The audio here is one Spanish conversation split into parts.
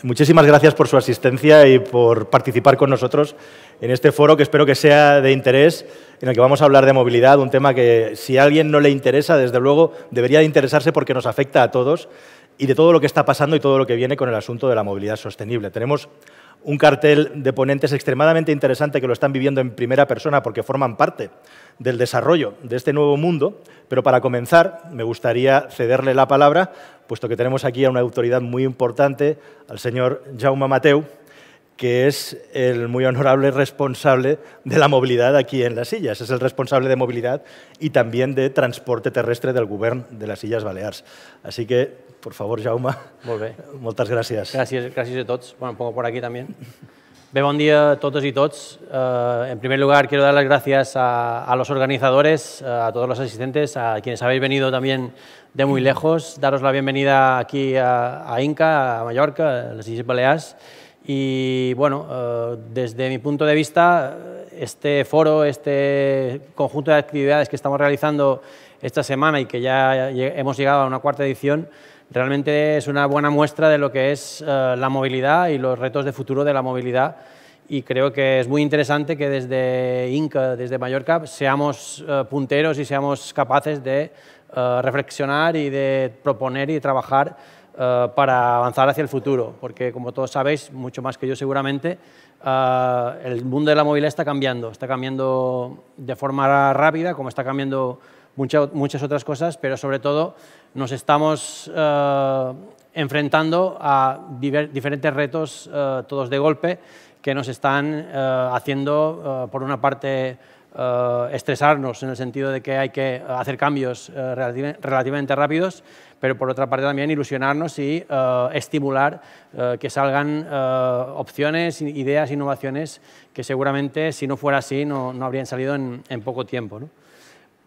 Muchísimas gracias por su asistencia y por participar con nosotros en este foro que espero que sea de interés, en el que vamos a hablar de movilidad, un tema que si a alguien no le interesa, desde luego debería de interesarse porque nos afecta a todos y de todo lo que está pasando y todo lo que viene con el asunto de la movilidad sostenible. Tenemos un cartel de ponentes extremadamente interesante que lo están viviendo en primera persona porque forman parte del desarrollo de este nuevo mundo, pero para comenzar me gustaría cederle la palabra, puesto que tenemos aquí a una autoridad muy importante, al señor Jaume Mateu, que es el muy honorable responsable de la movilidad aquí en las Illes. Es el responsable de movilidad y también de transporte terrestre del Govern de les Illes Balears. Así que, por favor, Jaume, moltes gràcies. Gràcies a tots. Bueno, pongo por aquí también. Buen día a todos y todas. En primer lugar, quiero dar las gracias a los organizadores, a todos los asistentes, a quienes habéis venido también de muy lejos. Daros la bienvenida aquí a Inca, a Mallorca, a las Illes Balears. Y bueno, desde mi punto de vista, este foro, este conjunto de actividades que estamos realizando esta semana y que ya hemos llegado a una cuarta edición, realmente es una buena muestra de lo que es la movilidad y los retos de futuro de la movilidad, y creo que es muy interesante que desde Inca, desde Mallorca, seamos punteros y seamos capaces de reflexionar y de proponer y trabajar para avanzar hacia el futuro, porque como todos sabéis, mucho más que yo seguramente, el mundo de la movilidad está cambiando de forma rápida, como está cambiando muchas otras cosas, pero sobre todo nos estamos enfrentando a diferentes retos, todos de golpe, que nos están haciendo, por una parte, estresarnos en el sentido de que hay que hacer cambios relativamente rápidos, pero por otra parte también ilusionarnos y estimular que salgan opciones, ideas, innovaciones que seguramente, si no fuera así, no habrían salido en poco tiempo, ¿no?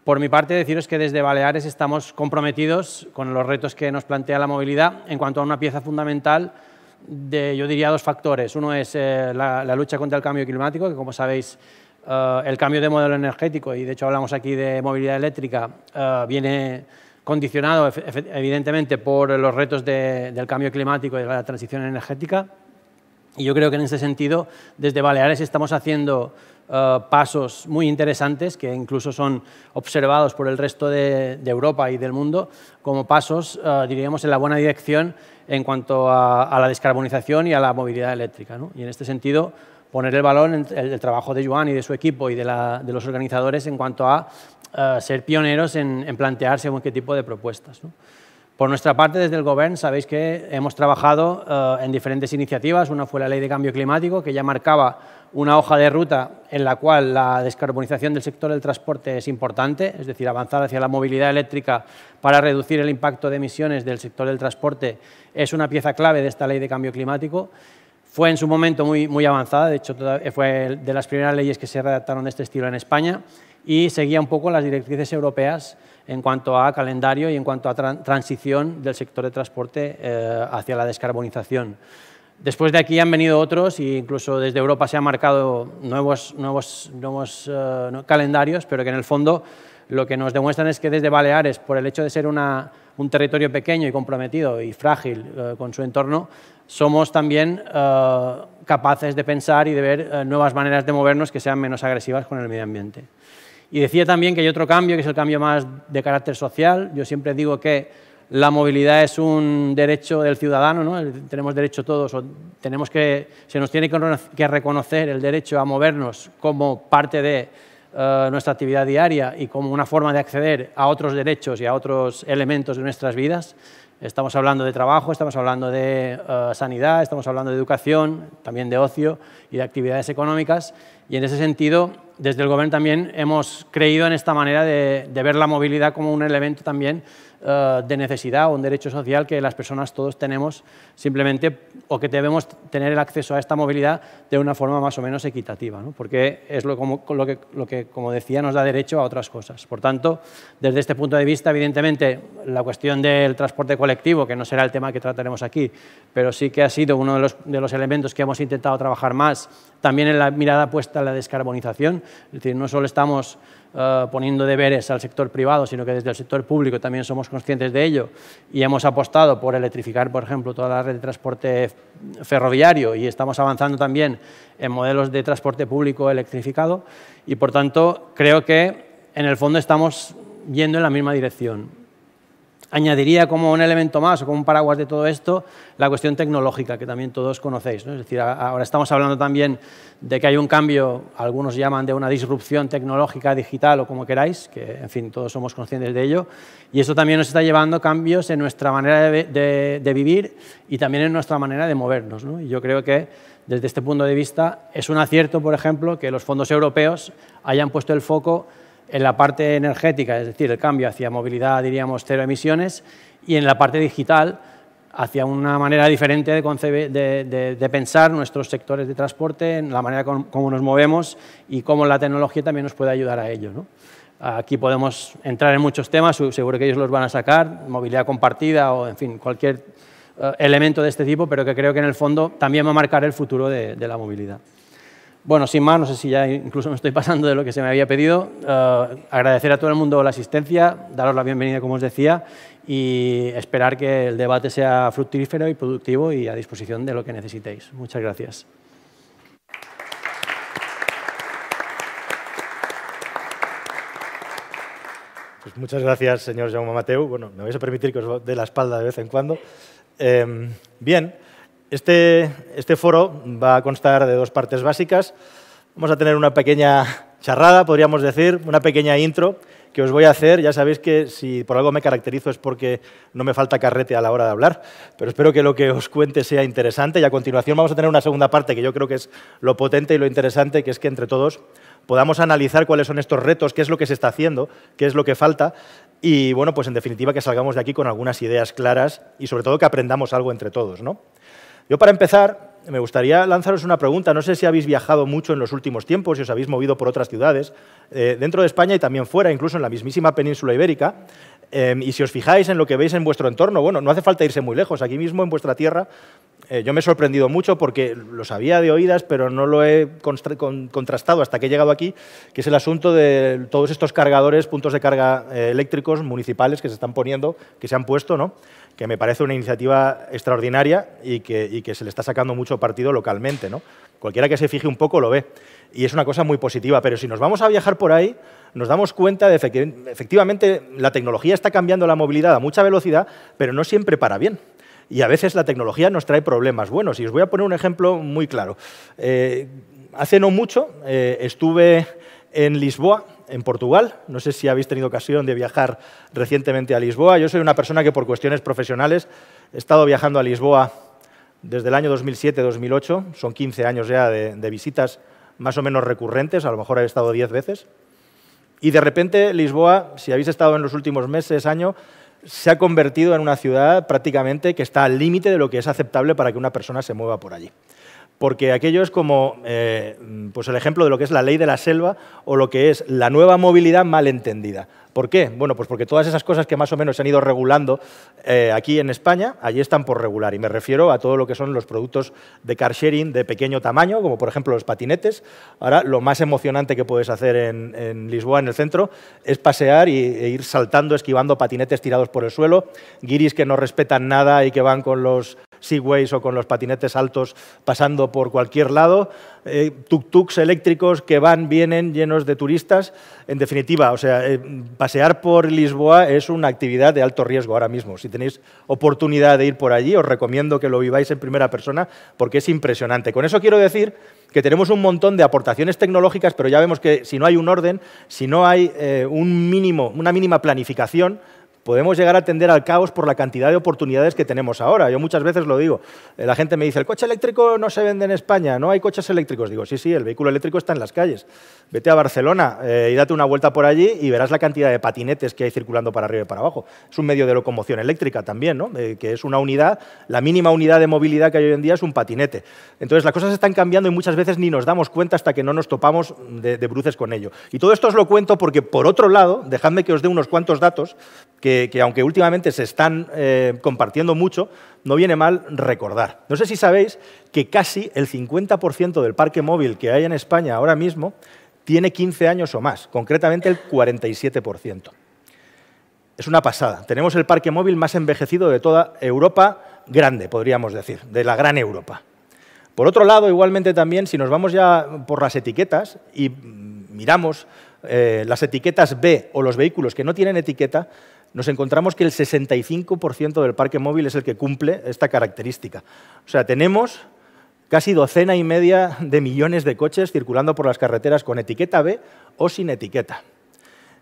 Por mi parte, deciros que desde Baleares estamos comprometidos con los retos que nos plantea la movilidad en cuanto a una pieza fundamental de, yo diría, dos factores. Uno es la lucha contra el cambio climático, que como sabéis, el cambio de modelo energético, y de hecho hablamos aquí de movilidad eléctrica, viene condicionado evidentemente por los retos del cambio climático y de la transición energética. Y yo creo que en ese sentido, desde Baleares estamos haciendo pasos muy interesantes que incluso son observados por el resto de Europa y del mundo como pasos, diríamos, en la buena dirección en cuanto a la descarbonización y a la movilidad eléctrica, ¿no? Y en este sentido, poner el valor en el trabajo de Joan y de su equipo y de los organizadores en cuanto a ser pioneros en plantear según qué tipo de propuestas, ¿no? Por nuestra parte, desde el Govern, sabéis que hemos trabajado en diferentes iniciativas. Una fue la Ley de Cambio Climático, que ya marcaba una hoja de ruta en la cual la descarbonización del sector del transporte es importante, es decir, avanzar hacia la movilidad eléctrica para reducir el impacto de emisiones del sector del transporte es una pieza clave de esta Ley de Cambio Climático. Fue en su momento muy avanzada, de hecho fue de las primeras leyes que se redactaron de este estilo en España, y seguía un poco las directrices europeas en cuanto a calendario y en cuanto a transición del sector de transporte hacia la descarbonización. Después de aquí han venido otros e incluso desde Europa se han marcado nuevos calendarios, pero que en el fondo lo que nos demuestran es que desde Baleares, por el hecho de ser un territorio pequeño y comprometido y frágil con su entorno, somos también capaces de pensar y de ver nuevas maneras de movernos que sean menos agresivas con el medio ambiente. Y decía también que hay otro cambio, que es el cambio más de carácter social. Yo siempre digo que la movilidad es un derecho del ciudadano, ¿no? Tenemos derecho todos, se nos tiene que reconocer el derecho a movernos como parte de nuestra actividad diaria y como una forma de acceder a otros derechos y a otros elementos de nuestras vidas. Estamos hablando de trabajo, estamos hablando de sanidad, estamos hablando de educación, también de ocio y de actividades económicas, y en ese sentido, desde el Govern también hemos creído en esta manera de ver la movilidad como un elemento también de necesidad o un derecho social que las personas todos tenemos simplemente, o que debemos tener el acceso a esta movilidad de una forma más o menos equitativa, ¿no? Porque es lo que, como decía, nos da derecho a otras cosas. Por tanto, desde este punto de vista, evidentemente, la cuestión del transporte colectivo, que no será el tema que trataremos aquí, pero sí que ha sido uno de los elementos que hemos intentado trabajar más, también en la mirada puesta en la descarbonización. Es decir, no solo estamos poniendo deberes al sector privado, sino que desde el sector público también somos conscientes de ello y hemos apostado por electrificar, por ejemplo, toda la red de transporte ferroviario y estamos avanzando también en modelos de transporte público electrificado y, por tanto, creo que en el fondo estamos yendo en la misma dirección. Añadiría como un elemento más o como un paraguas de todo esto la cuestión tecnológica, que también todos conocéis, ¿no? Es decir, ahora estamos hablando también de que hay un cambio, algunos llaman de una disrupción tecnológica, digital o como queráis, que en fin, todos somos conscientes de ello, y eso también nos está llevando a cambios en nuestra manera de vivir y también en nuestra manera de movernos, ¿no? Y yo creo que desde este punto de vista es un acierto, por ejemplo, que los fondos europeos hayan puesto el foco en la parte energética, es decir, el cambio hacia movilidad, diríamos, cero emisiones, y en la parte digital, hacia una manera diferente de pensar nuestros sectores de transporte, en la manera como nos movemos y cómo la tecnología también nos puede ayudar a ello, ¿no? Aquí podemos entrar en muchos temas, seguro que ellos los van a sacar, movilidad compartida o, en fin, cualquier elemento de este tipo, pero que creo que en el fondo también va a marcar el futuro de la movilidad. Bueno, sin más, no sé si ya incluso me estoy pasando de lo que se me había pedido. Agradecer a todo el mundo la asistencia, daros la bienvenida, como os decía, y esperar que el debate sea fructífero y productivo y a disposición de lo que necesitéis. Muchas gracias. Pues muchas gracias, señor Jaume Mateu. Bueno, me vais a permitir que os dé la espalda de vez en cuando. Bien. Este foro va a constar de dos partes básicas. Vamos a tener una pequeña charrada, podríamos decir, una pequeña intro que os voy a hacer. Ya sabéis que si por algo me caracterizo es porque no me falta carrete a la hora de hablar, pero espero que lo que os cuente sea interesante y a continuación vamos a tener una segunda parte que yo creo que es lo potente y lo interesante, que es que entre todos podamos analizar cuáles son estos retos, qué es lo que se está haciendo, qué es lo que falta y, bueno, pues en definitiva que salgamos de aquí con algunas ideas claras y sobre todo que aprendamos algo entre todos, ¿no? Yo, para empezar, me gustaría lanzaros una pregunta. No sé si habéis viajado mucho en los últimos tiempos, si os habéis movido por otras ciudades, dentro de España y también fuera, incluso en la mismísima península ibérica. Y si os fijáis en lo que veis en vuestro entorno, bueno, no hace falta irse muy lejos. Aquí mismo, en vuestra tierra, yo me he sorprendido mucho porque lo sabía de oídas, pero no lo he contrastado hasta que he llegado aquí, que es el asunto de todos estos cargadores, puntos de carga eléctricos municipales que se están poniendo, que se han puesto, ¿no? Que me parece una iniciativa extraordinaria y que se le está sacando mucho partido localmente, ¿no? Cualquiera que se fije un poco lo ve. Y es una cosa muy positiva, pero si nos vamos a viajar por ahí, nos damos cuenta de que efectivamente la tecnología está cambiando la movilidad a mucha velocidad, pero no siempre para bien. Y a veces la tecnología nos trae problemas buenos. Y os voy a poner un ejemplo muy claro. Hace no mucho estuve en Lisboa, en Portugal. No sé si habéis tenido ocasión de viajar recientemente a Lisboa. Yo soy una persona que por cuestiones profesionales he estado viajando a Lisboa desde el año 2007-2008. Son 15 años ya de visitas más o menos recurrentes, a lo mejor he estado 10 veces. Y de repente Lisboa, si habéis estado en los últimos meses, año, se ha convertido en una ciudad prácticamente que está al límite de lo que es aceptable para que una persona se mueva por allí. Porque aquello es como pues el ejemplo de lo que es la ley de la selva o lo que es la nueva movilidad mal entendida. ¿Por qué? Bueno, pues porque todas esas cosas que más o menos se han ido regulando aquí en España, allí están por regular. Y me refiero a todo lo que son los productos de car sharing de pequeño tamaño, como por ejemplo los patinetes. Ahora, lo más emocionante que puedes hacer en Lisboa, en el centro, es pasear e ir saltando, esquivando patinetes tirados por el suelo, guiris que no respetan nada y que van con los segways o con los patinetes altos pasando por cualquier lado, tuk-tuks eléctricos que van, vienen llenos de turistas. En definitiva, o sea, pasear por Lisboa es una actividad de alto riesgo ahora mismo. Si tenéis oportunidad de ir por allí, os recomiendo que lo viváis en primera persona porque es impresionante. Con eso quiero decir que tenemos un montón de aportaciones tecnológicas, pero ya vemos que si no hay un orden, si no hay una mínima planificación, podemos llegar a tender al caos por la cantidad de oportunidades que tenemos ahora. Yo muchas veces lo digo. La gente me dice, el coche eléctrico no se vende en España, no hay coches eléctricos. Digo, sí, el vehículo eléctrico está en las calles. Vete a Barcelona y date una vuelta por allí y verás la cantidad de patinetes que hay circulando para arriba y para abajo. Es un medio de locomoción eléctrica también, ¿no? Que es una unidad, la mínima unidad de movilidad que hay hoy en día es un patinete. Entonces, las cosas están cambiando y muchas veces ni nos damos cuenta hasta que no nos topamos de bruces con ello. Y todo esto os lo cuento porque, por otro lado, dejadme que os dé unos cuantos datos que que aunque últimamente se están compartiendo mucho, no viene mal recordar. No sé si sabéis que casi el 50% del parque móvil que hay en España ahora mismo tiene 15 años o más, concretamente el 47%. Es una pasada. Tenemos el parque móvil más envejecido de toda Europa grande, podríamos decir, de la gran Europa. Por otro lado, igualmente también, si nos vamos ya por las etiquetas y miramos las etiquetas B o los vehículos que no tienen etiqueta, nos encontramos que el 65% del parque móvil es el que cumple esta característica. O sea, tenemos casi 12,5 millones de coches circulando por las carreteras con etiqueta B o sin etiqueta.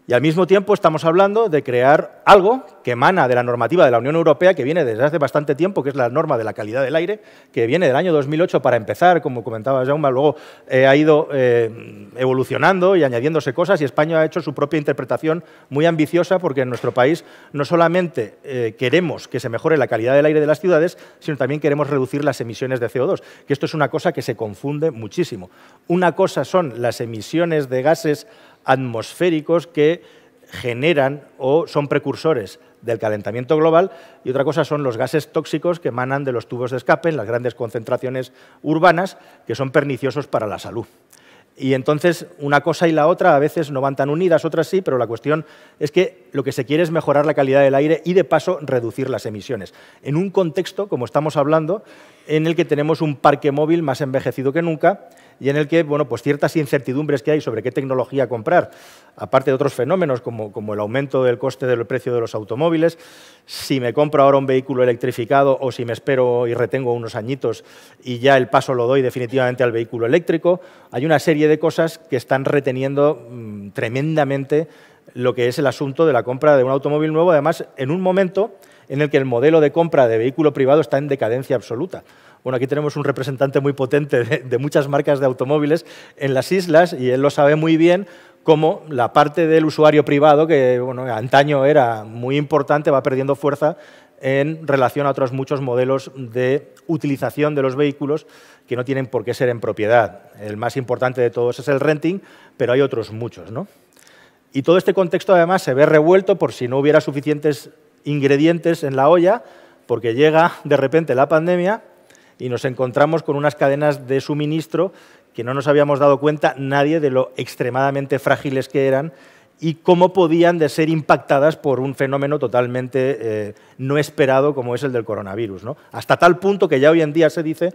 Y al mismo tiempo estamos hablando de crear algo que emana de la normativa de la Unión Europea, que viene desde hace bastante tiempo, que es la norma de la calidad del aire, que viene del año 2008 para empezar, como comentaba Jaume, luego ha ido evolucionando y añadiéndose cosas, y España ha hecho su propia interpretación muy ambiciosa, porque en nuestro país no solamente queremos que se mejore la calidad del aire de las ciudades, sino también queremos reducir las emisiones de CO2, que esto es una cosa que se confunde muchísimo. Una cosa son las emisiones de gases atmosféricos que generan o son precursores del calentamiento global, y otra cosa son los gases tóxicos que emanan de los tubos de escape en las grandes concentraciones urbanas, que son perniciosos para la salud. Y entonces una cosa y la otra a veces no van tan unidas, otras sí, pero la cuestión es que lo que se quiere es mejorar la calidad del aire y de paso reducir las emisiones. En un contexto, como estamos hablando, en el que tenemos un parque móvil más envejecido que nunca y en el que, bueno, pues ciertas incertidumbres que hay sobre qué tecnología comprar, aparte de otros fenómenos como el aumento del coste del precio de los automóviles, si me compro ahora un vehículo electrificado o si me espero y retengo unos añitos y ya el paso lo doy definitivamente al vehículo eléctrico. Hay una serie de cosas que están reteniendo tremendamente lo que es el asunto de la compra de un automóvil nuevo, además en un momento en el que el modelo de compra de vehículo privado está en decadencia absoluta. Bueno, aquí tenemos un representante muy potente de muchas marcas de automóviles en las islas y él lo sabe muy bien, cómo la parte del usuario privado, que bueno, antaño era muy importante, va perdiendo fuerza en relación a otros muchos modelos de utilización de los vehículos que no tienen por qué ser en propiedad. El más importante de todos es el renting, pero hay otros muchos, ¿no? Y todo este contexto además se ve revuelto por si no hubiera suficientes ingredientes en la olla, porque llega de repente la pandemia y nos encontramos con unas cadenas de suministro que no nos habíamos dado cuenta nadie de lo extremadamente frágiles que eran y cómo podían de ser impactadas por un fenómeno totalmente no esperado como es el del coronavirus, ¿no? Hasta tal punto que ya hoy en día se dice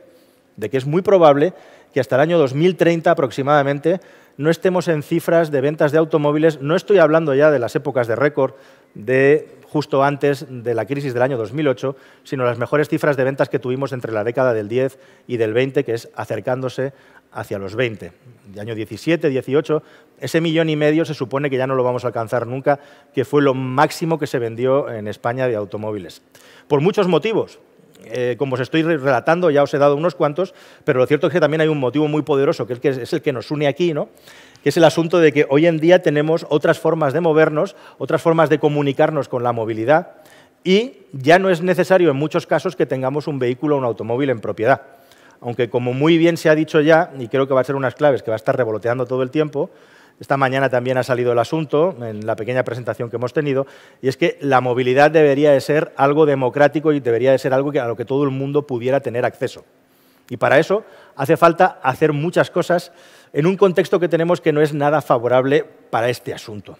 de que es muy probable que hasta el año 2030 aproximadamente no estemos en cifras de ventas de automóviles, no estoy hablando ya de las épocas de récord de justo antes de la crisis del año 2008, sino las mejores cifras de ventas que tuvimos entre la década del 10 y del 20, que es acercándose hacia los 20. De año 17, 18, ese 1,5 millones se supone que ya no lo vamos a alcanzar nunca, que fue lo máximo que se vendió en España de automóviles. Por muchos motivos. Como os estoy relatando, ya os he dado unos cuantos, pero lo cierto es que también hay un motivo muy poderoso, que es el que nos une aquí, ¿no? Que es el asunto de que hoy en día tenemos otras formas de movernos, otras formas de comunicarnos con la movilidad y ya no es necesario en muchos casos que tengamos un vehículo o un automóvil en propiedad. Aunque como muy bien se ha dicho ya, y creo que va a ser unas claves que va a estar revoloteando todo el tiempo, esta mañana también ha salido el asunto en la pequeña presentación que hemos tenido, y es que la movilidad debería de ser algo democrático y debería de ser algo a lo que todo el mundo pudiera tener acceso. Y para eso hace falta hacer muchas cosas en un contexto que tenemos que no es nada favorable para este asunto.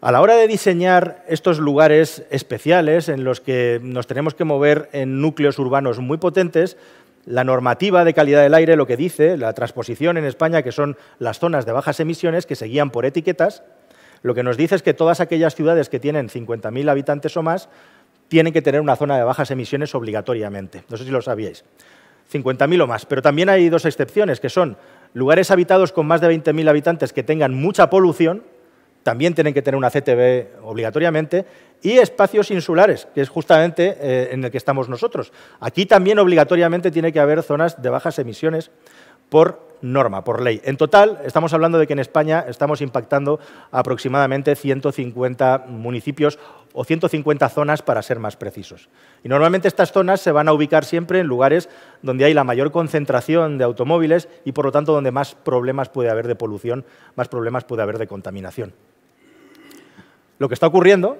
A la hora de diseñar estos lugares especiales en los que nos tenemos que mover en núcleos urbanos muy potentes, la normativa de calidad del aire lo que dice, la transposición en España, que son las zonas de bajas emisiones que se guían por etiquetas, lo que nos dice es que todas aquellas ciudades que tienen 50.000 habitantes o más tienen que tener una zona de bajas emisiones obligatoriamente. No sé si lo sabíais. 50.000 o más, pero también hay dos excepciones, que son lugares habitados con más de 20.000 habitantes que tengan mucha polución, también tienen que tener una CTB obligatoriamente, y espacios insulares, que es justamente en el que estamos nosotros. Aquí también obligatoriamente tiene que haber zonas de bajas emisiones por norma, por ley. En total, estamos hablando de que en España estamos impactando aproximadamente 150 municipios o 150 zonas, para ser más precisos. Y normalmente estas zonas se van a ubicar siempre en lugares donde hay la mayor concentración de automóviles y, por lo tanto, donde más problemas puede haber de polución, más problemas puede haber de contaminación. Lo que está ocurriendo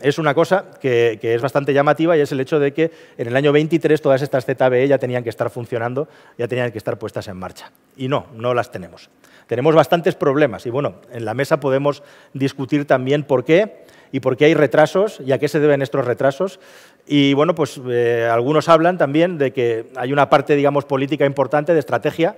es una cosa que es bastante llamativa y es el hecho de que en el año 23 todas estas ZBE ya tenían que estar funcionando, ya tenían que estar puestas en marcha. Y no las tenemos. Tenemos bastantes problemas y bueno, en la mesa podemos discutir también por qué y por qué hay retrasos y a qué se deben estos retrasos. Y bueno, pues algunos hablan también de que hay una parte, digamos, política importante de estrategia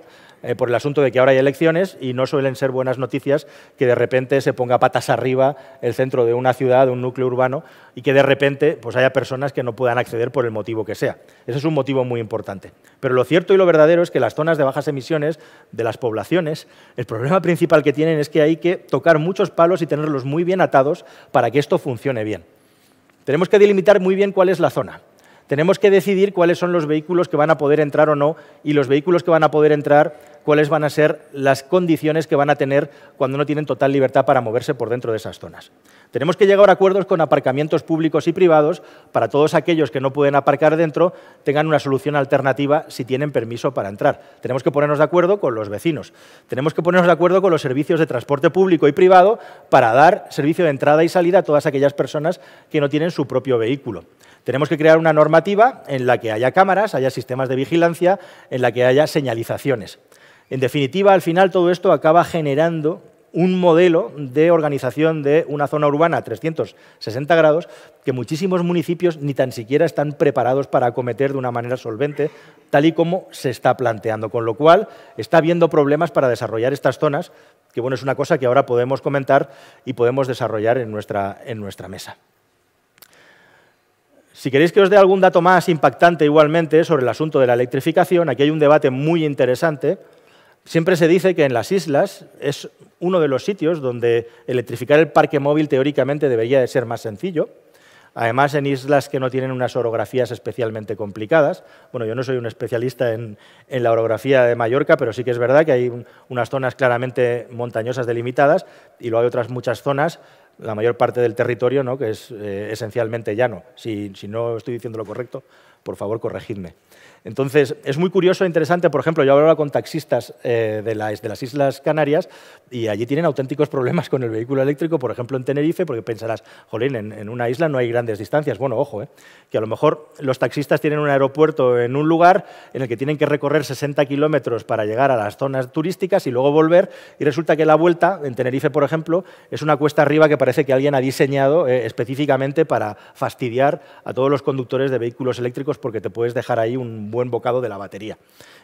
por el asunto de que ahora hay elecciones y no suelen ser buenas noticias que de repente se ponga patas arriba el centro de una ciudad, de un núcleo urbano, y que de repente pues haya personas que no puedan acceder por el motivo que sea. Ese es un motivo muy importante. Pero lo cierto y lo verdadero es que las zonas de bajas emisiones de las poblaciones, el problema principal que tienen es que hay que tocar muchos palos y tenerlos muy bien atados para que esto funcione bien. Tenemos que delimitar muy bien cuál es la zona. Tenemos que decidir cuáles son los vehículos que van a poder entrar o no y los vehículos que van a poder entrar, cuáles van a ser las condiciones que van a tener cuando no tienen total libertad para moverse por dentro de esas zonas. Tenemos que llegar a acuerdos con aparcamientos públicos y privados para todos aquellos que no pueden aparcar dentro tengan una solución alternativa si tienen permiso para entrar. Tenemos que ponernos de acuerdo con los vecinos. Tenemos que ponernos de acuerdo con los servicios de transporte público y privado para dar servicio de entrada y salida a todas aquellas personas que no tienen su propio vehículo. Tenemos que crear una normativa en la que haya cámaras, haya sistemas de vigilancia, en la que haya señalizaciones. En definitiva, al final todo esto acaba generando un modelo de organización de una zona urbana a 360 grados que muchísimos municipios ni tan siquiera están preparados para acometer de una manera solvente, tal y como se está planteando, con lo cual está habiendo problemas para desarrollar estas zonas, que bueno, es una cosa que ahora podemos comentar y podemos desarrollar en nuestra mesa. Si queréis que os dé algún dato más impactante igualmente sobre el asunto de la electrificación, aquí hay un debate muy interesante. Siempre se dice que en las islas es uno de los sitios donde electrificar el parque móvil teóricamente debería de ser más sencillo. Además, en islas que no tienen unas orografías especialmente complicadas. Bueno, yo no soy un especialista en la orografía de Mallorca, pero sí que es verdad que hay unas zonas claramente montañosas delimitadas y luego hay otras muchas zonas, la mayor parte del territorio, ¿no?, que es esencialmente llano. Si no estoy diciendo lo correcto, por favor, corregidme. Entonces, es muy curioso e interesante, por ejemplo, yo hablaba con taxistas de las Islas Canarias y allí tienen auténticos problemas con el vehículo eléctrico, por ejemplo, en Tenerife, porque pensarás, jolín, en una isla no hay grandes distancias. Bueno, ojo, que a lo mejor los taxistas tienen un aeropuerto en un lugar en el que tienen que recorrer 60 kilómetros para llegar a las zonas turísticas y luego volver, y resulta que la vuelta, en Tenerife, por ejemplo, es una cuesta arriba que parece que alguien ha diseñado específicamente para fastidiar a todos los conductores de vehículos eléctricos porque te puedes dejar ahí un buen bocado de la batería.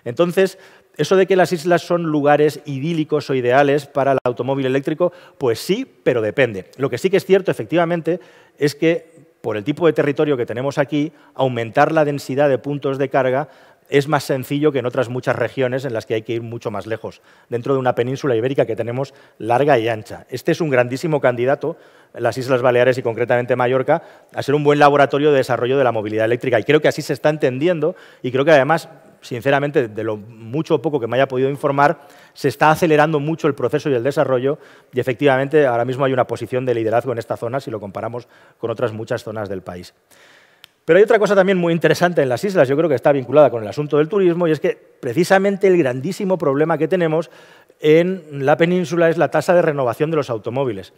Entonces, eso de que las islas son lugares idílicos o ideales para el automóvil eléctrico, pues sí, pero depende. Lo que sí que es cierto, efectivamente, es que por el tipo de territorio que tenemos aquí, aumentar la densidad de puntos de carga es más sencillo que en otras muchas regiones en las que hay que ir mucho más lejos, dentro de una península ibérica que tenemos larga y ancha. Este es un grandísimo candidato, las Islas Baleares y concretamente Mallorca, a ser un buen laboratorio de desarrollo de la movilidad eléctrica. Y creo que así se está entendiendo y creo que además, sinceramente, de lo mucho o poco que me haya podido informar, se está acelerando mucho el proceso y el desarrollo y efectivamente ahora mismo hay una posición de liderazgo en esta zona si lo comparamos con otras muchas zonas del país. Pero hay otra cosa también muy interesante en las islas, yo creo que está vinculada con el asunto del turismo, y es que precisamente el grandísimo problema que tenemos en la península es la tasa de renovación de los automóviles.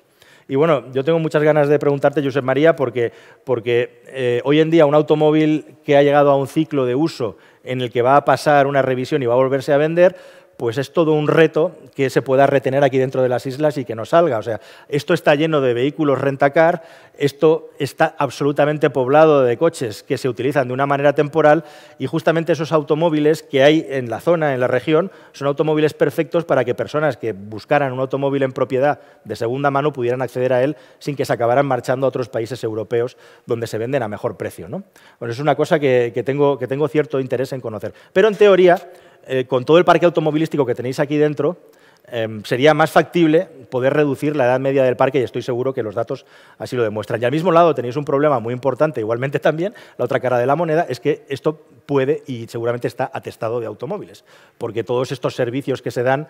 Y bueno, yo tengo muchas ganas de preguntarte, Josep María, porque hoy en día un automóvil que ha llegado a un ciclo de uso en el que va a pasar una revisión y va a volverse a vender, pues es todo un reto que se pueda retener aquí dentro de las islas y que no salga. O sea, esto está lleno de vehículos rentacar, esto está absolutamente poblado de coches que se utilizan de una manera temporal y justamente esos automóviles que hay en la zona, en la región, son automóviles perfectos para que personas que buscaran un automóvil en propiedad de segunda mano pudieran acceder a él sin que se acabaran marchando a otros países europeos donde se venden a mejor precio, ¿no? Bueno, es una cosa que tengo cierto interés en conocer. Pero en teoría, con todo el parque automovilístico que tenéis aquí dentro, sería más factible poder reducir la edad media del parque y estoy seguro que los datos así lo demuestran. Y al mismo lado tenéis un problema muy importante, igualmente también, la otra cara de la moneda, es que esto puede y seguramente está atestado de automóviles, porque todos estos servicios que se dan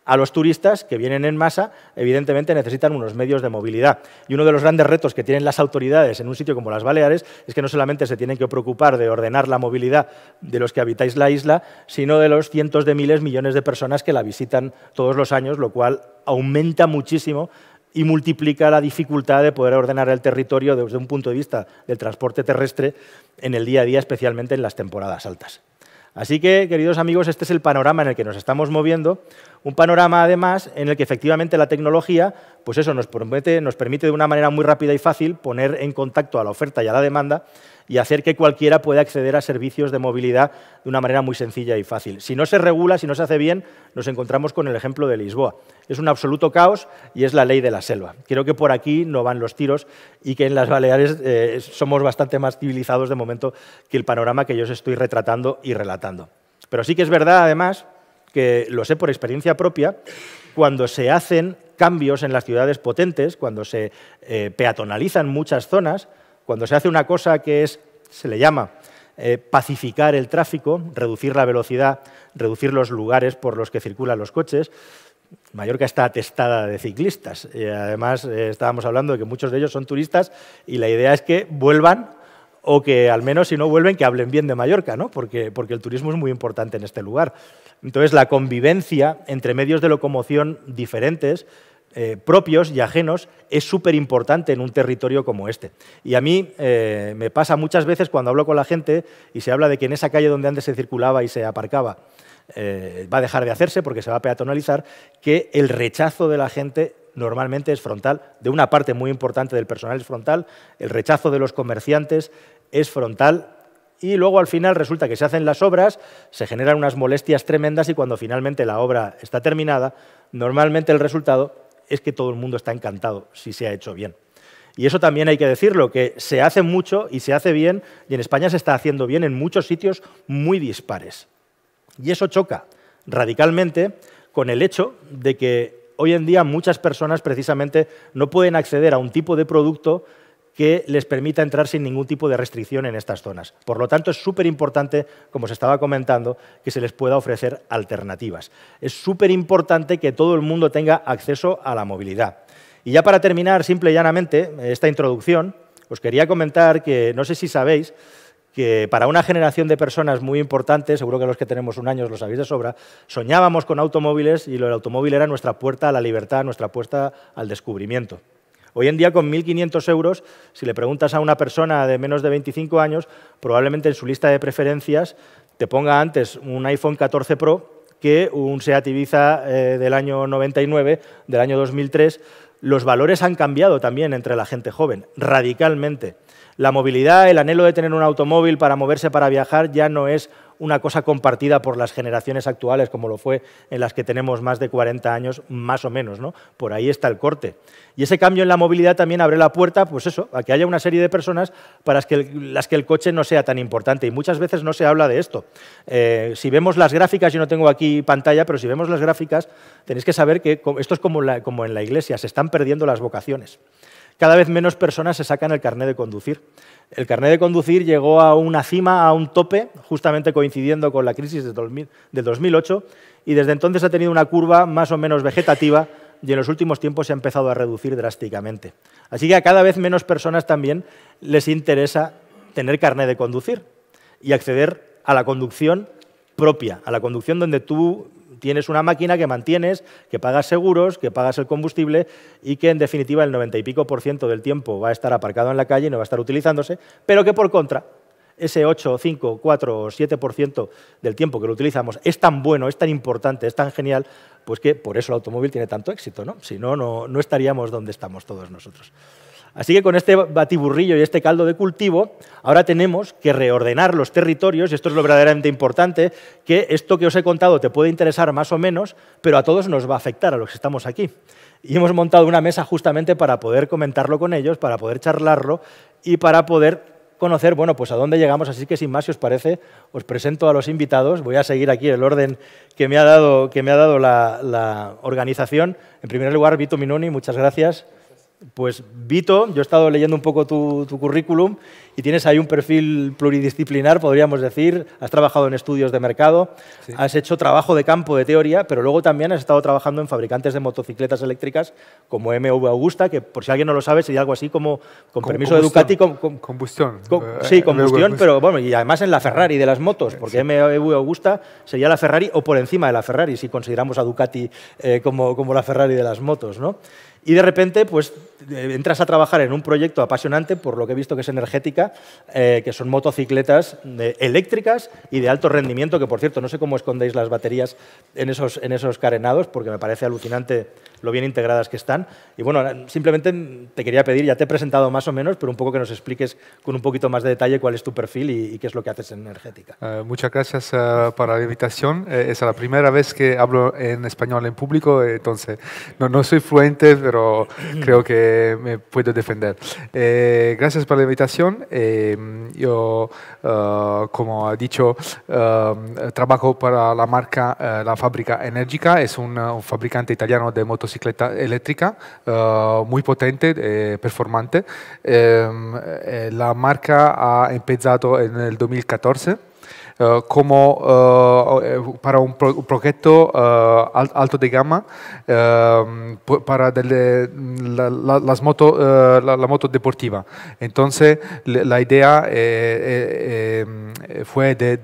a los turistas que vienen en masa, evidentemente necesitan unos medios de movilidad. Y uno de los grandes retos que tienen las autoridades en un sitio como las Baleares es que no solamente se tienen que preocupar de ordenar la movilidad de los que habitáis la isla, sino de los cientos de miles, millones de personas que la visitan todos los años, lo cual aumenta muchísimo y multiplica la dificultad de poder ordenar el territorio desde un punto de vista del transporte terrestre en el día a día, especialmente en las temporadas altas. Así que, queridos amigos, este es el panorama en el que nos estamos moviendo, un panorama, además, en el que efectivamente la tecnología pues eso, nos permite de una manera muy rápida y fácil poner en contacto a la oferta y a la demanda y hacer que cualquiera pueda acceder a servicios de movilidad de una manera muy sencilla y fácil. Si no se regula, si no se hace bien, nos encontramos con el ejemplo de Lisboa. Es un absoluto caos y es la ley de la selva. Creo que por aquí no van los tiros y que en las Baleares somos bastante más civilizados de momento que el panorama que yo os estoy retratando y relatando. Pero sí que es verdad, además, que lo sé por experiencia propia, cuando se hacen cambios en las ciudades potentes, cuando se peatonalizan muchas zonas, cuando se hace una cosa que se le llama pacificar el tráfico, reducir la velocidad, reducir los lugares por los que circulan los coches. Mallorca está atestada de ciclistas. Además, estábamos hablando de que muchos de ellos son turistas y la idea es que vuelvan o que al menos si no vuelven que hablen bien de Mallorca, ¿no? Porque el turismo es muy importante en este lugar. Entonces, la convivencia entre medios de locomoción diferentes, propios y ajenos, es súper importante en un territorio como este. Y a mí me pasa muchas veces cuando hablo con la gente y se habla de que en esa calle donde antes se circulaba y se aparcaba va a dejar de hacerse porque se va a peatonalizar, que el rechazo de la gente normalmente es frontal, de una parte muy importante del personal es frontal, el rechazo de los comerciantes es frontal y luego al final resulta que se hacen las obras, se generan unas molestias tremendas y cuando finalmente la obra está terminada, normalmente el resultado es que todo el mundo está encantado si se ha hecho bien. Y eso también hay que decirlo, que se hace mucho y se hace bien y en España se está haciendo bien en muchos sitios muy dispares. Y eso choca radicalmente con el hecho de que hoy en día muchas personas precisamente no pueden acceder a un tipo de producto que les permita entrar sin ningún tipo de restricción en estas zonas. Por lo tanto, es súper importante, como se estaba comentando, que se les pueda ofrecer alternativas. Es súper importante que todo el mundo tenga acceso a la movilidad. Y ya para terminar, simple y llanamente, esta introducción, os quería comentar que, no sé si sabéis, que para una generación de personas muy importante, seguro que los que tenemos un año os lo sabéis de sobra, soñábamos con automóviles y el automóvil era nuestra puerta a la libertad, nuestra puerta al descubrimiento. Hoy en día, con 1.500 euros, si le preguntas a una persona de menos de 25 años, probablemente en su lista de preferencias te ponga antes un iPhone 14 Pro que un Seat Ibiza del año 99, del año 2003. Los valores han cambiado también entre la gente joven, radicalmente. La movilidad, el anhelo de tener un automóvil para moverse, para viajar, ya no es una cosa compartida por las generaciones actuales, como lo fue en las que tenemos más de 40 años, más o menos, ¿no? Por ahí está el corte. Y ese cambio en la movilidad también abre la puerta, pues eso, a que haya una serie de personas para las que el coche no sea tan importante. Y muchas veces no se habla de esto. Si vemos las gráficas, yo no tengo aquí pantalla, pero si vemos las gráficas, tenéis que saber que esto es como en la iglesia, se están perdiendo las vocaciones. Cada vez menos personas se sacan el carné de conducir. El carné de conducir llegó a una cima, a un tope, justamente coincidiendo con la crisis del 2008, y desde entonces ha tenido una curva más o menos vegetativa y en los últimos tiempos se ha empezado a reducir drásticamente. Así que a cada vez menos personas también les interesa tener carné de conducir y acceder a la conducción propia, a la conducción donde tú tienes una máquina que mantienes, que pagas seguros, que pagas el combustible y que, en definitiva, el 90 y pico % del tiempo va a estar aparcado en la calle y no va a estar utilizándose, pero que, por contra, ese 8, 5, 4 o 7% del tiempo que lo utilizamos es tan bueno, es tan importante, es tan genial, pues que por eso el automóvil tiene tanto éxito, ¿no? Si no, no estaríamos donde estamos todos nosotros. Así que con este batiburrillo y este caldo de cultivo, ahora tenemos que reordenar los territorios, y esto es lo verdaderamente importante, que esto que os he contado te puede interesar más o menos, pero a todos nos va a afectar, a los que estamos aquí. Y hemos montado una mesa justamente para poder comentarlo con ellos, para poder charlarlo y para poder conocer, bueno, pues a dónde llegamos. Así que, sin más, si os parece, os presento a los invitados. Voy a seguir aquí el orden que me ha dado la organización. En primer lugar, Vito Minoni, muchas gracias. Pues Vito, yo he estado leyendo un poco tu currículum y tienes ahí un perfil pluridisciplinar, podríamos decir. Has trabajado en estudios de mercado, sí. Has hecho trabajo de campo, de teoría, pero luego también has estado trabajando en fabricantes de motocicletas eléctricas como MV Augusta, que por si alguien no lo sabe sería algo así como con permiso de Ducati. Combustión. Sí, combustión, pero bueno, y además en la Ferrari de las motos, porque sí. MV Augusta sería la Ferrari o por encima de la Ferrari, si consideramos a Ducati como la Ferrari de las motos, ¿no? y de repente pues entras a trabajar en un proyecto apasionante, por lo que he visto que es energética, que son motocicletas eléctricas y de alto rendimiento, que por cierto, no sé cómo escondéis las baterías en esos carenados, porque me parece alucinante lo bien integradas que están. Y bueno, simplemente te quería pedir, ya te he presentado más o menos, pero un poco que nos expliques con un poquito más de detalle cuál es tu perfil y qué es lo que haces en Energética. Muchas gracias por la invitación. Es la primera vez que hablo en español en público, entonces no soy fluente, pero creo que me puedo defender. Gracias por la invitación. Yo, como ha dicho, trabajo para la marca, la fábrica Energica. Es un fabricante italiano de motocicleta eléctrica, muy potente, performante. La marca ha empezado en el 2014. Para un proyecto alto de gama para la moto deportiva. Entonces, la idea fue de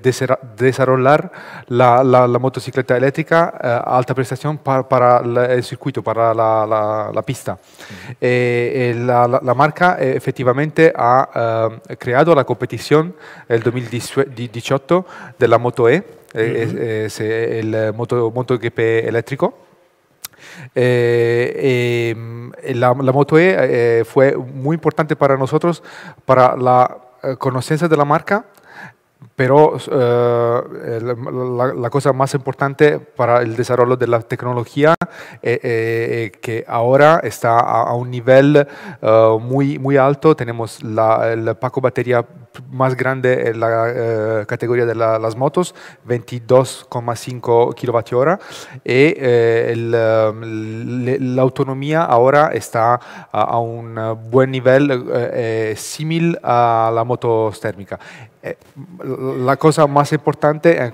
desarrollar la motocicleta eléctrica a alta prestación para el circuito, para la pista. La marca efectivamente ha creado la competición en el 2018 de la Moto E, es el MotoGP eléctrico. La Moto E fue muy importante para nosotros, para la conocencia de la marca, pero la cosa más importante para el desarrollo de la tecnología que ahora está a un nivel muy alto. Tenemos el paco batería más grande en la categoría de las motos, 22,5 kWh, y la autonomía ahora está a un buen nivel similar a la moto térmica. La cosa más importante en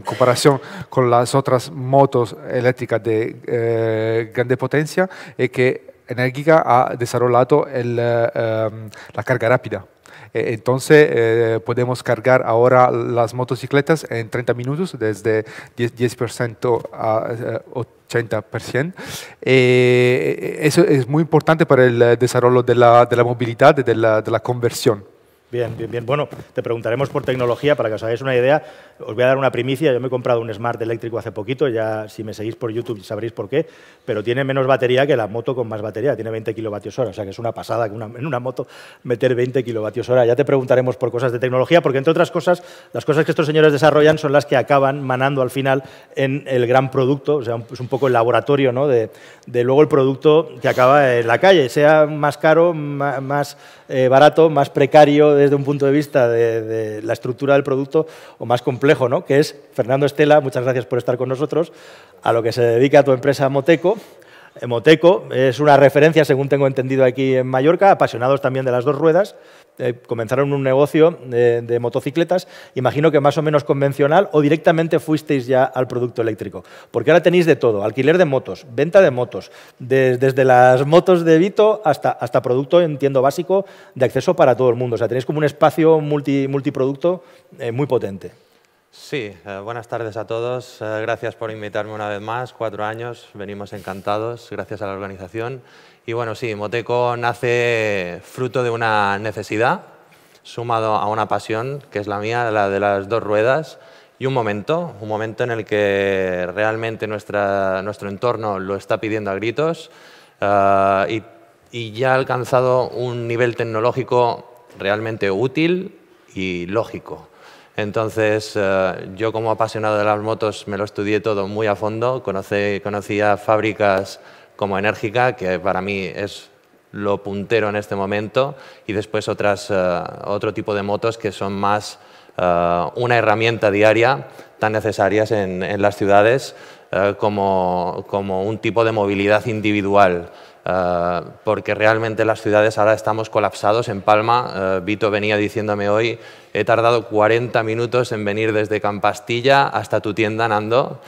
comparación con las otras motos eléctricas de grande potencia es que Energica ha desarrollado la carga rápida. Entonces podemos cargar ahora las motocicletas en 30 minutos, desde 10% a 80%. Eso es muy importante para el desarrollo de la movilidad y de la conversión. Bien, bien, bien. Bueno, te preguntaremos por tecnología para que os hagáis una idea. Os voy a dar una primicia. Yo me he comprado un Smart eléctrico hace poquito, ya si me seguís por YouTube sabréis por qué, pero tiene menos batería que la moto con más batería, tiene 20 kilovatios hora, o sea que es una pasada que en una moto meter 20 kilovatios hora. Ya te preguntaremos por cosas de tecnología, porque entre otras cosas, las cosas que estos señores desarrollan son las que acaban manando al final en el gran producto, o sea, es un poco el laboratorio, ¿no?, de luego el producto que acaba en la calle, sea más caro, más barato, más precario desde un punto de vista de la estructura del producto o más complejo, ¿no?, que es Fernando Estela. Muchas gracias por estar con nosotros. A lo que se dedica tu empresa Moteco. Moteco es una referencia, según tengo entendido, aquí en Mallorca, apasionados también de las dos ruedas. Comenzaron un negocio de motocicletas, imagino que más o menos convencional, o directamente fuisteis ya al producto eléctrico. Porque ahora tenéis de todo, alquiler de motos, venta de motos, desde las motos de Vito hasta producto, entiendo, básico, de acceso para todo el mundo. O sea, tenéis como un espacio multiproducto muy potente. Sí, buenas tardes a todos. Gracias por invitarme una vez más. 4 años, venimos encantados, gracias a la organización. Y bueno, sí, Moteco nace fruto de una necesidad, sumado a una pasión, que es la mía, la de las dos ruedas, y un momento en el que realmente nuestro entorno lo está pidiendo a gritos y ya ha alcanzado un nivel tecnológico realmente útil y lógico. Entonces, yo como apasionado de las motos me lo estudié todo muy a fondo, conocía fábricas como Energica, que para mí es lo puntero en este momento, y después otro tipo de motos que son más una herramienta diaria tan necesarias en las ciudades como un tipo de movilidad individual. Porque realmente en las ciudades ahora estamos colapsados. En Palma, Vito venía diciéndome hoy, he tardado 40 minutos en venir desde Campastilla hasta tu tienda andando.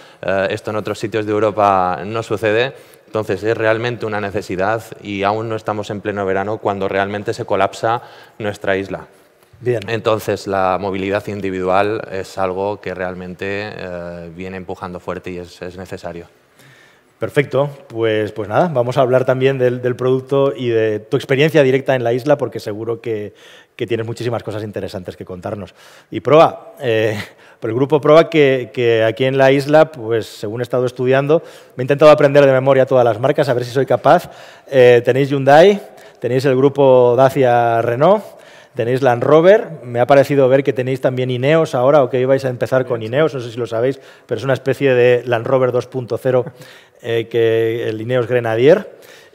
Esto en otros sitios de Europa no sucede. Entonces es realmente una necesidad y aún no estamos en pleno verano cuando realmente se colapsa nuestra isla. Bien. Entonces la movilidad individual es algo que realmente viene empujando fuerte y es necesario. Perfecto, pues nada, vamos a hablar también del producto y de tu experiencia directa en la isla, porque seguro que tienes muchísimas cosas interesantes que contarnos. Y Proa, por el grupo Proa, que aquí en la isla, pues según he estado estudiando, me he intentado aprender de memoria todas las marcas, a ver si soy capaz. Tenéis Hyundai, tenéis el grupo Dacia Renault, tenéis Land Rover, me ha parecido ver que tenéis también Ineos ahora, o que ibais a empezar con Ineos, no sé si lo sabéis, pero es una especie de Land Rover 2.0, que el Ineos Grenadier,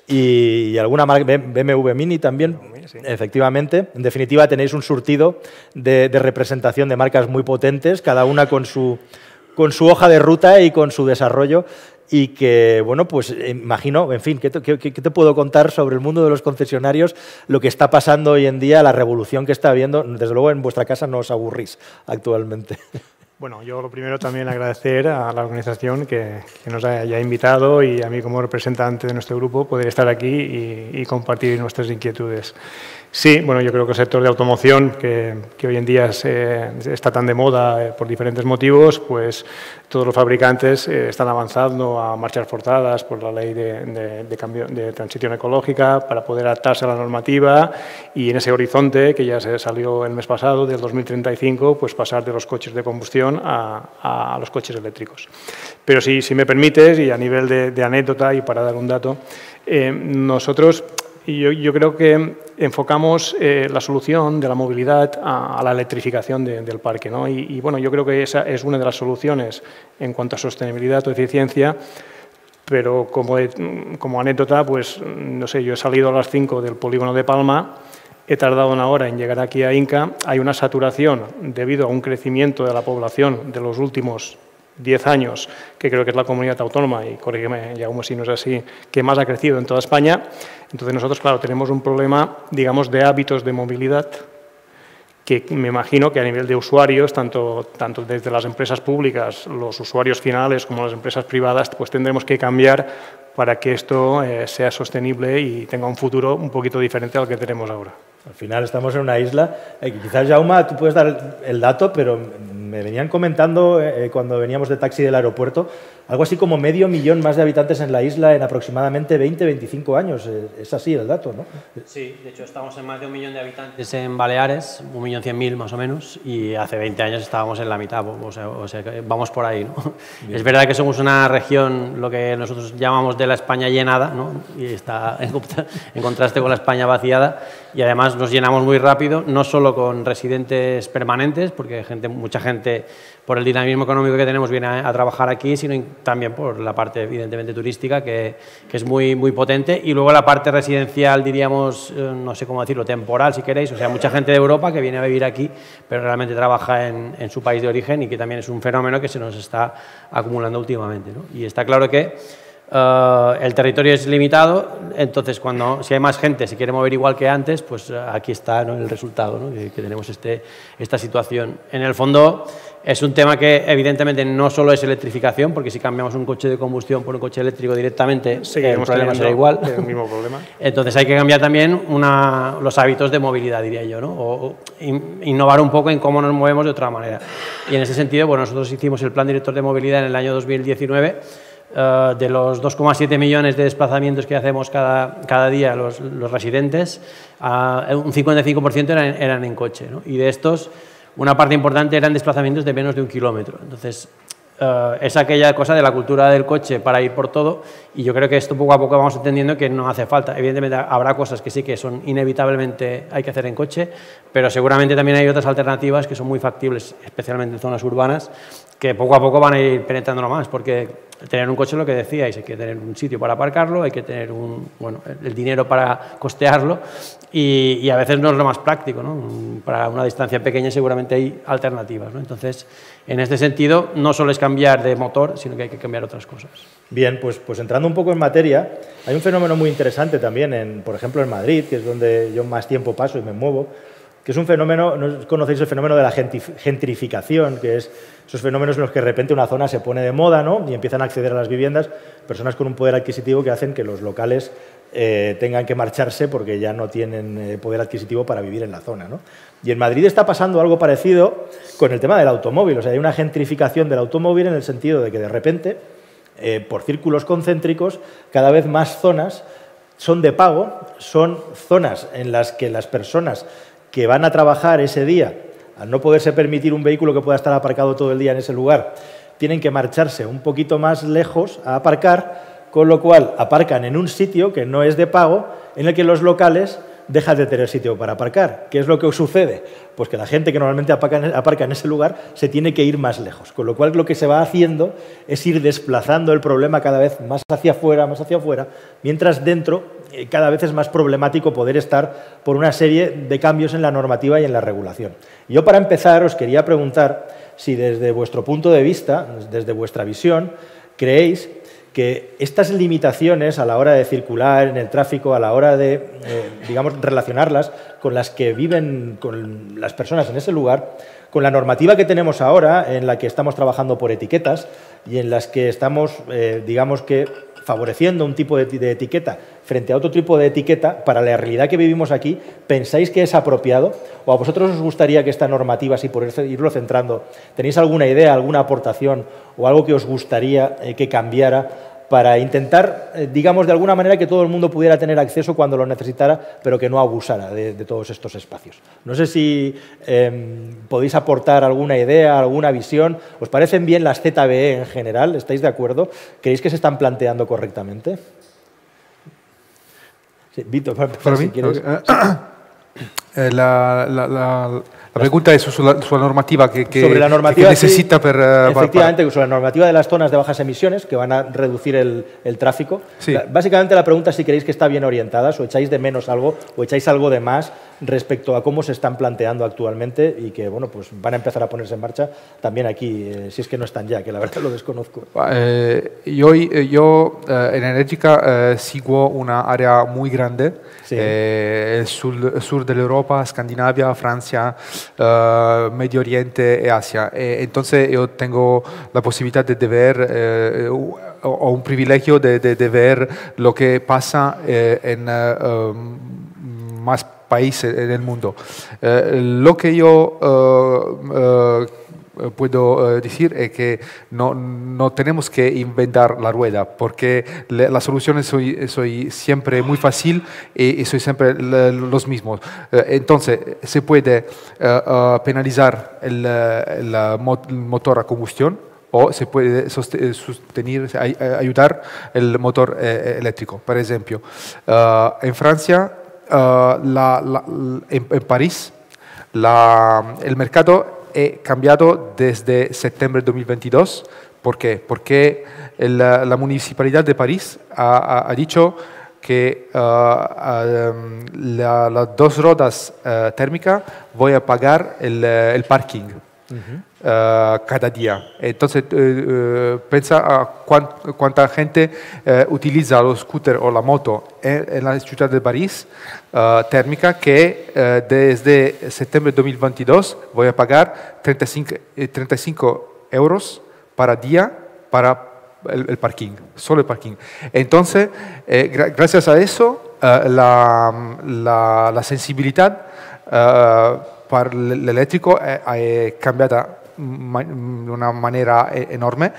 y alguna marca, BMW Mini también, sí. Efectivamente. En definitiva, tenéis un surtido de representación de marcas muy potentes, cada una con su hoja de ruta y con su desarrollo. Y que, bueno, pues imagino, en fin, ¿qué te puedo contar sobre el mundo de los concesionarios, lo que está pasando hoy en día, la revolución que está habiendo? Desde luego, en vuestra casa no os aburrís actualmente. Bueno, yo lo primero también agradecer a la organización que nos haya invitado y a mí como representante de nuestro grupo poder estar aquí y compartir nuestras inquietudes. Sí, bueno, yo creo que el sector de automoción, que hoy en día está tan de moda por diferentes motivos, pues todos los fabricantes están avanzando a marchas forzadas por la ley de transición ecológica para poder adaptarse a la normativa y en ese horizonte que ya se salió el mes pasado, del 2035, pues pasar de los coches de combustión a los coches eléctricos. Pero si me permites, y a nivel de anécdota y para dar un dato, nosotros... Yo creo que enfocamos la solución de la movilidad a la electrificación del parque, ¿no? Y bueno, yo creo que esa es una de las soluciones en cuanto a sostenibilidad o eficiencia, pero como anécdota, pues no sé, yo he salido a las 5 del polígono de Palma, he tardado 1 hora en llegar aquí a Inca, hay una saturación debido a un crecimiento de la población de los últimos 10 años, que creo que es la comunidad autónoma, y corrígeme, Jaume, si no es así, que más ha crecido en toda España. Entonces nosotros, claro, tenemos un problema, digamos, de hábitos de movilidad que me imagino que a nivel de usuarios, tanto desde las empresas públicas, los usuarios finales, como las empresas privadas, pues tendremos que cambiar para que esto sea sostenible y tenga un futuro un poquito diferente al que tenemos ahora. Al final estamos en una isla, quizás Jaume, tú puedes dar el dato, pero me venían comentando cuando veníamos de taxi del aeropuerto, algo así como 500.000 más de habitantes en la isla en aproximadamente 20-25 años. Es así el dato, ¿no? Sí, de hecho estamos en más de 1 millón de habitantes en Baleares, 1.100.000 más o menos, y hace 20 años estábamos en la mitad, o sea vamos por ahí, ¿no? Es verdad que somos una región, lo que nosotros llamamos de la España llenada, ¿no? Y está en contraste con la España vaciada, y además nos llenamos muy rápido, no solo con residentes permanentes, porque mucha gente por el dinamismo económico que tenemos viene a trabajar aquí, sino también por la parte evidentemente turística, que es muy, muy potente, y luego la parte residencial, diríamos, no sé cómo decirlo, temporal si queréis, o sea, mucha gente de Europa que viene a vivir aquí, pero realmente trabaja en su país de origen, y que también es un fenómeno que se nos está acumulando últimamente, ¿no? Y está claro que el territorio es limitado, entonces si hay más gente, se quiere mover igual que antes, pues aquí está, ¿no?, el resultado, ¿no?, que tenemos esta situación. En el fondo es un tema que evidentemente no solo es electrificación, porque si cambiamos un coche de combustión por un coche eléctrico directamente, el problema será igual. El mismo problema. Entonces hay que cambiar también los hábitos de movilidad, diría yo, ¿no? O innovar un poco en cómo nos movemos de otra manera. Y en ese sentido, bueno, nosotros hicimos el Plan Director de Movilidad en el año 2019, de los 2,7 millones de desplazamientos que hacemos cada día los residentes, un 55% eran en coche, ¿no? Y de estos, una parte importante eran desplazamientos de menos de 1 kilómetro. Entonces, es aquella cosa de la cultura del coche para ir por todo, y yo creo que esto poco a poco vamos entendiendo que no hace falta. Evidentemente habrá cosas que sí que son inevitablemente hay que hacer en coche, pero seguramente también hay otras alternativas que son muy factibles, especialmente en zonas urbanas, que poco a poco van a ir penetrándolo más, porque tener un coche, lo que decíais, hay que tener un sitio para aparcarlo, hay que tener el dinero para costearlo, y a veces no es lo más práctico, ¿no? Para una distancia pequeña seguramente hay alternativas, ¿no? Entonces, en este sentido, no solo es cambiar de motor, sino que hay que cambiar otras cosas. Bien, pues entrando un poco en materia, hay un fenómeno muy interesante también, por ejemplo, en Madrid, que es donde yo más tiempo paso y me muevo, que es un fenómeno, no conocéis el fenómeno de la gentrificación, que es esos fenómenos en los que de repente una zona se pone de moda, ¿no?, y empiezan a acceder a las viviendas personas con un poder adquisitivo que hacen que los locales tengan que marcharse porque ya no tienen poder adquisitivo para vivir en la zona, ¿no? Y en Madrid está pasando algo parecido con el tema del automóvil. O sea, hay una gentrificación del automóvil en el sentido de que de repente por círculos concéntricos, cada vez más zonas son de pago, son zonas en las que las personas que van a trabajar ese día, al no poderse permitir un vehículo que pueda estar aparcado todo el día en ese lugar, tienen que marcharse un poquito más lejos a aparcar, con lo cual aparcan en un sitio que no es de pago, en el que los locales dejan de tener sitio para aparcar. ¿Qué es lo que sucede? Pues que la gente que normalmente aparca en ese lugar se tiene que ir más lejos, con lo cual lo que se va haciendo es ir desplazando el problema cada vez más hacia afuera, mientras dentro cada vez es más problemático poder estar por una serie de cambios en la normativa y en la regulación. Yo, para empezar, os quería preguntar si desde vuestro punto de vista, desde vuestra visión, creéis que estas limitaciones a la hora de circular en el tráfico, a la hora de, digamos, relacionarlas con las que viven con las personas en ese lugar, con la normativa que tenemos ahora, en la que estamos trabajando por etiquetas y en las que estamos, digamos que, favoreciendo un tipo de etiqueta frente a otro tipo de etiqueta, para la realidad que vivimos aquí, ¿pensáis que es apropiado? ¿O a vosotros os gustaría que esta normativa, así por irlo centrando, tenéis alguna idea, alguna aportación o algo que os gustaría que cambiara para intentar, digamos, de alguna manera que todo el mundo pudiera tener acceso cuando lo necesitara, pero que no abusara de todos estos espacios? No sé si podéis aportar alguna idea, alguna visión. ¿Os parecen bien las ZBE en general? ¿Estáis de acuerdo? ¿Creéis que se están planteando correctamente? Sí, Víctor, para si mí, quieres. La pregunta es sobre la normativa que normativa, necesita sí, efectivamente, sobre la normativa de las zonas de bajas emisiones, que van a reducir el tráfico. Sí. Básicamente la pregunta es si creéis que está bien orientadas, o echáis de menos algo, o echáis algo de más respecto a cómo se están planteando actualmente y que, bueno, pues van a empezar a ponerse en marcha también aquí, si es que no están ya, que la verdad lo desconozco. Yo en Energica sigo una área muy grande, sí. El sur de Europa, Escandinavia, Francia, Medio Oriente y Asia. Entonces yo tengo la posibilidad de ver, o un privilegio de ver lo que pasa en más países en el mundo. Lo que yo puedo decir es que no tenemos que inventar la rueda, porque las soluciones soy siempre muy fácil y soy siempre los mismos. Entonces, se puede penalizar el motor a combustión, o se puede ayudar el motor eléctrico. Por ejemplo, en Francia, en París, el mercado ha cambiado desde septiembre de 2022. ¿Por qué? Porque la Municipalidad de París ha dicho que las dos ruedas térmicas voy a pagar el parking. Cada día. Entonces, piensa a cuánta gente utiliza los scooters o la moto en la ciudad de París térmica, que desde septiembre de 2022 voy a pagar 35 euros para día para el parking, solo el parking. Entonces, gracias a eso, la sensibilidad para el eléctrico ha cambiado de una manera enorme,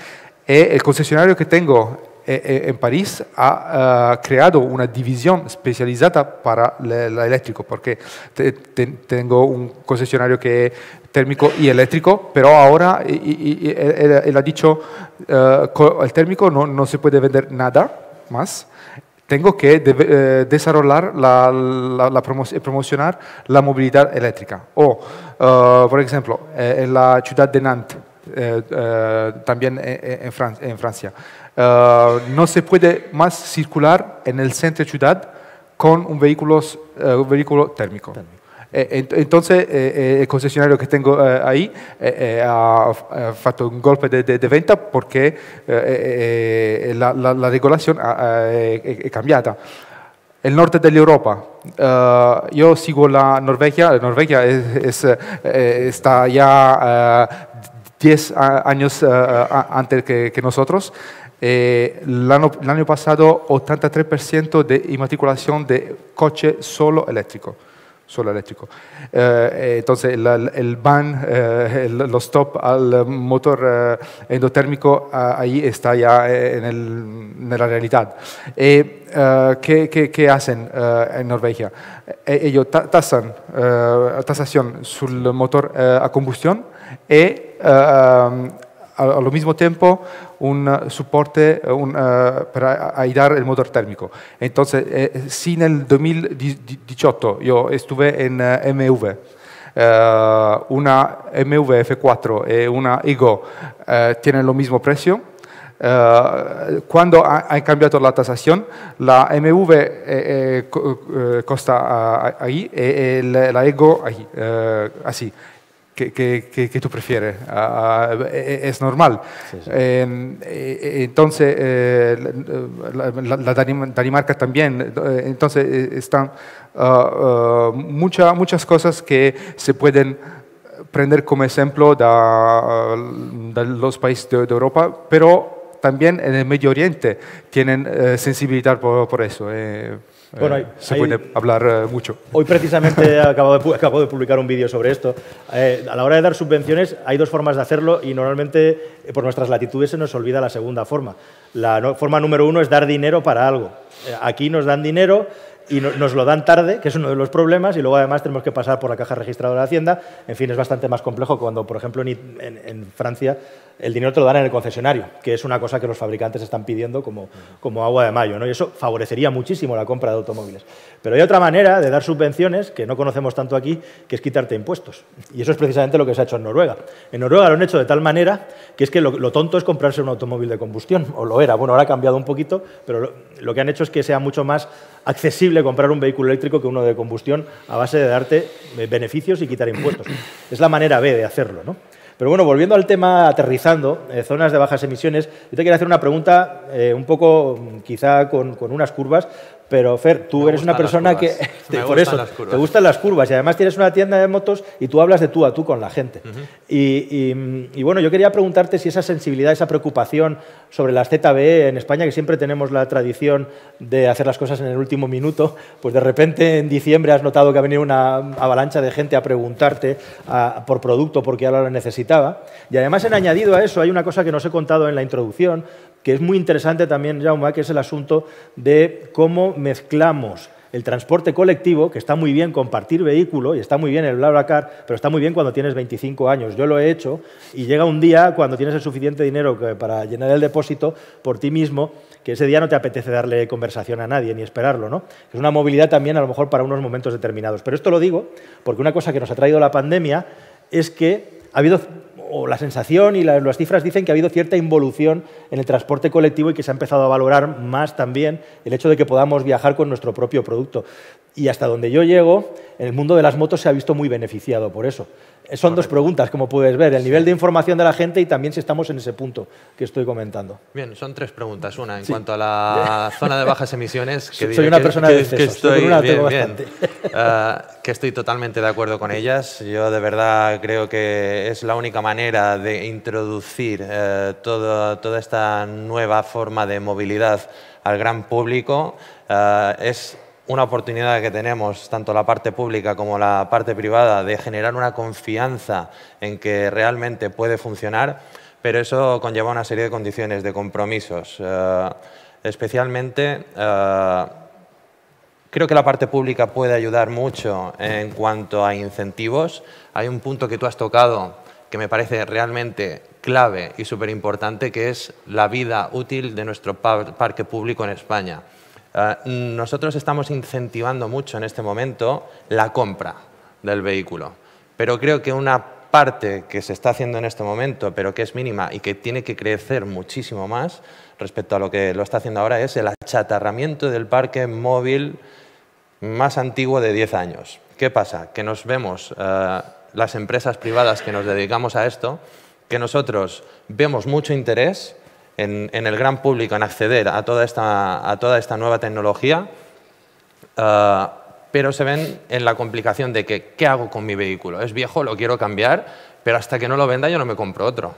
y el concesionario que tengo en París ha creado una división especializada para el eléctrico, porque tengo un concesionario que es térmico y eléctrico, pero ahora él ha dicho el térmico no se puede vender nada más. Tengo que desarrollar promocionar la movilidad eléctrica. O, por ejemplo, en la ciudad de Nantes, también en Francia, no se puede más circular en el centro de ciudad con un vehículo térmico. Entonces, el concesionario que tengo ahí ha fatto un golpe de venta, porque la regulación è cambiata. El norte de Europa, yo sigo la Noruega. La Noruega está ya 10 años antes que nosotros. El año pasado, 83% de inmatriculación de coche solo eléctrico. solo eléctrico. Entonces, el ban, los stop al motor endotérmico, ahí está ya en la realidad. ¿Qué hacen en Norvegia? Ellos tasación sul motor a combustión y al mismo tiempo un soporte para ayudar el motor térmico. Entonces, si en el 2018 yo estuve en MV, una MV F4 y una Ego tienen lo mismo precio. Cuando ha cambiado la tasación, la MV costa ahí y la Ego ahí, así. ¿Qué tú prefieres? Es normal. Sí, sí. Entonces, la Dinamarca también. Entonces, están muchas cosas que se pueden prender como ejemplo de los países de Europa, pero también en el Medio Oriente tienen sensibilidad por eso. Bueno, se puede hablar mucho. Hoy precisamente acabo de publicar un vídeo sobre esto. A la hora de dar subvenciones hay dos formas de hacerlo y normalmente por nuestras latitudes se nos olvida la segunda forma. La forma número uno es dar dinero para algo. Aquí nos dan dinero y nos lo dan tarde, que es uno de los problemas, y luego además tenemos que pasar por la caja registradora de Hacienda. En fin, es bastante más complejo cuando, por ejemplo, en Francia el dinero te lo dan en el concesionario, que es una cosa que los fabricantes están pidiendo como agua de mayo, ¿no? Y eso favorecería muchísimo la compra de automóviles. Pero hay otra manera de dar subvenciones, que no conocemos tanto aquí, que es quitarte impuestos. Y eso es precisamente lo que se ha hecho en Noruega. En Noruega lo han hecho de tal manera que es que lo tonto es comprarse un automóvil de combustión, o lo era. Bueno, ahora ha cambiado un poquito, pero lo que han hecho es que sea mucho más accesible comprar un vehículo eléctrico que uno de combustión a base de darte beneficios y quitar impuestos. Es la manera B de hacerlo, ¿no? Pero bueno, volviendo al tema, aterrizando, zonas de bajas emisiones, yo te quería hacer una pregunta un poco, quizá con unas curvas, pero Fer, tú eres una persona que... por eso, te gustan las curvas y además tienes una tienda de motos y tú hablas de tú a tú con la gente. Y bueno, yo quería preguntarte si esa sensibilidad, esa preocupación sobre las ZBE en España, que siempre tenemos la tradición de hacer las cosas en el último minuto, pues de repente en diciembre has notado que ha venido una avalancha de gente a preguntarte por producto porque ahora lo necesitaba. Y además en añadido a eso hay una cosa que nos he contado en la introducción, que es muy interesante también, Jaume, que es el asunto de cómo mezclamos el transporte colectivo, que está muy bien compartir vehículo y está muy bien el BlaBlaCar, pero está muy bien cuando tienes 25 años. Yo lo he hecho y llega un día cuando tienes el suficiente dinero para llenar el depósito por ti mismo, que ese día no te apetece darle conversación a nadie ni esperarlo, ¿no? Es una movilidad también a lo mejor para unos momentos determinados. Pero esto lo digo porque una cosa que nos ha traído la pandemia es que ha habido, o la sensación y las cifras dicen que ha habido cierta involución en el transporte colectivo y que se ha empezado a valorar más también el hecho de que podamos viajar con nuestro propio producto. Y hasta donde yo llego, en el mundo de las motos se ha visto muy beneficiado por eso. Son dos preguntas, como puedes ver, el nivel de información de la gente y también si estamos en ese punto que estoy comentando. Bien, son tres preguntas. Una, en cuanto a la zona de bajas emisiones, que soy una persona de excesos, que estoy totalmente de acuerdo con ellas. Yo de verdad creo que es la única manera de introducir toda esta nueva forma de movilidad al gran público. Es una oportunidad que tenemos, tanto la parte pública como la parte privada, de generar una confianza en que realmente puede funcionar, pero eso conlleva una serie de condiciones, de compromisos. Especialmente, creo que la parte pública puede ayudar mucho en cuanto a incentivos. Hay un punto que tú has tocado que me parece realmente clave y súper importante, que es la vida útil de nuestro parque público en España. Nosotros estamos incentivando mucho en este momento la compra del vehículo, pero creo que una parte que se está haciendo en este momento, pero que es mínima y que tiene que crecer muchísimo más respecto a lo que lo está haciendo ahora, es el achatarramiento del parque móvil más antiguo de 10 años. ¿Qué pasa? Que nos vemos, las empresas privadas que nos dedicamos a esto, que nosotros vemos mucho interés en el gran público en acceder a toda esta nueva tecnología, pero se ven en la complicación de que ¿qué hago con mi vehículo? Es viejo, lo quiero cambiar, pero hasta que no lo venda yo no me compro otro.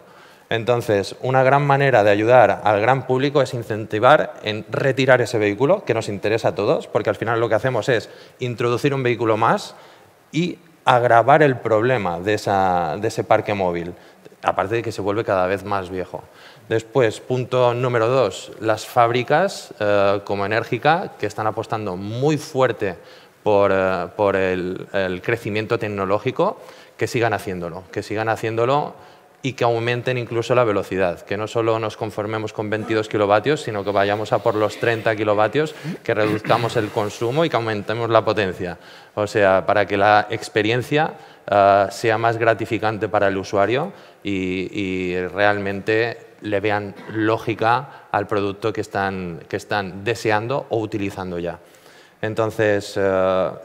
Entonces, una gran manera de ayudar al gran público es incentivar en retirar ese vehículo, que nos interesa a todos, porque al final lo que hacemos es introducir un vehículo más y agravar el problema de ese parque móvil, aparte de que se vuelve cada vez más viejo. Después, punto número 2, las fábricas como Enérgica, que están apostando muy fuerte por el crecimiento tecnológico, que sigan haciéndolo y que aumenten incluso la velocidad, que no solo nos conformemos con 22 kilovatios, sino que vayamos a por los 30 kilovatios, que reduzcamos el consumo y que aumentemos la potencia. O sea, para que la experiencia sea más gratificante para el usuario y realmente le vean lógica al producto que están deseando o utilizando ya. Entonces,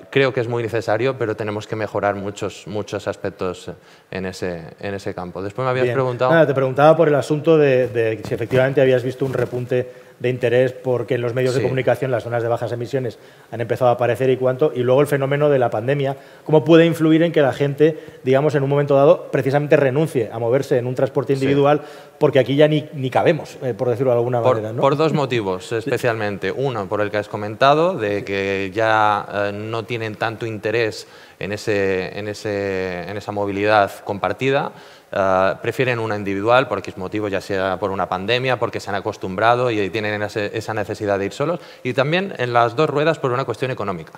creo que es muy necesario, pero tenemos que mejorar muchos aspectos en ese campo. Después me habías preguntado... Nada, te preguntaba por el asunto de si efectivamente habías visto un repunte de interés porque en los medios de comunicación las zonas de bajas emisiones han empezado a aparecer y cuánto, y luego el fenómeno de la pandemia, cómo puede influir en que la gente, digamos, en un momento dado, precisamente renuncie a moverse en un transporte individual, porque aquí ya ni cabemos, por decirlo de alguna manera, ¿no? Por dos motivos, especialmente. Uno, por el que has comentado, de que ya no tienen tanto interés en esa movilidad compartida. Prefieren una individual por X motivo, ya sea por una pandemia, porque se han acostumbrado y tienen esa necesidad de ir solos, y también en las dos ruedas por una cuestión económica.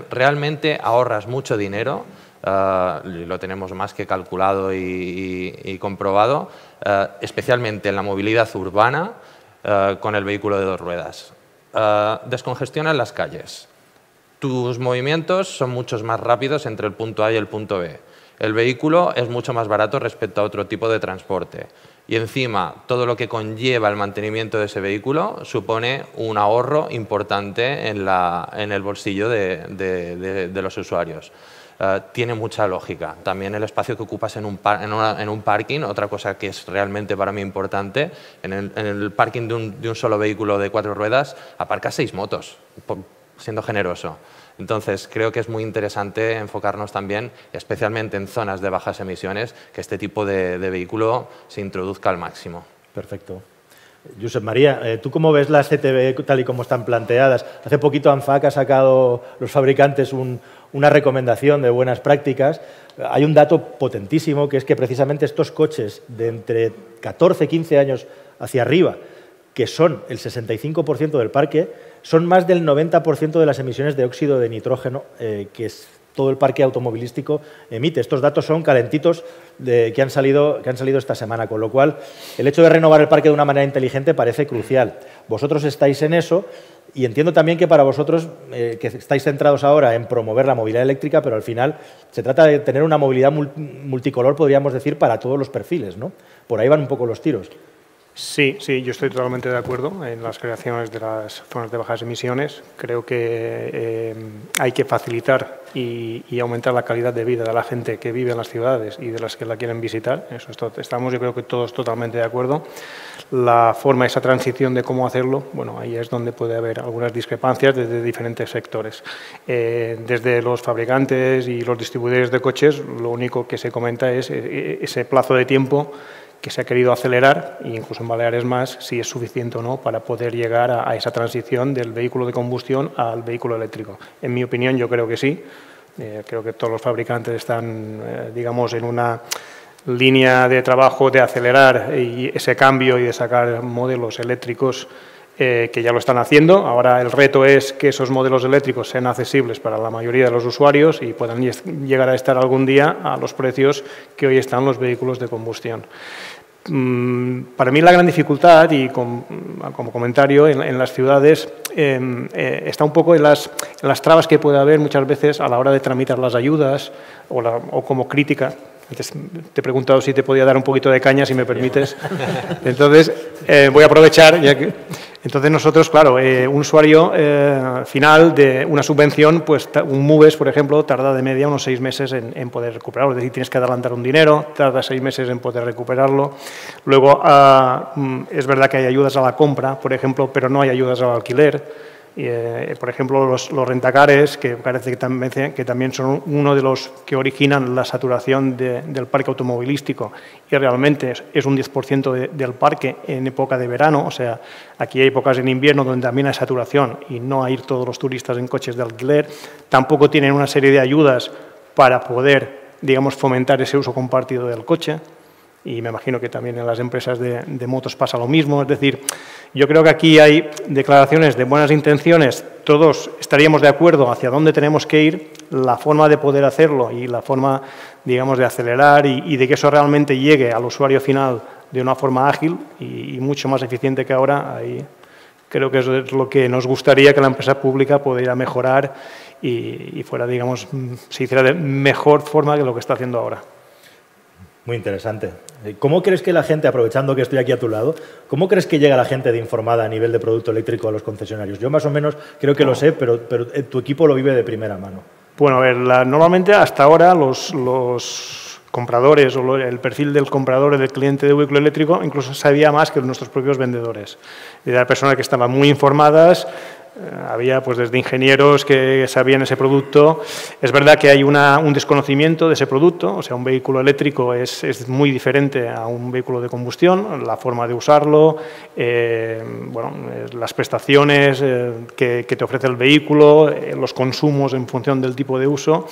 Realmente ahorras mucho dinero, lo tenemos más que calculado y comprobado, especialmente en la movilidad urbana con el vehículo de dos ruedas. Descongestionan las calles. Tus movimientos son mucho más rápidos entre el punto A y el punto B. El vehículo es mucho más barato respecto a otro tipo de transporte. Y encima, todo lo que conlleva el mantenimiento de ese vehículo supone un ahorro importante en el bolsillo de los usuarios. Tiene mucha lógica. También el espacio que ocupas en un parking, otra cosa que es realmente para mí importante, en el parking de un solo vehículo de 4 ruedas, aparcas 6 motos, siendo generoso. Entonces, creo que es muy interesante enfocarnos también, especialmente en zonas de bajas emisiones, que este tipo de vehículo se introduzca al máximo. Perfecto. Josep María, ¿tú cómo ves las CTB tal y como están planteadas? Hace poquito ANFAC ha sacado, los fabricantes, una recomendación de buenas prácticas. Hay un dato potentísimo, que es que precisamente estos coches de entre 14 y 15 años hacia arriba, que son el 65% del parque, son más del 90% de las emisiones de óxido de nitrógeno que todo el parque automovilístico emite. Estos datos son calentitos que han salido esta semana, con lo cual el hecho de renovar el parque de una manera inteligente parece crucial. Vosotros estáis en eso y entiendo también que para vosotros, que estáis centrados ahora en promover la movilidad eléctrica, pero al final se trata de tener una movilidad multicolor, podríamos decir, para todos los perfiles, ¿no? Por ahí van un poco los tiros. Sí, yo estoy totalmente de acuerdo en las creaciones de las zonas de bajas emisiones. Creo que hay que facilitar y aumentar la calidad de vida de la gente que vive en las ciudades y de las que la quieren visitar. Eso estamos, yo creo que todos totalmente de acuerdo. La forma, esa transición de cómo hacerlo, bueno, ahí es donde puede haber algunas discrepancias desde diferentes sectores. Desde los fabricantes y los distribuidores de coches, lo único que se comenta es ese plazo de tiempo que se ha querido acelerar, e incluso en Baleares más, si es suficiente o no para poder llegar a esa transición del vehículo de combustión al vehículo eléctrico. En mi opinión, yo creo que sí. Creo que todos los fabricantes están, digamos, en una línea de trabajo de acelerar ese cambio y de sacar modelos eléctricos que ya lo están haciendo. Ahora el reto es que esos modelos eléctricos sean accesibles para la mayoría de los usuarios y puedan llegar a estar algún día a los precios que hoy están los vehículos de combustión. Para mí la gran dificultad, y como comentario, en las ciudades está un poco en las trabas que puede haber muchas veces a la hora de tramitar las ayudas o como crítica. Antes te he preguntado si te podía dar un poquito de caña, si me permites. Entonces, voy a aprovechar, ya que... Entonces nosotros, claro, un usuario final de una subvención, pues un MUVES, por ejemplo, tarda de media unos 6 meses en poder recuperarlo. Es decir, tienes que adelantar un dinero, tarda 6 meses en poder recuperarlo. Luego, es verdad que hay ayudas a la compra, por ejemplo, pero no hay ayudas al alquiler. Por ejemplo, los rentacares, que parece que también son uno de los que originan la saturación del parque automovilístico, y realmente es un 10% del parque en época de verano. O sea, aquí hay épocas en invierno donde también hay saturación y no hay todos los turistas en coches de alquiler. Tampoco tienen una serie de ayudas para poder, digamos, fomentar ese uso compartido del coche. Y me imagino que también en las empresas de motos pasa lo mismo. Es decir, yo creo que aquí hay declaraciones de buenas intenciones, todos estaríamos de acuerdo hacia dónde tenemos que ir, la forma de poder hacerlo y la forma, digamos, de acelerar y de que eso realmente llegue al usuario final de una forma ágil y mucho más eficiente que ahora. Ahí creo que eso es lo que nos gustaría que la empresa pública pudiera mejorar y fuera, digamos, se hiciera de mejor forma que lo que está haciendo ahora. Muy interesante. ¿Cómo crees que la gente, aprovechando que estoy aquí a tu lado, cómo crees que llega la gente de informada a nivel de producto eléctrico a los concesionarios? Yo más o menos creo que lo sé, pero tu equipo lo vive de primera mano. Bueno, a ver, normalmente hasta ahora los compradores o el perfil del comprador o del cliente de vehículo eléctrico incluso sabía más que nuestros propios vendedores. Y eran personas que estaban muy informadas. Había pues desde ingenieros que sabían ese producto. Es verdad que hay un desconocimiento de ese producto, o sea, un vehículo eléctrico es muy diferente a un vehículo de combustión, la forma de usarlo, bueno, las prestaciones que te ofrece el vehículo, los consumos en función del tipo de uso.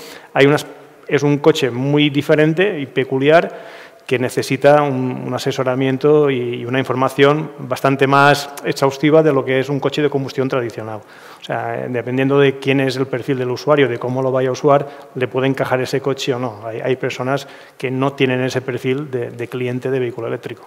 Es un coche muy diferente y peculiar que necesita un asesoramiento y una información bastante más exhaustiva de lo que es un coche de combustión tradicional. O sea, dependiendo de quién es el perfil del usuario, de cómo lo vaya a usar, le puede encajar ese coche o no. Hay personas que no tienen ese perfil de cliente de vehículo eléctrico.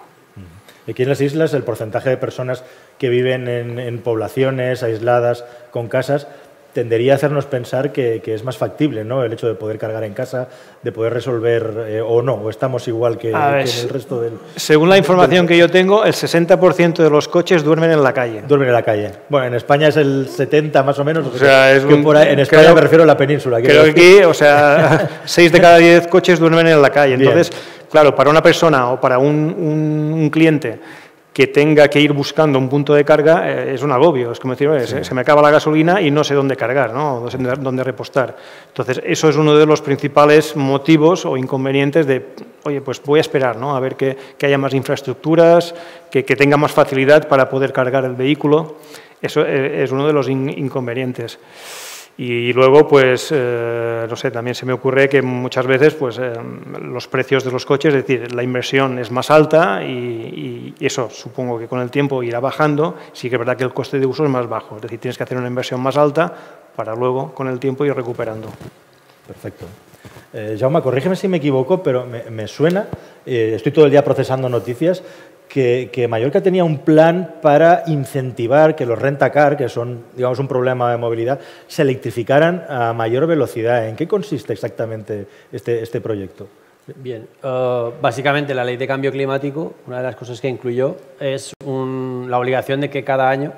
Aquí en las islas, el porcentaje de personas que viven en poblaciones aisladas con casas tendería a hacernos pensar que es más factible, ¿no? El hecho de poder cargar en casa, de poder resolver o no, o estamos igual que en el resto del... Según la información que yo tengo, el 60% de los coches duermen en la calle. Duermen en la calle. Bueno, en España es el 70 más o menos. O sea, en España me refiero a la península. Creo que aquí, o sea, 6 de cada 10 coches duermen en la calle. Entonces, claro, para una persona o para un cliente que tenga que ir buscando un punto de carga es un agobio. Es como decir, se me acaba la gasolina y no sé dónde cargar, ¿no? No sé dónde repostar. Entonces, eso es uno de los principales motivos o inconvenientes de, oye, pues voy a esperar, ¿no? A ver que haya más infraestructuras, que tenga más facilidad para poder cargar el vehículo. Eso es uno de los inconvenientes. Y luego, pues, no sé, también se me ocurre que muchas veces pues, los precios de los coches, es decir, la inversión es más alta y eso supongo que con el tiempo irá bajando. Sí que es verdad que el coste de uso es más bajo, es decir, tienes que hacer una inversión más alta para luego con el tiempo ir recuperando. Perfecto. Jaume, corrígeme si me equivoco, pero me suena, estoy todo el día procesando noticias, que Mallorca tenía un plan para incentivar que los rentacar, que son, digamos, un problema de movilidad, se electrificaran a mayor velocidad. ¿En qué consiste exactamente este proyecto? Bien, básicamente la Ley de Cambio Climático, una de las cosas que incluyó es la obligación de que cada año,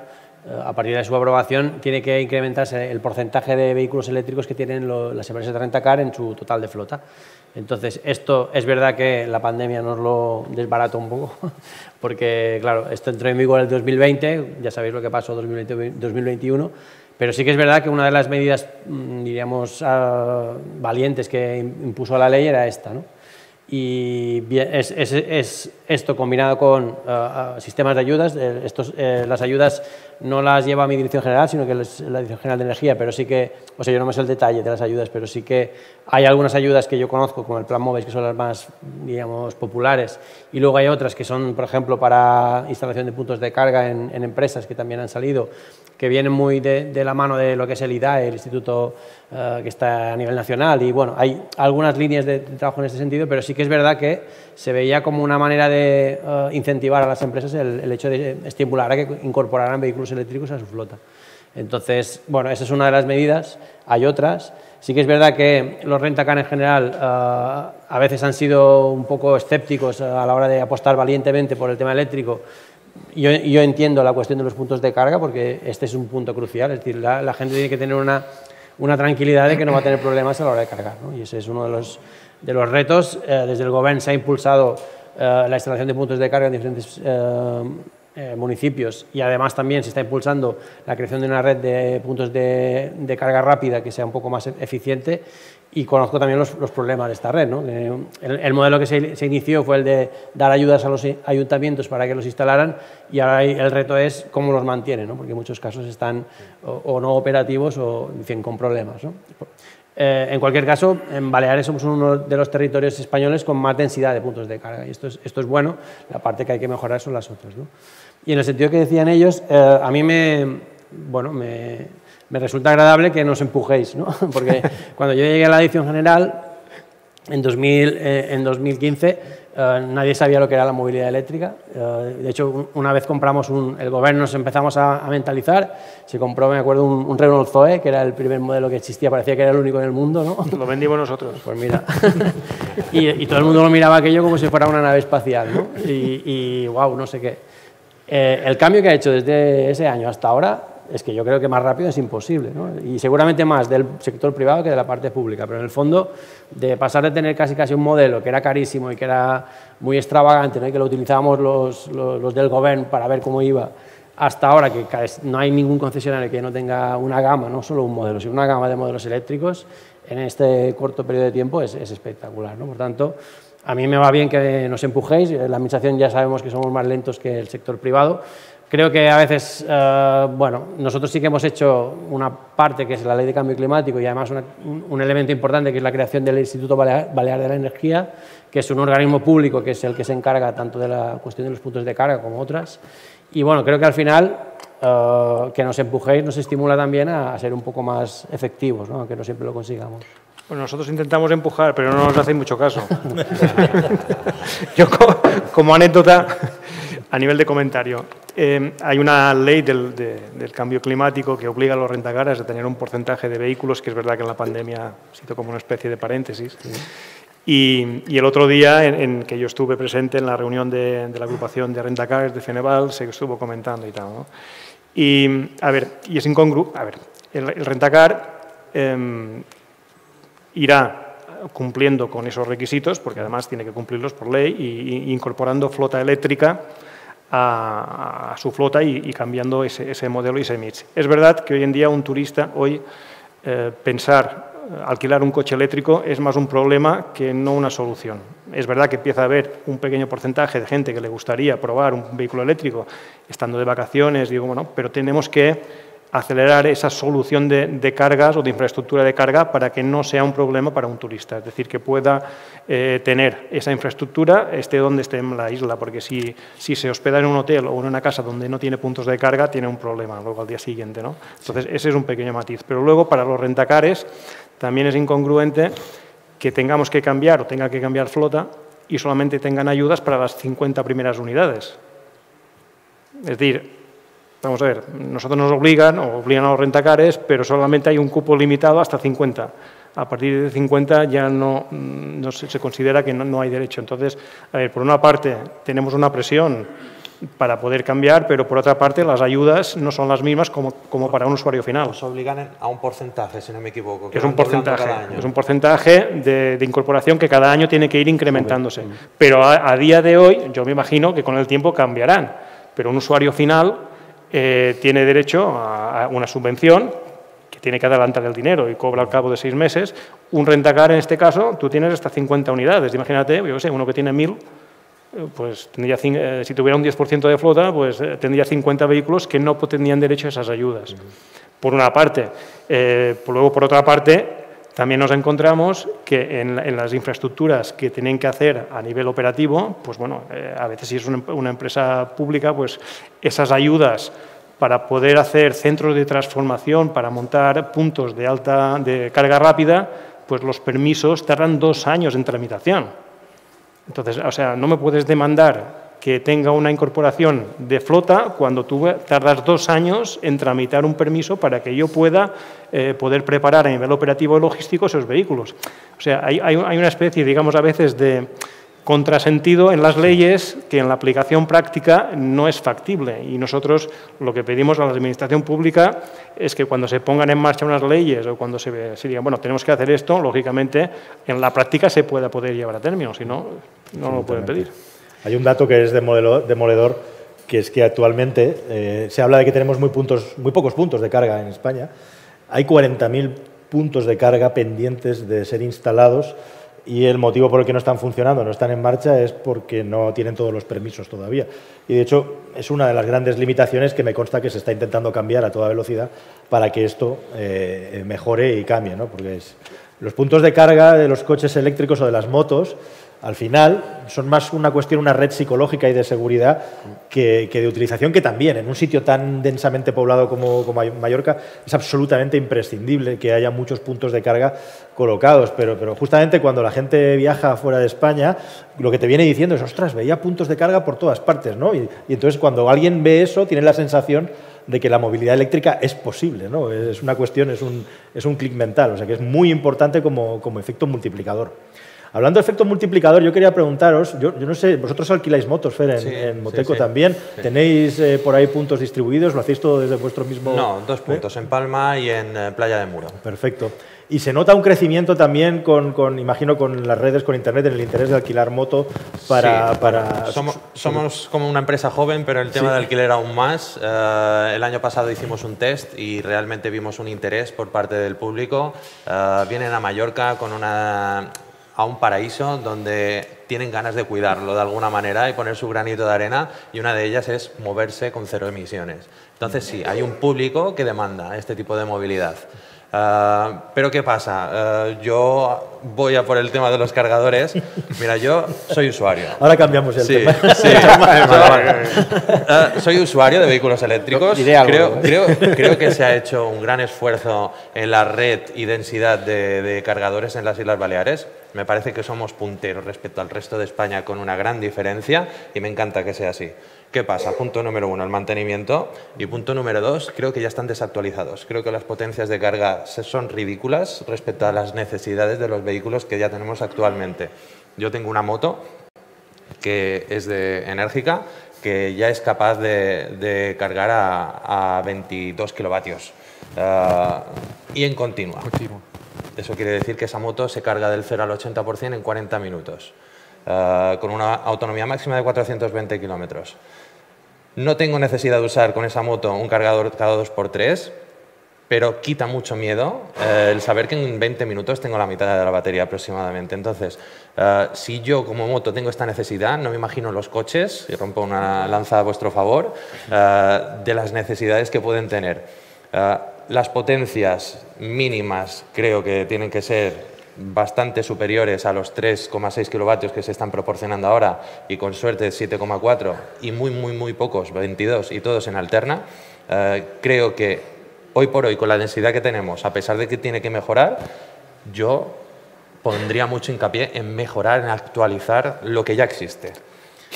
a partir de su aprobación, tiene que incrementarse el porcentaje de vehículos eléctricos que tienen las empresas de rentacar en su total de flota. Entonces, esto es verdad que la pandemia nos lo desbarata un poco, porque, claro, esto entró en vigor en el 2020, ya sabéis lo que pasó en 2021, pero sí que es verdad que una de las medidas, diríamos, valientes que impuso la ley era esta, ¿no? Y bien, es esto combinado con sistemas de ayudas. Las ayudas no las lleva mi dirección general, sino que es la Dirección General de Energía, pero sí que, o sea, yo no me sé el detalle de las ayudas, pero sí que hay algunas ayudas que yo conozco, como el Plan Moves, que son las más, digamos, populares, y luego hay otras que son, por ejemplo, para instalación de puntos de carga en empresas que también han salido, que vienen muy de la mano de lo que es el IDAE, el instituto que está a nivel nacional, y bueno, hay algunas líneas de trabajo en este sentido, pero sí que es verdad que se veía como una manera de incentivar a las empresas el hecho de estimular a que incorporaran vehículos eléctricos a su flota. Entonces, bueno, esa es una de las medidas, hay otras. Sí que es verdad que los rentacar en general a veces han sido un poco escépticos a la hora de apostar valientemente por el tema eléctrico. Yo entiendo la cuestión de los puntos de carga porque este es un punto crucial, es decir, la gente tiene que tener una tranquilidad de que no va a tener problemas a la hora de cargar, ¿no? Y ese es uno de los retos. Desde el Govern se ha impulsado la instalación de puntos de carga en diferentes municipios, y además también se está impulsando la creación de una red de puntos de carga rápida que sea un poco más eficiente, y conozco también los problemas de esta red, ¿no? El modelo que se inició fue el de dar ayudas a los ayuntamientos para que los instalaran, y ahora el reto es cómo los mantienen, ¿no? Porque en muchos casos están o no operativos o, en fin, con problemas, ¿no? En cualquier caso, en Baleares somos uno de los territorios españoles con más densidad de puntos de carga, y esto es bueno. La parte que hay que mejorar son las otras, ¿no? Y en el sentido que decían ellos, a mí me resulta agradable que nos empujéis, ¿no? Porque cuando yo llegué a la dirección general, en 2015, nadie sabía lo que era la movilidad eléctrica. De hecho, una vez compramos el gobierno, nos empezamos a mentalizar, se compró, me acuerdo, un Renault Zoe, que era el primer modelo que existía, parecía que era el único en el mundo, ¿no? Lo vendimos nosotros. Pues mira, y todo el mundo lo miraba aquello como si fuera una nave espacial, ¿no? Y wow, no sé qué. El cambio que ha hecho desde ese año hasta ahora es que yo creo que más rápido es imposible, ¿no? Y seguramente más del sector privado que de la parte pública, pero en el fondo, de pasar de tener casi un modelo que era carísimo y que era muy extravagante, ¿no? Y que lo utilizábamos los del gobierno para ver cómo iba, hasta ahora que no hay ningún concesionario que no tenga una gama, no solo un modelo, sino una gama de modelos eléctricos, en este corto periodo de tiempo es espectacular, ¿no? Por tanto, a mí me va bien que nos empujéis. La administración ya sabemos que somos más lentos que el sector privado. Creo que a veces, bueno, nosotros sí que hemos hecho una parte que es la Ley de Cambio Climático, y además un elemento importante que es la creación del Instituto Balear de la Energía, que es un organismo público que es el que se encarga tanto de la cuestión de los puntos de carga como otras. Y bueno, creo que al final que nos empujéis nos estimula también a ser un poco más efectivos, ¿no? Aunque no siempre lo consigamos. Bueno, nosotros intentamos empujar, pero no nos hacéis mucho caso. Yo, como anécdota, a nivel de comentario, hay una ley del cambio climático que obliga a los rentacaras a tener un porcentaje de vehículos, que es verdad que en la pandemia ha sido como una especie de paréntesis. Sí. Y el otro día, en que yo estuve presente en la reunión de la agrupación de rentacares de Feneval, se estuvo comentando y tal, ¿no? Y, a ver, y es incongruo. A ver, el rentacar irá cumpliendo con esos requisitos, porque además tiene que cumplirlos por ley, y incorporando flota eléctrica a su flota y cambiando ese modelo y ese mix. Es verdad que hoy en día un turista, alquilar un coche eléctrico es más un problema que no una solución. Es verdad que empieza a haber un pequeño porcentaje de gente que le gustaría probar un vehículo eléctrico estando de vacaciones, digo, bueno, pero tenemos que acelerar esa solución de cargas o de infraestructura de carga para que no sea un problema para un turista. Es decir, que pueda tener esa infraestructura, esté donde esté en la isla, porque si se hospeda en un hotel o en una casa donde no tiene puntos de carga, tiene un problema luego al día siguiente, ¿no? Entonces, ese es un pequeño matiz. Pero luego, para los rentacares, también es incongruente que tengamos que cambiar o tenga que cambiar flota y solamente tengan ayudas para las 50 primeras unidades. Es decir, vamos a ver, nosotros nos obligan a los rentacares, pero solamente hay un cupo limitado hasta 50. A partir de 50 ya no se considera que no hay derecho. Entonces, a ver, por una parte tenemos una presión para poder cambiar, pero por otra parte las ayudas no son las mismas como para un usuario final. Nos obligan a un porcentaje, si no me equivoco. Es un porcentaje de incorporación que cada año tiene que ir incrementándose. Pero a día de hoy, yo me imagino que con el tiempo cambiarán, pero un usuario final tiene derecho a una subvención que tiene que adelantar el dinero y cobra al cabo de 6 meses. Un rentacar, en este caso, tú tienes hasta 50 unidades. Imagínate, yo sé, uno que tiene 1000, pues tendría, si tuviera un 10% de flota, pues tendría 50 vehículos que no tendrían derecho a esas ayudas. Por una parte. Luego, por otra parte, también nos encontramos que en las infraestructuras que tienen que hacer a nivel operativo, pues bueno, a veces si es una empresa pública, pues esas ayudas para poder hacer centros de transformación, para montar puntos de carga rápida, pues los permisos tardan 2 años en tramitación. Entonces, o sea, no me puedes demandar que tenga una incorporación de flota cuando tú tardas 2 años en tramitar un permiso para que yo pueda poder preparar a nivel operativo y logístico esos vehículos. O sea, hay una especie, digamos, a veces de contrasentido en las leyes que en la aplicación práctica no es factible. Y nosotros lo que pedimos a la administración pública es que cuando se pongan en marcha unas leyes o cuando se diga, bueno, tenemos que hacer esto, lógicamente en la práctica se pueda poder llevar a término, si no, no lo pueden pedir. Hay un dato que es demoledor, que es que actualmente se habla de que tenemos muy pocos puntos de carga en España. Hay 40.000 puntos de carga pendientes de ser instalados y el motivo por el que no están funcionando, no están en marcha, es porque no tienen todos los permisos todavía. Y de hecho es una de las grandes limitaciones que me consta que se está intentando cambiar a toda velocidad para que esto mejore y cambie, ¿no? Porque los puntos de carga de los coches eléctricos o de las motos, al final, son más una cuestión, una red psicológica y de seguridad que de utilización, que también en un sitio tan densamente poblado como Mallorca es absolutamente imprescindible que haya muchos puntos de carga colocados. Pero justamente cuando la gente viaja fuera de España, lo que te viene diciendo es, ostras, veía puntos de carga por todas partes, ¿no? Y entonces cuando alguien ve eso, tiene la sensación de que la movilidad eléctrica es posible, ¿no? Es una cuestión, es un clic mental, o sea que es muy importante como efecto multiplicador. Hablando de efecto multiplicador, yo quería preguntaros, yo no sé, vosotros alquiláis motos, Fer, en Moteco también. Sí. ¿Tenéis por ahí puntos distribuidos? ¿Lo hacéis todo desde vuestro mismo...? No, 2 puntos, en Palma y en Playa de Muro. Perfecto. Y se nota un crecimiento también imagino, con las redes, con Internet, en el interés de alquilar moto para... Somos como una empresa joven, pero el tema de alquiler aún más. El año pasado hicimos un test y realmente vimos un interés por parte del público. Vienen a Mallorca a un paraíso donde tienen ganas de cuidarlo de alguna manera y poner su granito de arena, y una de ellas es moverse con 0 emisiones. Entonces sí, hay un público que demanda este tipo de movilidad. Pero ¿qué pasa? Yo voy a por el tema de los cargadores. Mira, yo soy usuario. Ahora cambiamos el tema. Sí. Soy usuario de vehículos eléctricos. Creo que se ha hecho un gran esfuerzo en la red y densidad de cargadores en las Islas Baleares. Me parece que somos punteros respecto al resto de España, con una gran diferencia, y me encanta que sea así. ¿Qué pasa? Punto número 1, el mantenimiento. Y punto número 2, creo que ya están desactualizados. Creo que las potencias de carga son ridículas respecto a las necesidades de los vehículos que ya tenemos actualmente. Yo tengo una moto que es enérgica, que ya es capaz de cargar a 22 kilovatios y en continua. Eso quiere decir que esa moto se carga del 0 al 80% en 40 minutos, con una autonomía máxima de 420 kilómetros. No tengo necesidad de usar con esa moto un cargador cada 2x3, pero quita mucho miedo el saber que en 20 minutos tengo la mitad de la batería aproximadamente. Entonces, si yo como moto tengo esta necesidad, no me imagino los coches, y rompo una lanza a vuestro favor, de las necesidades que pueden tener. Las potencias mínimas creo que tienen que ser bastante superiores a los 3,6 kilovatios que se están proporcionando ahora, y con suerte 7,4 y muy pocos 22, y todos en alterna. Creo que hoy por hoy, con la densidad que tenemos, a pesar de que tiene que mejorar, yo pondría mucho hincapié en mejorar, en actualizar lo que ya existe,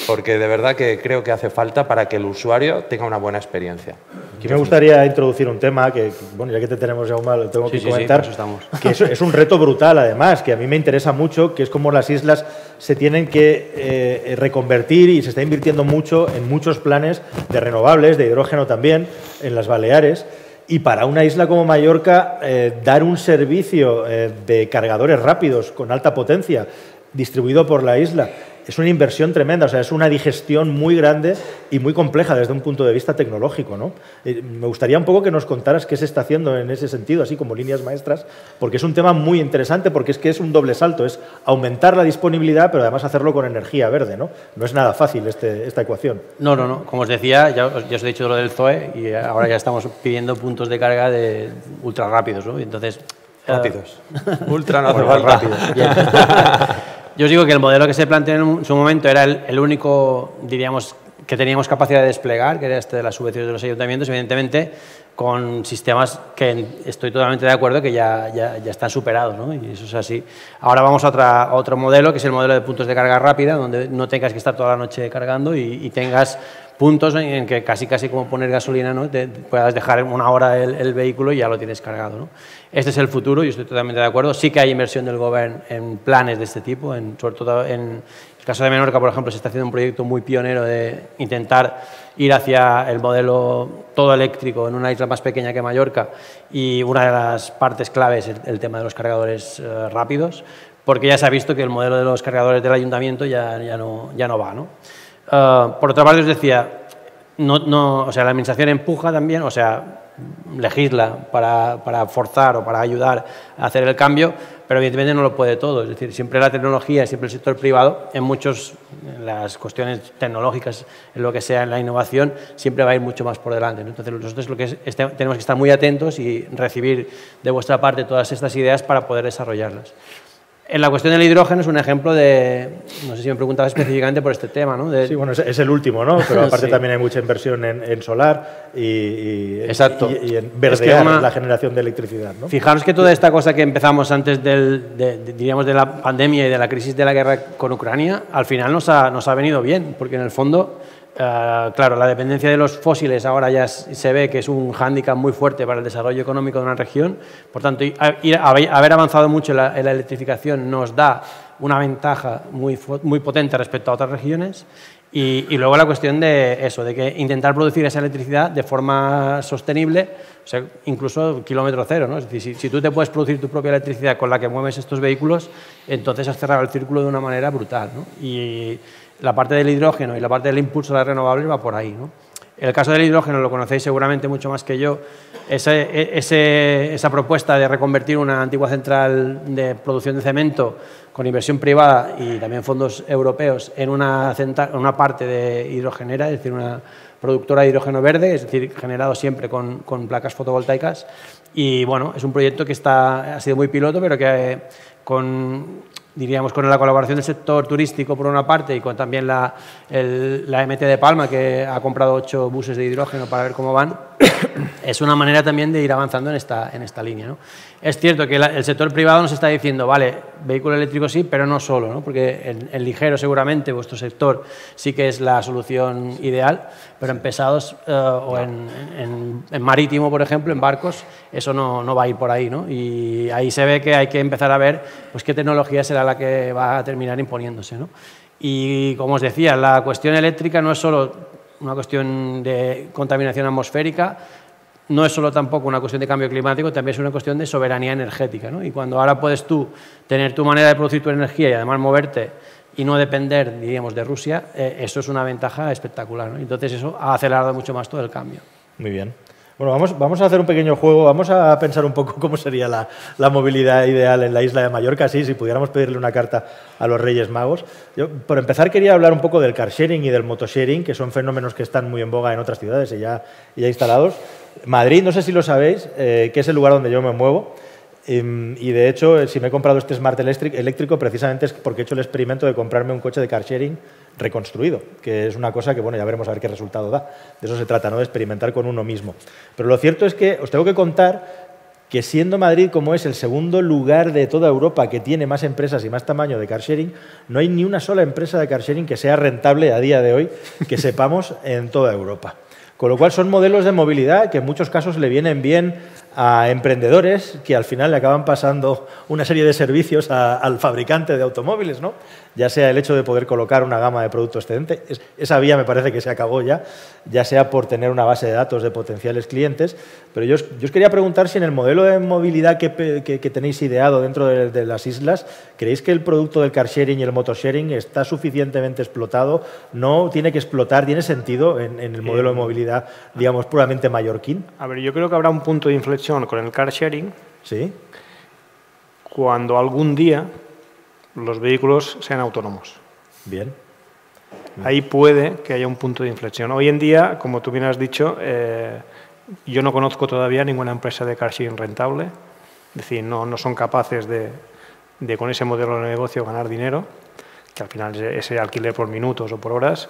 porque de verdad que creo que hace falta para que el usuario tenga una buena experiencia. Aquí me gustaría introducir un tema que, bueno, ya que te tenemos, Jaume, lo tengo que comentar, que es un reto brutal, además, que a mí me interesa mucho, que es cómo las islas se tienen que reconvertir, y se está invirtiendo mucho en muchos planes de renovables, de hidrógeno también, en las Baleares. Y para una isla como Mallorca, dar un servicio de cargadores rápidos con alta potencia distribuido por la isla es una inversión tremenda, o sea, es una digestión muy grande y muy compleja desde un punto de vista tecnológico, ¿no? Me gustaría un poco que nos contaras qué se está haciendo en ese sentido, así como líneas maestras, porque es un tema muy interesante, porque es que es un doble salto, es aumentar la disponibilidad, pero además hacerlo con energía verde, ¿no? No es nada fácil esta ecuación. No. Como os decía, ya os he dicho lo del ZOE, y ahora ya estamos pidiendo puntos de carga de ultra rápidos, ¿no? Y entonces... Rápidos. Ultra no hace falta. Rápidos. Yo os digo que el modelo que se planteó en su momento era el único, diríamos, que teníamos capacidad de desplegar, que era este de las subvenciones de los ayuntamientos, evidentemente con sistemas que estoy totalmente de acuerdo que ya están superados, ¿no? Y eso es así. Ahora vamos a otro modelo, que es el modelo de puntos de carga rápida, donde no tengas que estar toda la noche cargando y tengas puntos en que casi como poner gasolina, ¿no? Te puedas dejar 1 hora el vehículo y ya lo tienes cargado, ¿no? Este es el futuro, yo estoy totalmente de acuerdo. Sí que hay inversión del gobierno en planes de este tipo, sobre todo en el caso de Menorca, por ejemplo, se está haciendo un proyecto muy pionero de intentar ir hacia el modelo todo eléctrico en una isla más pequeña que Mallorca, y una de las partes claves es el tema de los cargadores rápidos, porque ya se ha visto que el modelo de los cargadores del ayuntamiento ya no va, ¿no? Por otra parte, os decía, o sea, la administración empuja también, o sea, legisla para forzar o para ayudar a hacer el cambio, pero evidentemente no lo puede todo. Es decir, siempre la tecnología, siempre el sector privado, en las cuestiones tecnológicas, en lo que sea, en la innovación, siempre va a ir mucho más por delante, ¿no? Entonces, nosotros tenemos que estar muy atentos y recibir de vuestra parte todas estas ideas para poder desarrollarlas. En la cuestión del hidrógeno es un ejemplo de, no sé si me preguntabas específicamente por este tema, ¿no? Sí, bueno, es el último, ¿no? Pero aparte sí. También hay mucha inversión en solar Exacto. y en verdear la generación de electricidad, ¿no? Fijaros que toda esta cosa que empezamos antes diríamos de la pandemia y de la crisis de la guerra con Ucrania, al final nos ha venido bien, porque en el fondo, claro, la dependencia de los fósiles ahora ya se ve que es un hándicap muy fuerte para el desarrollo económico de una región. Por tanto, haber avanzado mucho en la electrificación nos da una ventaja muy potente respecto a otras regiones. Y luego la cuestión de eso, de que intentar producir esa electricidad de forma sostenible, o sea, incluso kilómetro cero, ¿no? Es decir, si tú te puedes producir tu propia electricidad con la que mueves estos vehículos, entonces has cerrado el círculo de una manera brutal, ¿no? Y la parte del hidrógeno y la parte del impulso a las renovables va por ahí, ¿no? El caso del hidrógeno lo conocéis seguramente mucho más que yo. Esa propuesta de reconvertir una antigua central de producción de cemento con inversión privada y también fondos europeos en una parte de hidrogenera, es decir, una productora de hidrógeno verde, es decir, generado siempre con placas fotovoltaicas. Y bueno, es un proyecto que ha sido muy piloto, pero que diríamos con la colaboración del sector turístico por una parte y con también la MT de Palma, que ha comprado 8 buses de hidrógeno para ver cómo van, es una manera también de ir avanzando en esta línea, ¿no? Es cierto que el sector privado nos está diciendo, vale, vehículo eléctrico sí, pero no solo, ¿no? Porque el ligero seguramente, vuestro sector, sí que es la solución ideal, pero en pesados o en marítimo, por ejemplo, en barcos, eso no va a ir por ahí, ¿no? Y ahí se ve que hay que empezar a ver pues, qué tecnología será la que va a terminar imponiéndose, ¿no? Y como os decía, la cuestión eléctrica no es solo una cuestión de contaminación atmosférica, no es solo tampoco una cuestión de cambio climático, también es una cuestión de soberanía energética, ¿no? Y cuando ahora puedes tú tener tu manera de producir tu energía y además moverte y no depender, diríamos, de Rusia, eso es una ventaja espectacular, ¿no? Entonces eso ha acelerado mucho más todo el cambio. Muy bien. Bueno, vamos a hacer un pequeño juego, vamos a pensar un poco cómo sería la movilidad ideal en la isla de Mallorca, sí, si pudiéramos pedirle una carta a los Reyes Magos. Yo, por empezar, quería hablar un poco del car sharing y del motosharing, que son fenómenos que están muy en boga en otras ciudades y ya instalados. Madrid, no sé si lo sabéis, que es el lugar donde yo me muevo. Y de hecho, si me he comprado este Smart eléctrico, precisamente es porque he hecho el experimento de comprarme un coche de car sharing reconstruido, que es una cosa que, bueno, ya veremos a ver qué resultado da. De eso se trata, ¿no? De experimentar con uno mismo. Pero lo cierto es que os tengo que contar que siendo Madrid, como es el segundo lugar de toda Europa que tiene más empresas y más tamaño de car sharing, no hay ni una sola empresa de car sharing que sea rentable a día de hoy, que sepamos, en toda Europa. Con lo cual son modelos de movilidad que en muchos casos le vienen bien a emprendedores que al final le acaban pasando una serie de servicios al fabricante de automóviles, ¿no? Ya sea el hecho de poder colocar una gama de producto excedente, esa vía me parece que se acabó ya sea por tener una base de datos de potenciales clientes, pero yo os quería preguntar si en el modelo de movilidad que tenéis ideado dentro de las islas, ¿creéis que el producto del car sharing y el motosharing está suficientemente explotado? ¿No tiene que explotar? ¿Tiene sentido en el modelo de movilidad, digamos, puramente mallorquín? A ver, yo creo que habrá un punto de inflexión con el car sharing, ¿sí? Cuando algún día los vehículos sean autónomos. Bien. Ahí puede que haya un punto de inflexión. Hoy en día, como tú bien has dicho, yo no conozco todavía ninguna empresa de car sharing rentable, es decir, no son capaces de con ese modelo de negocio ganar dinero, que al final ese alquiler por minutos o por horas,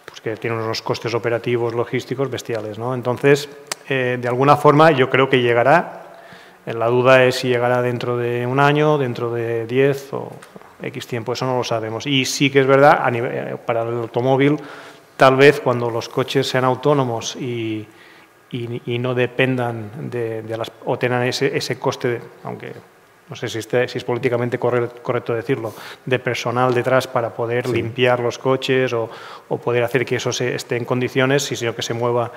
pues que tiene unos costes operativos, logísticos bestiales, ¿no? Entonces, de alguna forma yo creo que llegará. La duda es si llegará dentro de un año, dentro de 10 o X tiempo, eso no lo sabemos. Y sí que es verdad, para el automóvil, tal vez cuando los coches sean autónomos y no dependan o tengan ese coste, aunque no sé si es políticamente correcto decirlo, de personal detrás para poder limpiar los coches o poder hacer que eso esté en condiciones, sino que se mueva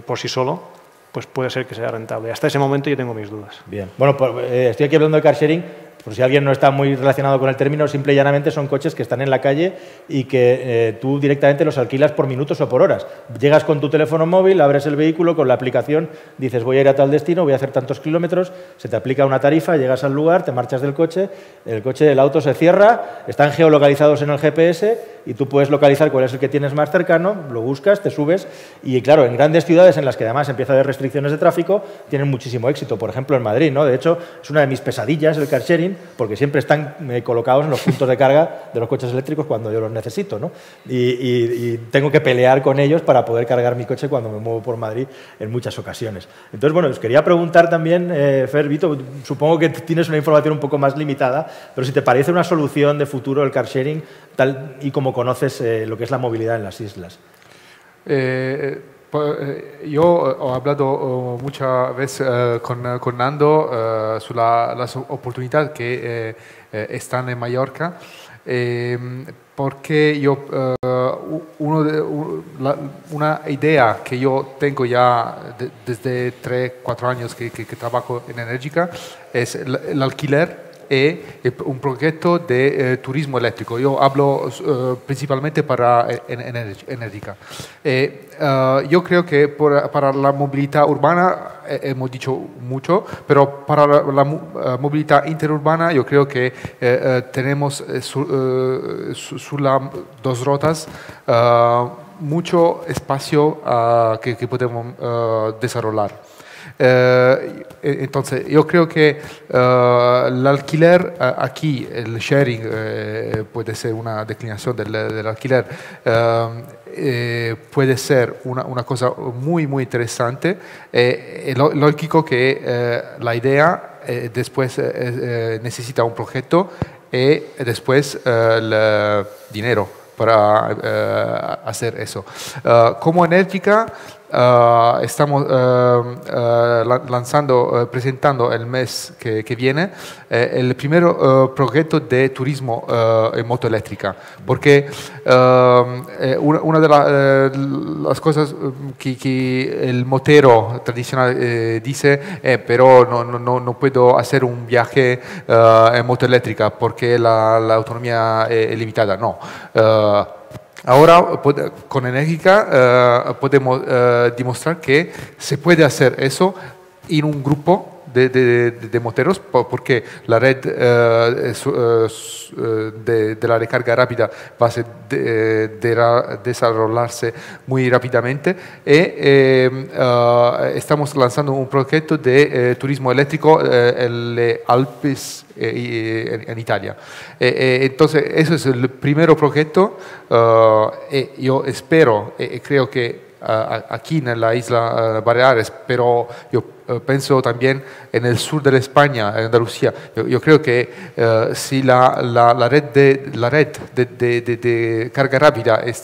por sí solo, pues puede ser que sea rentable. Hasta ese momento yo tengo mis dudas. Bien. Bueno, estoy aquí hablando de car sharing por si alguien no está muy relacionado con el término, simple y llanamente son coches que están en la calle y que tú directamente los alquilas por minutos o por horas. Llegas con tu teléfono móvil, abres el vehículo, con la aplicación dices voy a ir a tal destino, voy a hacer tantos kilómetros, se te aplica una tarifa, llegas al lugar, te marchas del coche, el auto se cierra, están geolocalizados en el GPS y tú puedes localizar cuál es el que tienes más cercano, lo buscas, te subes y claro, en grandes ciudades en las que además empieza a haber restricciones de tráfico, tienen muchísimo éxito. Por ejemplo, en Madrid, ¿no? De hecho, es una de mis pesadillas el car sharing porque siempre están colocados en los puntos de carga de los coches eléctricos cuando yo los necesito, ¿no? Y tengo que pelear con ellos para poder cargar mi coche cuando me muevo por Madrid en muchas ocasiones. Entonces, bueno, os quería preguntar también, Fer, Vito, supongo que tienes una información un poco más limitada, pero si te parece una solución de futuro el car sharing tal y como conoces lo que es la movilidad en las islas. Yo he hablado muchas veces con Nando sobre las oportunidades que están en Mallorca, porque una idea que yo tengo ya desde 3-4 años que trabajo en Energica es el alquiler y un proyecto de turismo eléctrico. Yo hablo principalmente para Energica. Yo creo que para la movilidad urbana hemos dicho mucho, pero para la movilidad interurbana yo creo que tenemos sobre las dos rutas mucho espacio que podemos desarrollar. Entonces, yo creo que el alquiler aquí, el sharing, puede ser una declinación del alquiler, puede ser una cosa muy, muy interesante. Lógico que la idea después necesita un proyecto y después el dinero para hacer eso. Como Energica, estamos presentando el mes que viene el primer proyecto de turismo en moto eléctrica, porque una de las cosas que el motero tradicional dice, pero no puedo hacer un viaje en moto eléctrica porque la autonomía es limitada. No. Ahora, con Energica, podemos demostrar que se puede hacer eso en un grupo de moteros, porque la red de la recarga rápida va a desarrollarse muy rápidamente y estamos lanzando un proyecto de turismo eléctrico en los Alpes en Italia. Entonces, eso es el primer proyecto. Yo espero y creo que aquí en la isla Baleares, pero yo pienso también en el sur de España, en Andalucía. Yo creo que si la red de carga rápida es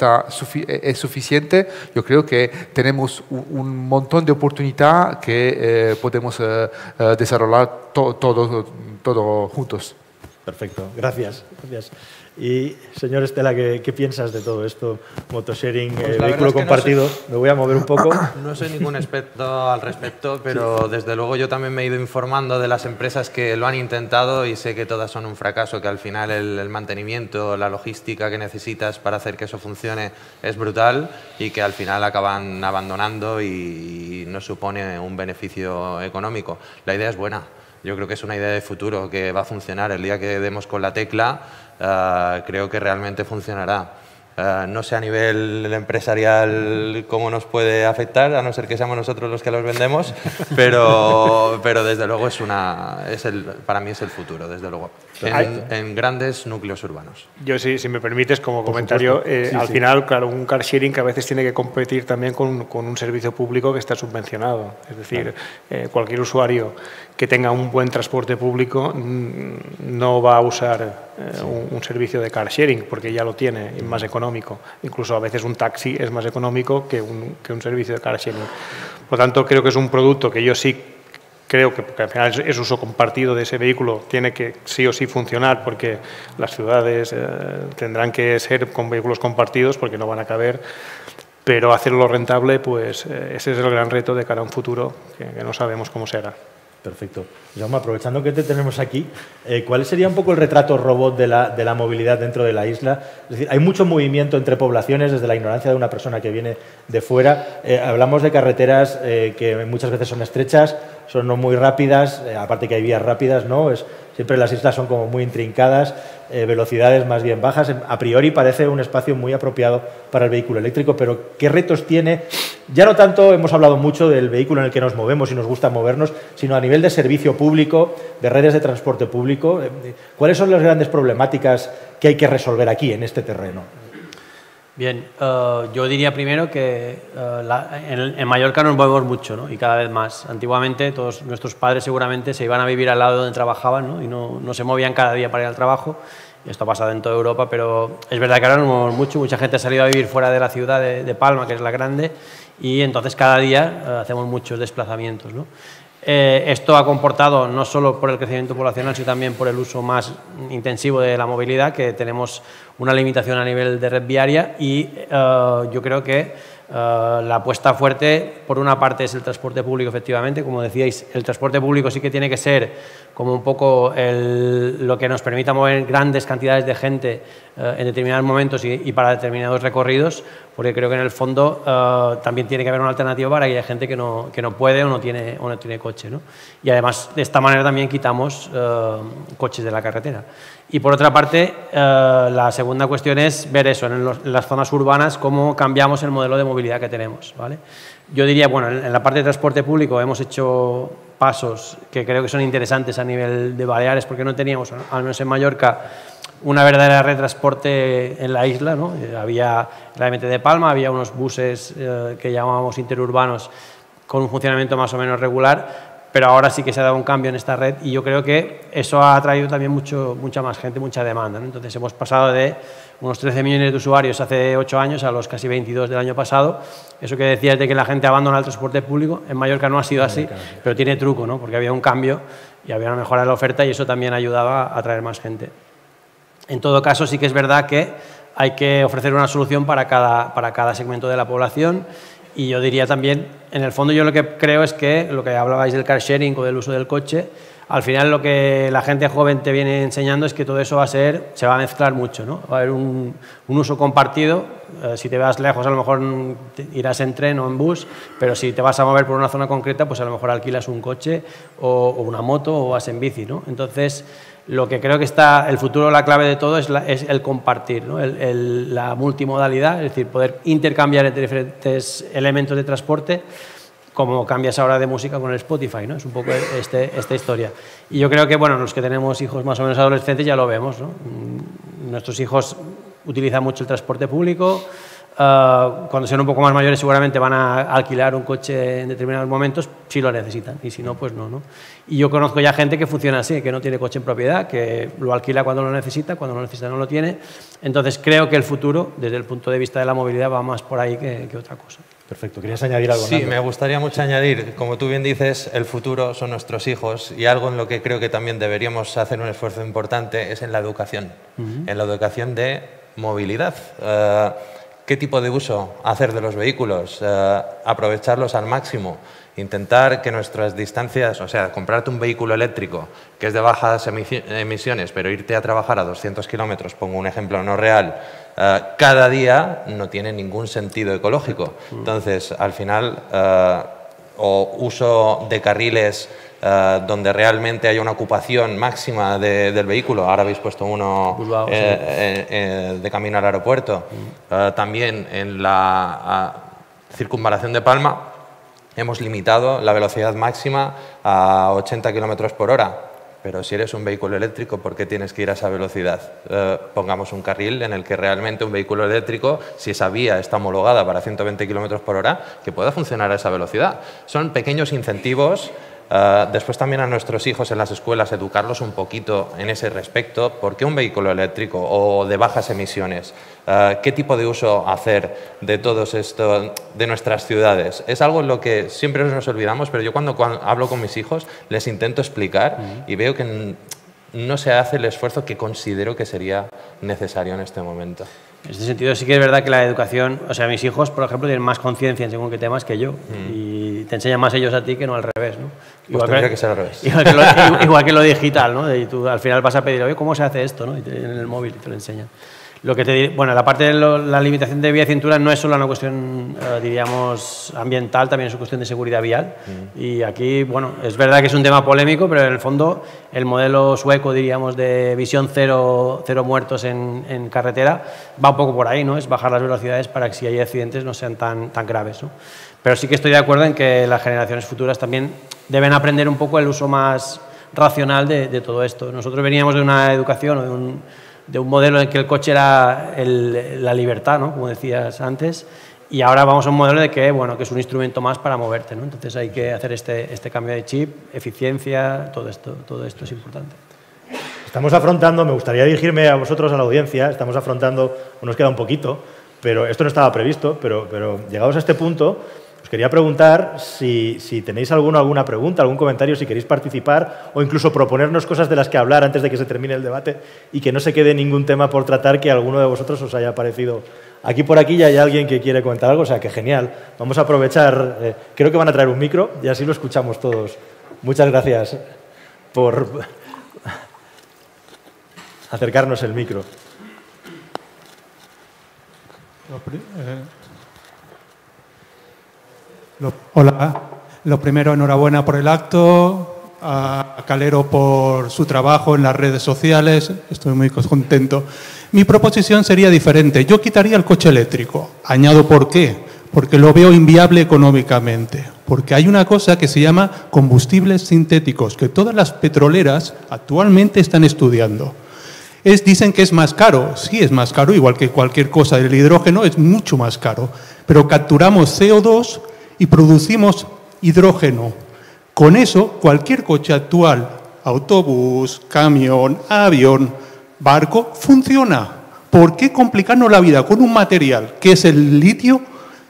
suficiente, yo creo que tenemos un montón de oportunidades que podemos desarrollar todos juntos. Perfecto, gracias. Y, señor Estela, ¿qué piensas de todo esto? Motosharing, pues vehículo compartido. Me voy a mover un poco. No soy ningún experto al respecto, pero desde luego yo también me he ido informando de las empresas que lo han intentado y sé que todas son un fracaso, que al final el mantenimiento, la logística que necesitas para hacer que eso funcione es brutal y que al final acaban abandonando y no supone un beneficio económico. La idea es buena. Yo creo que es una idea de futuro que va a funcionar. El día que demos con la tecla, creo que realmente funcionará. No sé a nivel empresarial cómo nos puede afectar, a no ser que seamos nosotros los que los vendemos, pero desde luego para mí es el futuro, desde luego, en grandes núcleos urbanos. Yo sí, si me permites, como comentario, al final, claro, un car sharing que a veces tiene que competir también con un servicio público que está subvencionado. Es decir, cualquier usuario que tenga un buen transporte público no va a usar un servicio de car sharing porque ya lo tiene, y más económico. Incluso a veces un taxi es más económico que un servicio de car sharing. Por lo tanto, creo que es un producto que yo sí creo que, porque al final es uso compartido de ese vehículo, tiene que sí o sí funcionar porque las ciudades tendrán que ser con vehículos compartidos porque no van a caber. Pero hacerlo rentable, pues ese es el gran reto de cara a un futuro que no sabemos cómo será. Perfecto. Jaume, aprovechando que te tenemos aquí, ¿cuál sería un poco el retrato robot de la movilidad dentro de la isla? Es decir, hay mucho movimiento entre poblaciones desde la ignorancia de una persona que viene de fuera. Hablamos de carreteras que muchas veces son estrechas, son no muy rápidas, aparte que hay vías rápidas, ¿no? Siempre las islas son como muy intrincadas, velocidades más bien bajas. A priori parece un espacio muy apropiado para el vehículo eléctrico, pero ¿qué retos tiene? Ya no tanto hemos hablado mucho del vehículo en el que nos movemos y nos gusta movernos, sino a nivel de servicio público, de redes de transporte público. ¿Cuáles son las grandes problemáticas que hay que resolver aquí, en este terreno? Bien, yo diría primero que en Mallorca nos movemos mucho, ¿no? Y cada vez más. Antiguamente todos nuestros padres seguramente se iban a vivir al lado de donde trabajaban, ¿no? Y no se movían cada día para ir al trabajo. Y esto ha pasado en toda Europa, pero es verdad que ahora nos movemos mucho. Mucha gente ha salido a vivir fuera de la ciudad de Palma, que es la grande, y entonces cada día hacemos muchos desplazamientos, ¿no? Esto ha comportado no solo por el crecimiento poblacional, sino también por el uso más intensivo de la movilidad, que tenemos una limitación a nivel de red viaria y yo creo que la apuesta fuerte, por una parte, es el transporte público, efectivamente. Como decíais, el transporte público sí que tiene que ser como un poco lo que nos permita mover grandes cantidades de gente en determinados momentos y para determinados recorridos, porque creo que en el fondo también tiene que haber una alternativa para aquella gente que no puede o no tiene coche, ¿no? Y además, de esta manera también quitamos coches de la carretera. Y por otra parte, la segunda cuestión es ver eso, en las zonas urbanas, cómo cambiamos el modelo de movilidad que tenemos, ¿vale? Yo diría, bueno, en la parte de transporte público hemos hecho pasos que creo que son interesantes a nivel de Baleares, porque no teníamos, al menos en Mallorca, una verdadera red de transporte en la isla, ¿no? Había la MT de Palma, había unos buses que llamábamos interurbanos con un funcionamiento más o menos regular, pero ahora sí que se ha dado un cambio en esta red y yo creo que eso ha traído también mucha más gente, mucha demanda, ¿no? Entonces hemos pasado de unos 13 millones de usuarios hace 8 años a los casi 22 del año pasado. Eso que decías de que la gente abandona el transporte público, en Mallorca no ha sido así, pero tiene truco, ¿no? Porque había un cambio y había una mejora de la oferta y eso también ayudaba a atraer más gente. En todo caso, sí que es verdad que hay que ofrecer una solución para cada segmento de la población. Y yo diría también, en el fondo yo lo que creo es que lo que hablabais del car sharing o del uso del coche, al final lo que la gente joven te viene enseñando es que todo eso se va a mezclar mucho, ¿no? Va a haber un uso compartido. Si te vas lejos a lo mejor irás en tren o en bus, pero si te vas a mover por una zona concreta, pues a lo mejor alquilas un coche o una moto o vas en bici, ¿no? Entonces, lo que creo que el futuro, la clave de todo es el compartir, ¿no? La multimodalidad, es decir, poder intercambiar entre diferentes elementos de transporte, como cambias ahora de música con el Spotify, ¿no? Es un poco esta historia. Y yo creo que, bueno, los que tenemos hijos más o menos adolescentes ya lo vemos, ¿no? Nuestros hijos utilizan mucho el transporte público. Cuando sean un poco más mayores seguramente van a alquilar un coche en determinados momentos si lo necesitan y si no, pues no. Y yo conozco ya gente que funciona así, que no tiene coche en propiedad, que lo alquila cuando lo necesita, cuando lo necesita no lo tiene. Entonces creo que el futuro, desde el punto de vista de la movilidad, va más por ahí que otra cosa. Perfecto. ¿Querías añadir algo? Sí, me gustaría mucho añadir, como tú bien dices, el futuro son nuestros hijos y algo en lo que creo que también deberíamos hacer un esfuerzo importante es en la educación, en la educación de movilidad. ¿Qué tipo de uso hacer de los vehículos? Aprovecharlos al máximo, intentar que nuestras distancias, o sea, comprarte un vehículo eléctrico que es de bajas emisiones, pero irte a trabajar a 200 kilómetros, pongo un ejemplo no real, cada día no tiene ningún sentido ecológico. Entonces, al final, o uso de carriles donde realmente hay una ocupación máxima del vehículo. Ahora habéis puesto uno de camino al aeropuerto. También en la circunvalación de Palma hemos limitado la velocidad máxima a 80 kilómetros por hora. Pero si eres un vehículo eléctrico, ¿por qué tienes que ir a esa velocidad? Pongamos un carril en el que realmente un vehículo eléctrico, si esa vía está homologada para 120 kilómetros por hora, que pueda funcionar a esa velocidad. Son pequeños incentivos. Después también a nuestros hijos en las escuelas educarlos un poquito en ese respecto. ¿Por qué un vehículo eléctrico o de bajas emisiones? ¿Qué tipo de uso hacer de todo esto de nuestras ciudades? Es algo en lo que siempre nos olvidamos, pero yo cuando hablo con mis hijos les intento explicar y veo que no se hace el esfuerzo que considero que sería necesario en este momento. En este sentido sí que es verdad que la educación, o sea, mis hijos, por ejemplo, tienen más conciencia en según qué temas que yo y te enseñan más ellos a ti que no al revés, ¿no? Pues tendría que ser al revés. Igual que lo digital, ¿no? Y tú al final vas a pedir, oye, ¿cómo se hace esto? ¿No? En el móvil y te lo enseñan. Lo que te diré, bueno, la parte de la limitación de vía de cintura no es solo una cuestión, diríamos, ambiental, también es una cuestión de seguridad vial. Y aquí, bueno, es verdad que es un tema polémico, pero en el fondo el modelo sueco, diríamos, de visión cero muertos en carretera va un poco por ahí, ¿no? Es bajar las velocidades para que si hay accidentes no sean tan graves, ¿no? Pero sí que estoy de acuerdo en que las generaciones futuras también deben aprender un poco el uso más racional de todo esto. Nosotros veníamos de una educación o de un modelo en que el coche era la libertad, ¿no? Como decías antes, y ahora vamos a un modelo de que, bueno, que es un instrumento más para moverte, ¿no? Entonces hay que hacer este cambio de chip, eficiencia, todo esto es importante. Estamos afrontando, me gustaría dirigirme a vosotros, a la audiencia, estamos afrontando, nos queda un poquito, pero esto no estaba previsto, pero llegados a este punto, os quería preguntar si tenéis alguna pregunta, algún comentario, si queréis participar o incluso proponernos cosas de las que hablar antes de que se termine el debate y que no se quede ningún tema por tratar que a alguno de vosotros os haya parecido. Aquí por aquí ya hay alguien que quiere comentar algo, o sea que genial. Vamos a aprovechar, creo que van a traer un micro y así lo escuchamos todos. Muchas gracias por acercarnos el micro. Hola, lo primero, enhorabuena por el acto, a Calero por su trabajo en las redes sociales, estoy muy contento. Mi proposición sería diferente, yo quitaría el coche eléctrico. Añado por qué, porque lo veo inviable económicamente, porque hay una cosa que se llama combustibles sintéticos, que todas las petroleras actualmente están estudiando. Dicen que es más caro, sí es más caro, igual que cualquier cosa, el hidrógeno es mucho más caro, pero capturamos CO2 y producimos hidrógeno. Con eso, cualquier coche actual, autobús, camión, avión, barco, funciona. ¿Por qué complicarnos la vida con un material que es el litio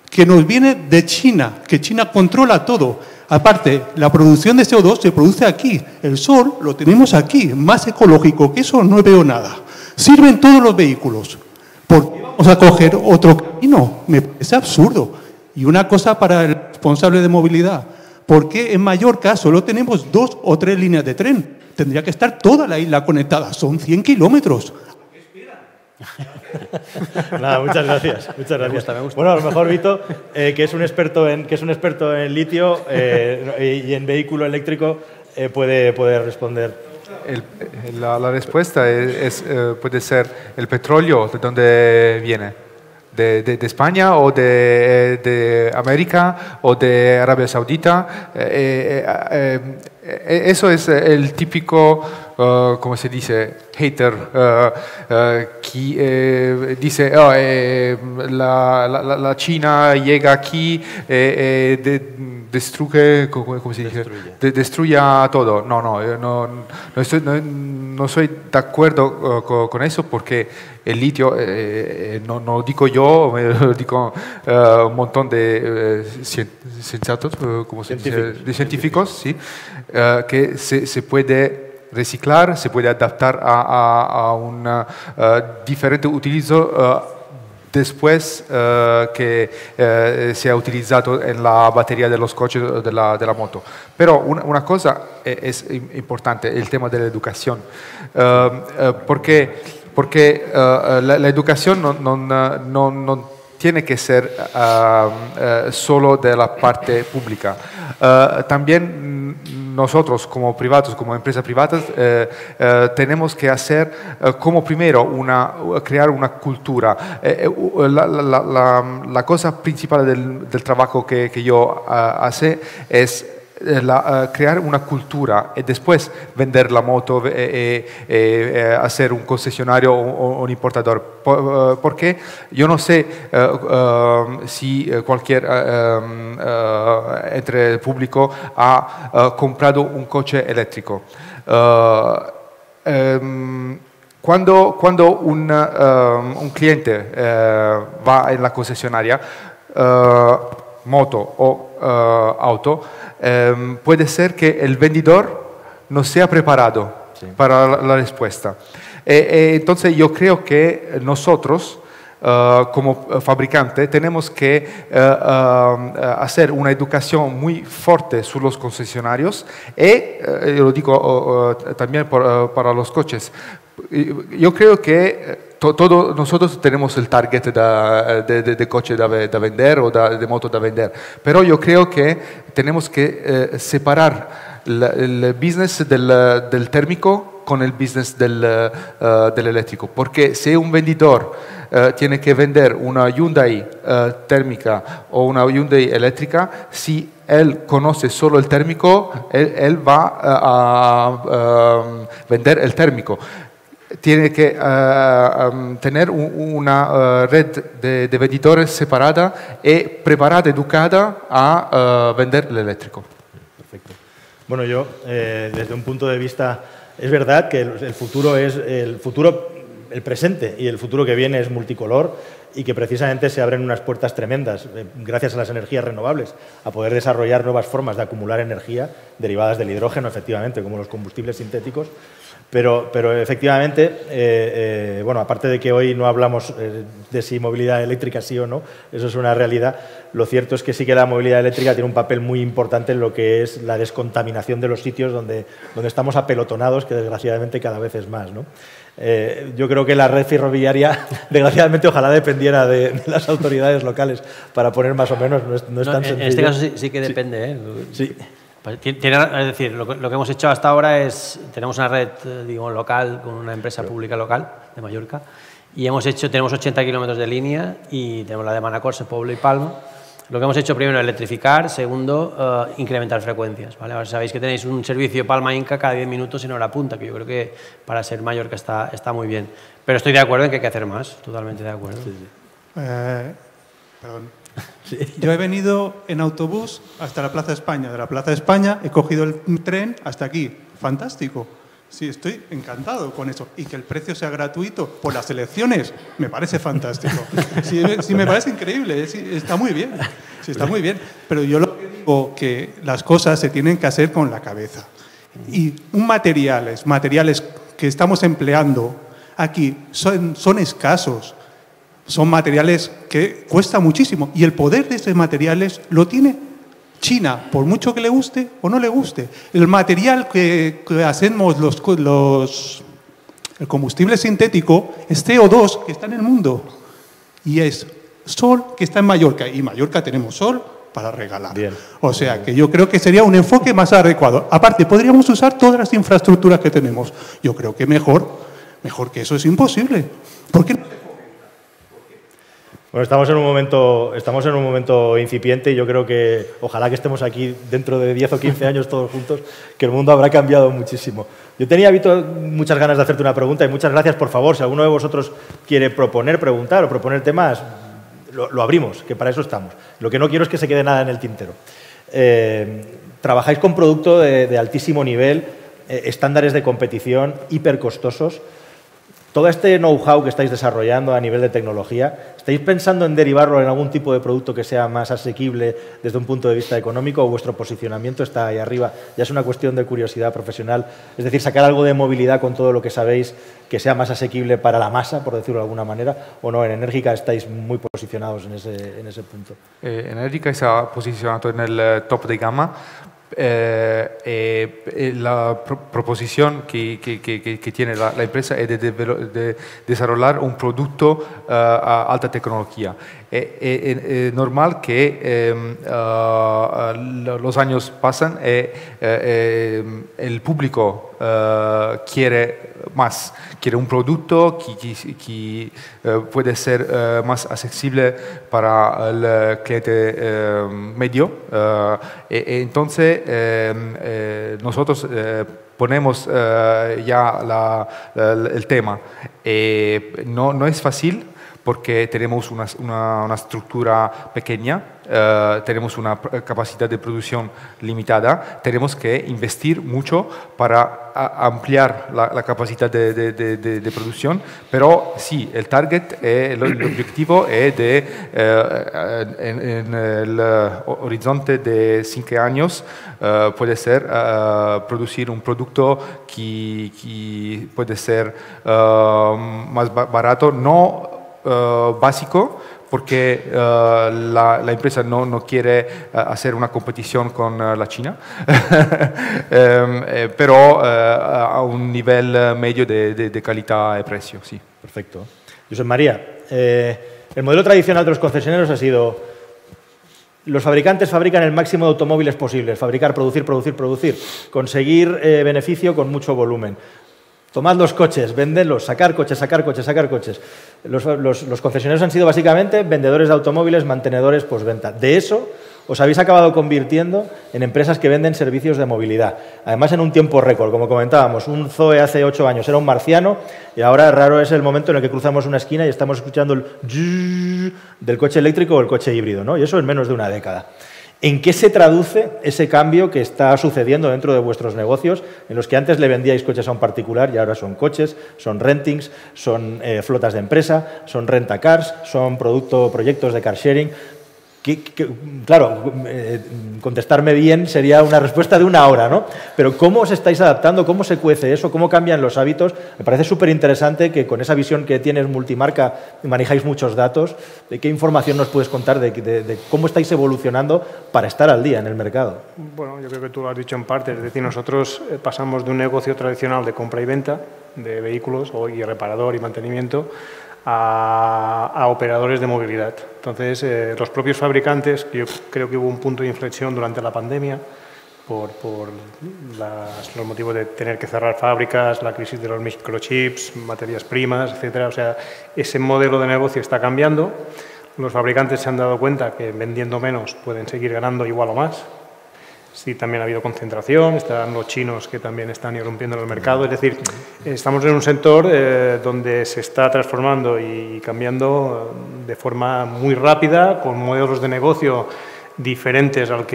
que nos viene de China, que China controla todo? Aparte, la producción de CO2 se produce aquí. El sol lo tenemos aquí, más ecológico que eso no veo nada. Sirven todos los vehículos. ¿Por qué vamos a coger otro camino? Me parece absurdo. Y una cosa para el responsable de movilidad. ¿Por qué en Mallorca solo tenemos 2 o 3 líneas de tren? Tendría que estar toda la isla conectada. Son 100 kilómetros. Nada, muchas gracias. Muchas gracias. Me gusta. Bueno, a lo mejor Vito, que es un experto en litio y en vehículo eléctrico, puede responder. La respuesta puede ser el petróleo, ¿de dónde viene? De España o de América o de Arabia Saudita. Eso es el típico, ¿cómo se dice? Hater, que dice, la China llega aquí, destruye, ¿cómo se dice? Destruye todo. No soy de acuerdo con eso porque el litio, no lo digo yo, me lo digo un montón de científicos, ¿sí? Que se puede reciclar, se puede adaptar a un diferente utilizo después que se ha utilizado en la batería de los coches de la moto. Pero una cosa es importante, el tema de la educación, porque la educación no tiene que ser solo de la parte pública. También nosotros como privados, como empresas privadas, tenemos que hacer como primero crear una cultura. La cosa principal del trabajo que yo hace es crear una cultura y después vender la moto, hacer un concesionario o un importador. Porque yo no sé si cualquier entre el público ha comprado un coche eléctrico. Cuando un cliente va en la concesionaria, moto o auto, puede ser que el vendedor no sea preparado para la respuesta. Entonces yo creo que nosotros como fabricante, tenemos que hacer una educación muy fuerte sobre los concesionarios y, lo digo también para los coches. Yo creo que todos nosotros tenemos el target de coche da vender o de moto da vender, pero yo creo que tenemos que separar el business del térmico con el business del eléctrico, porque si un vendedor tiene que vender una Hyundai térmica o una Hyundai eléctrica, si él conoce solo el térmico, él va a vender el térmico. Tiene que tener una red de vendedores separada y preparada, educada a vender el eléctrico. Perfecto. Bueno, yo, desde un punto de vista, es verdad que el futuro es el presente y el futuro que viene es multicolor y que precisamente se abren unas puertas tremendas, gracias a las energías renovables, a poder desarrollar nuevas formas de acumular energía derivadas del hidrógeno, efectivamente, como los combustibles sintéticos. Pero efectivamente, bueno, aparte de que hoy no hablamos de si movilidad eléctrica sí o no, eso es una realidad, lo cierto es que sí que la movilidad eléctrica tiene un papel muy importante en lo que es la descontaminación de los sitios donde estamos apelotonados, que desgraciadamente cada vez es más, ¿no? Yo creo que la red ferroviaria, desgraciadamente, ojalá dependiera de las autoridades locales para poner más o menos, no es tan sencillo. En este caso sí que depende, Sí. Es decir, lo que hemos hecho hasta ahora es, tenemos una red, digamos, local, con una empresa pública local de Mallorca, y tenemos 80 kilómetros de línea y tenemos la de Manacor, Pueblo y Palma. Lo que hemos hecho primero es electrificar, segundo, incrementar frecuencias, ¿vale? Ahora sabéis que tenéis un servicio Palma-Inca cada 10 minutos en hora punta, que yo creo que para ser Mallorca está muy bien. Pero estoy de acuerdo en que hay que hacer más, totalmente de acuerdo. Sí, sí. Perdón. Sí. Yo he venido en autobús hasta la Plaza España. De la Plaza España he cogido el tren hasta aquí. Fantástico. Sí, estoy encantado con eso. Y que el precio sea gratuito por las elecciones, me parece fantástico. Sí, me parece increíble. Sí, está muy bien. Sí, está muy bien. Pero yo lo que digo que las cosas se tienen que hacer con la cabeza. Y materiales que estamos empleando aquí son escasos. Son materiales que cuesta muchísimo y el poder de esos materiales lo tiene China, por mucho que le guste o no le guste. El material que hacemos el combustible sintético es CO2 que está en el mundo y es sol que está en Mallorca y en Mallorca tenemos sol para regalar. Bien. O sea que yo creo que sería un enfoque más adecuado. Aparte, podríamos usar todas las infraestructuras que tenemos. Yo creo que mejor que eso es imposible. ¿Por qué no? Bueno, estamos en un momento incipiente y yo creo que ojalá que estemos aquí dentro de 10 o 15 años todos juntos, que el mundo habrá cambiado muchísimo. Yo tenía, Víctor, muchas ganas de hacerte una pregunta y muchas gracias, por favor. Si alguno de vosotros quiere preguntar o proponer temas, lo abrimos, que para eso estamos. Lo que no quiero es que se quede nada en el tintero. Trabajáis con producto de altísimo nivel, estándares de competición hipercostosos. Todo este know-how que estáis desarrollando a nivel de tecnología, ¿estáis pensando en derivarlo en algún tipo de producto que sea más asequible desde un punto de vista económico o vuestro posicionamiento está ahí arriba? Ya es una cuestión de curiosidad profesional, es decir, sacar algo de movilidad con todo lo que sabéis que sea más asequible para la masa, por decirlo de alguna manera, o no, en Enérgica estáis muy posicionados en ese punto. Enérgica está posicionado en el top de gama. La proposición que tiene la empresa es de desarrollar un producto a alta tecnología. Es normal que los años pasan y el público quiere más, quiere un producto que puede ser más accesible para el cliente medio. Entonces, nosotros ponemos ya el tema. No es fácil porque tenemos una estructura pequeña, tenemos una capacidad de producción limitada, tenemos que investir mucho para ampliar la capacidad de producción, pero sí, el target, el objetivo es en el horizonte de 5 años puede ser producir un producto que puede ser más barato, no básico porque la empresa no quiere hacer una competición con la China, pero a un nivel medio de calidad y precio, sí. Perfecto. Josep María, el modelo tradicional de los concesionarios ha sido: los fabricantes fabrican el máximo de automóviles posibles, fabricar, producir, producir, producir, conseguir beneficio con mucho volumen. Tomad los coches, venderlos, sacar coches, sacar coches, sacar coches. Los concesionarios han sido básicamente vendedores de automóviles, mantenedores postventa. De eso os habéis acabado convirtiendo en empresas que venden servicios de movilidad. Además, en un tiempo récord, como comentábamos. Un Zoe hace 8 años era un marciano y ahora raro es el momento en el que cruzamos una esquina y estamos escuchando el zzzz del coche eléctrico o el coche híbrido, ¿no? Y eso en menos de una década. ¿En qué se traduce ese cambio que está sucediendo dentro de vuestros negocios, en los que antes le vendíais coches a un particular y ahora son coches, son rentings, son flotas de empresa, son rentacars, son proyectos de car sharing? Claro, contestarme bien sería una respuesta de una hora, ¿no? Pero ¿cómo os estáis adaptando? ¿Cómo se cuece eso? ¿Cómo cambian los hábitos? Me parece súper interesante que con esa visión que tienes multimarca y manejáis muchos datos. ¿De qué información nos puedes contar de cómo estáis evolucionando para estar al día en el mercado? Bueno, yo creo que tú lo has dicho en parte. Es decir, nosotros pasamos de un negocio tradicional de compra y venta de vehículos y reparador y mantenimiento a operadores de movilidad. Entonces, los propios fabricantes, yo creo que hubo un punto de inflexión durante la pandemia por los motivos de tener que cerrar fábricas, la crisis de los microchips, materias primas, etcétera. O sea, ese modelo de negocio está cambiando. Los fabricantes se han dado cuenta que vendiendo menos pueden seguir ganando igual o más. Sí, también ha habido concentración, están los chinos que también están irrumpiendo en el mercado. Es decir, estamos en un sector donde se está transformando y cambiando de forma muy rápida, con modelos de negocio diferentes al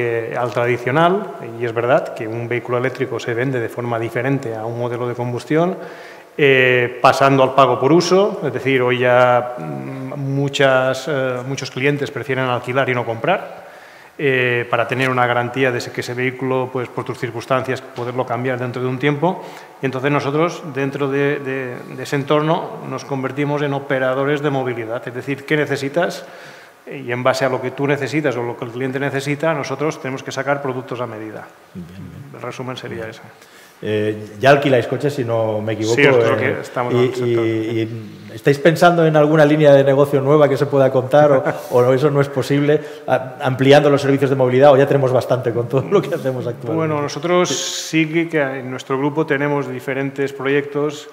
tradicional. Y es verdad que un vehículo eléctrico se vende de forma diferente a un modelo de combustión, pasando al pago por uso. Es decir, hoy ya muchos clientes prefieren alquilar y no comprar, para tener una garantía de que ese vehículo, pues por tus circunstancias, poderlo cambiar dentro de un tiempo. Y entonces nosotros, dentro de ese entorno, nos convertimos en operadores de movilidad. Es decir, ¿qué necesitas? Y en base a lo que tú necesitas o lo que el cliente necesita, nosotros tenemos que sacar productos a medida. El resumen sería ese. Ya alquiláis coches, si no me equivoco. Sí, nosotros que estamos en el sector. ¿Y estáis pensando en alguna línea de negocio nueva que se pueda contar o eso no es posible, ampliando los servicios de movilidad, o ya tenemos bastante con todo lo que hacemos actualmente? Bueno, nosotros sí que en nuestro grupo tenemos diferentes proyectos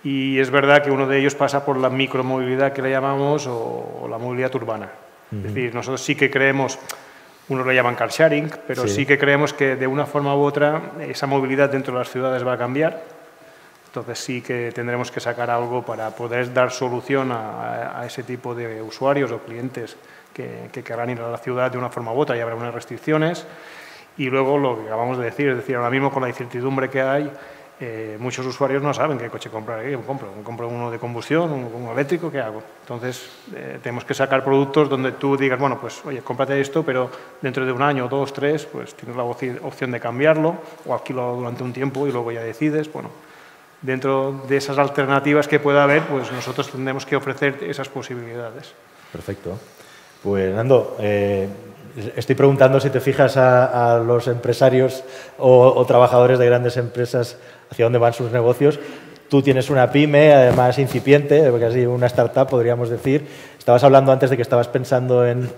y es verdad que uno de ellos pasa por la micromovilidad que le llamamos o la movilidad urbana. Es decir, nosotros sí que creemos... Unos lo llaman car sharing, pero sí que creemos que de una forma u otra esa movilidad dentro de las ciudades va a cambiar. Entonces sí que tendremos que sacar algo para poder dar solución a ese tipo de usuarios o clientes que querrán ir a la ciudad de una forma u otra y habrá unas restricciones. Y luego lo que acabamos de decir, es decir, ahora mismo con la incertidumbre que hay, muchos usuarios no saben qué coche comprar. ¿Compro uno de combustión, uno eléctrico? ¿Qué hago? Entonces, tenemos que sacar productos donde tú digas, bueno, pues, oye, cómprate esto, pero dentro de un año, 2, 3, pues tienes la opción de cambiarlo o alquilarlo durante un tiempo y luego ya decides. Bueno, dentro de esas alternativas que pueda haber, pues nosotros tendremos que ofrecer esas posibilidades. Perfecto. Pues, Nando, estoy preguntando si te fijas a los empresarios o trabajadores de grandes empresas hacia dónde van sus negocios. Tú tienes una pyme, además incipiente, casi una startup, podríamos decir. Estabas hablando antes de que estabas pensando en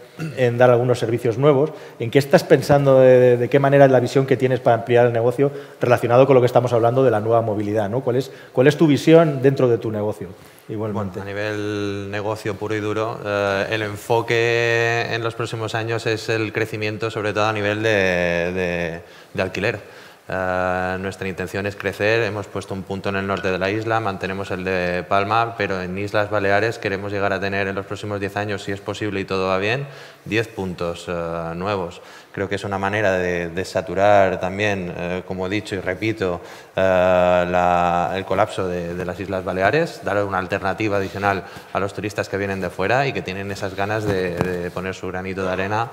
dar algunos servicios nuevos. ¿En qué estás pensando, de qué manera es la visión que tienes para ampliar el negocio relacionado con lo que estamos hablando de la nueva movilidad, ¿no? ¿Cuál es tu visión dentro de tu negocio? Igualmente. Bueno, a nivel negocio puro y duro, el enfoque en los próximos años es el crecimiento, sobre todo a nivel de alquiler. Nuestra intención es crecer. Hemos puesto un punto en el norte de la isla, mantenemos el de Palma, pero en Islas Baleares queremos llegar a tener en los próximos 10 años, si es posible y todo va bien, 10 puntos nuevos. Creo que es una manera de saturar también, como he dicho y repito, el colapso de las Islas Baleares, dar una alternativa adicional a los turistas que vienen de fuera y que tienen esas ganas de poner su granito de arena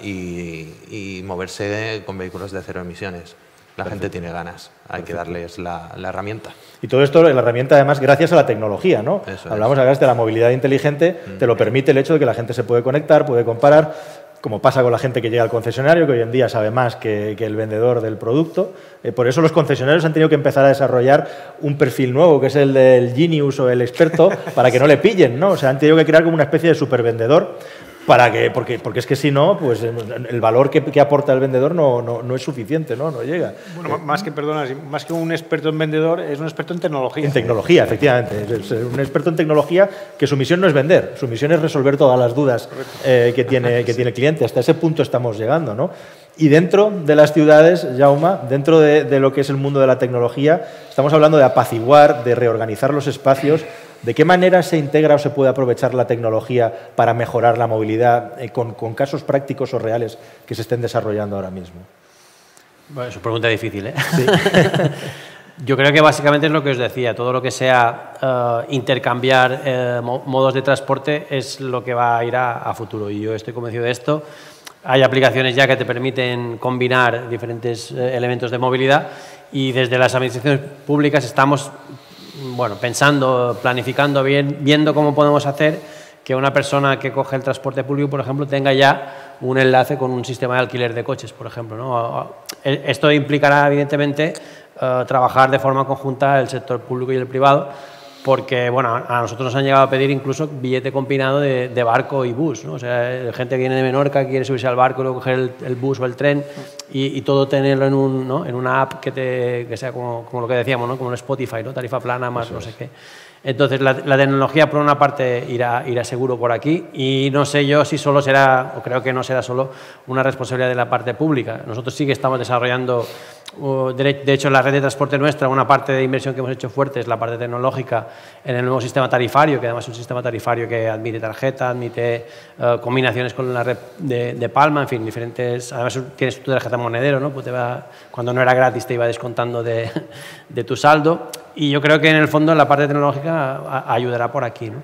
y moverse con vehículos de cero emisiones. La gente tiene ganas, hay que darles la herramienta. Y todo esto, la herramienta además, gracias a la tecnología, ¿no? Hablamos a veces de la movilidad inteligente, te lo permite el hecho de que la gente se puede conectar, puede comparar, como pasa con la gente que llega al concesionario, que hoy en día sabe más que el vendedor del producto. Por eso los concesionarios han tenido que empezar a desarrollar un perfil nuevo, que es el del genius o el experto, para que no le pillen, ¿no? O sea, han tenido que crear como una especie de supervendedor, porque es que si no, pues el valor que aporta el vendedor no es suficiente, no llega. Bueno, más que un experto en vendedor, es un experto en tecnología. En tecnología, efectivamente. Es un experto en tecnología que su misión no es vender, su misión es resolver todas las dudas que tiene el cliente. Hasta ese punto estamos llegando, ¿no? Y dentro de las ciudades, Jaume, dentro de lo que es el mundo de la tecnología, estamos hablando de apaciguar, de reorganizar los espacios. ¿De qué manera se integra o se puede aprovechar la tecnología para mejorar la movilidad con casos prácticos o reales que se estén desarrollando ahora mismo? Bueno, es una pregunta difícil, ¿eh? Sí. Yo creo que básicamente es lo que os decía, todo lo que sea intercambiar modos de transporte es lo que va a ir a futuro, y yo estoy convencido de esto. Hay aplicaciones ya que te permiten combinar diferentes elementos de movilidad, y desde las administraciones públicas estamos pensando, planificando bien, viendo cómo podemos hacer que una persona que coge el transporte público, por ejemplo, tenga ya un enlace con un sistema de alquiler de coches, por ejemplo, ¿no? Esto implicará, evidentemente, trabajar de forma conjunta el sector público y el privado, porque a nosotros nos han llegado a pedir incluso billete combinado de barco y bus, ¿no? O sea, gente que viene de Menorca, quiere subirse al barco, luego coger el bus o el tren y todo tenerlo en una app que sea como lo que decíamos, ¿no? Como un Spotify, ¿no? Tarifa plana más eso no sé qué. Entonces, la tecnología, por una parte, irá seguro por aquí, y no sé yo si solo será, o creo que no será solo una responsabilidad de la parte pública. Nosotros sí que estamos desarrollando, de hecho, en la red de transporte nuestra, una parte de inversión que hemos hecho fuerte es la parte tecnológica en el nuevo sistema tarifario, que además es un sistema tarifario que admite tarjeta, admite combinaciones con la red de Palma, en fin, diferentes. Además, tienes tu tarjeta monedero, ¿no? Pues cuando no era gratis te iba descontando de tu saldo. Y yo creo que en el fondo la parte tecnológica ayudará por aquí, ¿no?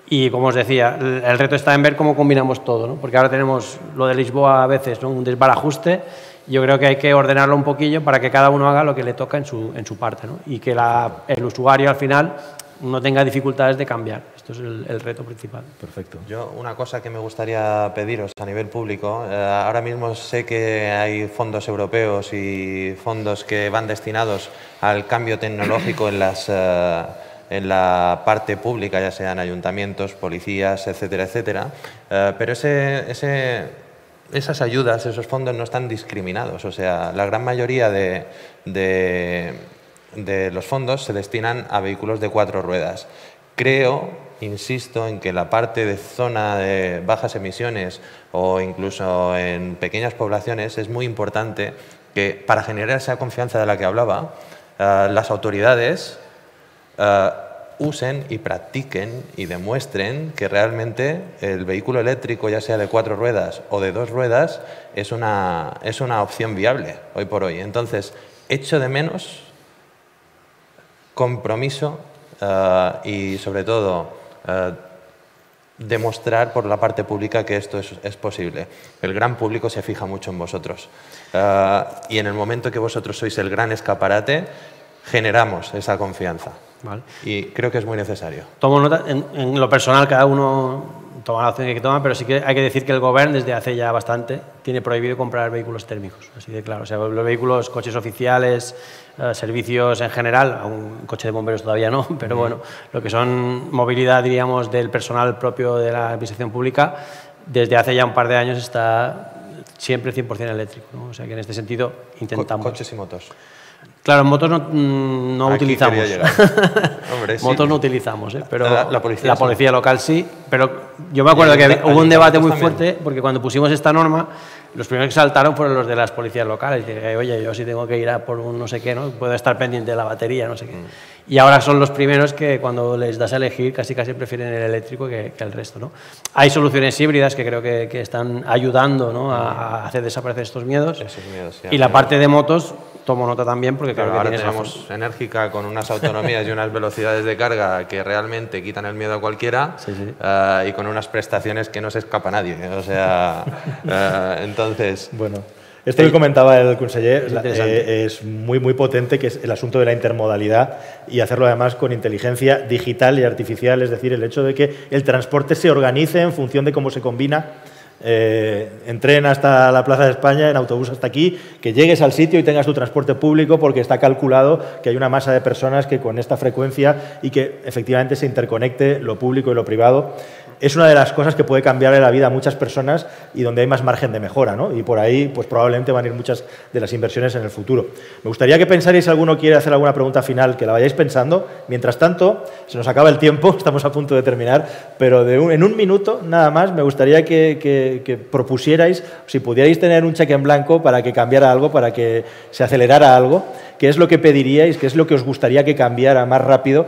Y como os decía, el reto está en ver cómo combinamos todo, ¿no? Porque ahora tenemos lo de Lisboa a veces, ¿no? Un desbarajuste. Yo creo que hay que ordenarlo un poquillo para que cada uno haga lo que le toca en su parte, ¿no? Y que el usuario al final no tenga dificultades de cambiar. Esto es el reto principal. Perfecto. Yo, una cosa que me gustaría pediros a nivel público, ahora mismo sé que hay fondos europeos y fondos que van destinados al cambio tecnológico en la parte pública, ya sean ayuntamientos, policías, etcétera, etcétera, pero esas ayudas, esos fondos no están discriminados. O sea, la gran mayoría de los fondos se destinan a vehículos de 4 ruedas. Insisto en que la parte de zona de bajas emisiones o incluso en pequeñas poblaciones es muy importante que, para generar esa confianza de la que hablaba, las autoridades usen y practiquen y demuestren que realmente el vehículo eléctrico, ya sea de 4 ruedas o de 2 ruedas, es una opción viable hoy por hoy. Entonces, echo de menos compromiso y, sobre todo, demostrar por la parte pública que esto es posible. El gran público se fija mucho en vosotros, y en el momento que vosotros sois el gran escaparate, generamos esa confianza. Vale. Y creo que es muy necesario. Tomo nota, en lo personal cada uno toma la opción que toma, pero sí que hay que decir que el Govern desde hace ya bastante tiene prohibido comprar vehículos térmicos, así de claro. O sea, los vehículos, coches oficiales, servicios en general, un coche de bomberos todavía no, pero bueno, lo que son movilidad, diríamos, del personal propio de la administración pública, desde hace ya un par de años está siempre 100% eléctrico, ¿no? O sea que en este sentido intentamos. Coches y motos. Claro, en motos no utilizamos. Hombre, sí. Motos no utilizamos, pero la policía local sí. Pero yo me acuerdo que hubo un debate muy fuerte, porque cuando pusimos esta norma, los primeros que saltaron fueron los de las policías locales. Y dije, oye, yo si tengo que ir a por un no sé qué, ¿no? Puedo estar pendiente de la batería, no sé qué. Y ahora son los primeros que, cuando les das a elegir, casi prefieren el eléctrico que el resto, ¿no? Hay soluciones híbridas que creo que están ayudando, ¿no? a hacer desaparecer estos miedos. Y la parte de motos, tomo nota también, porque creo que ahora tienes tenemos Enérgica con unas autonomías y unas velocidades de carga que realmente quitan el miedo a cualquiera, y con unas prestaciones que no se escapa a nadie. O sea, entonces... Bueno, Esto que comentaba el conseller es muy, muy potente, que es el asunto de la intermodalidad y hacerlo además con inteligencia digital y artificial, es decir, el hecho de que el transporte se organice en función de cómo se combina en tren hasta la Plaza de España, en autobús hasta aquí, que llegues al sitio y tengas tu transporte público porque está calculado que hay una masa de personas que con esta frecuencia y que efectivamente se interconecte lo público y lo privado. Es una de las cosas que puede cambiarle la vida a muchas personas y donde hay más margen de mejora, ¿no? Y por ahí pues probablemente van a ir muchas de las inversiones en el futuro. Me gustaría que pensarais, si alguno quiere hacer alguna pregunta final, que la vayáis pensando. Mientras tanto, se nos acaba el tiempo, estamos a punto de terminar, pero en un minuto nada más me gustaría que propusierais, si pudierais tener un cheque en blanco para que cambiara algo, para que se acelerara algo, ¿qué es lo que pediríais, qué es lo que os gustaría que cambiara más rápido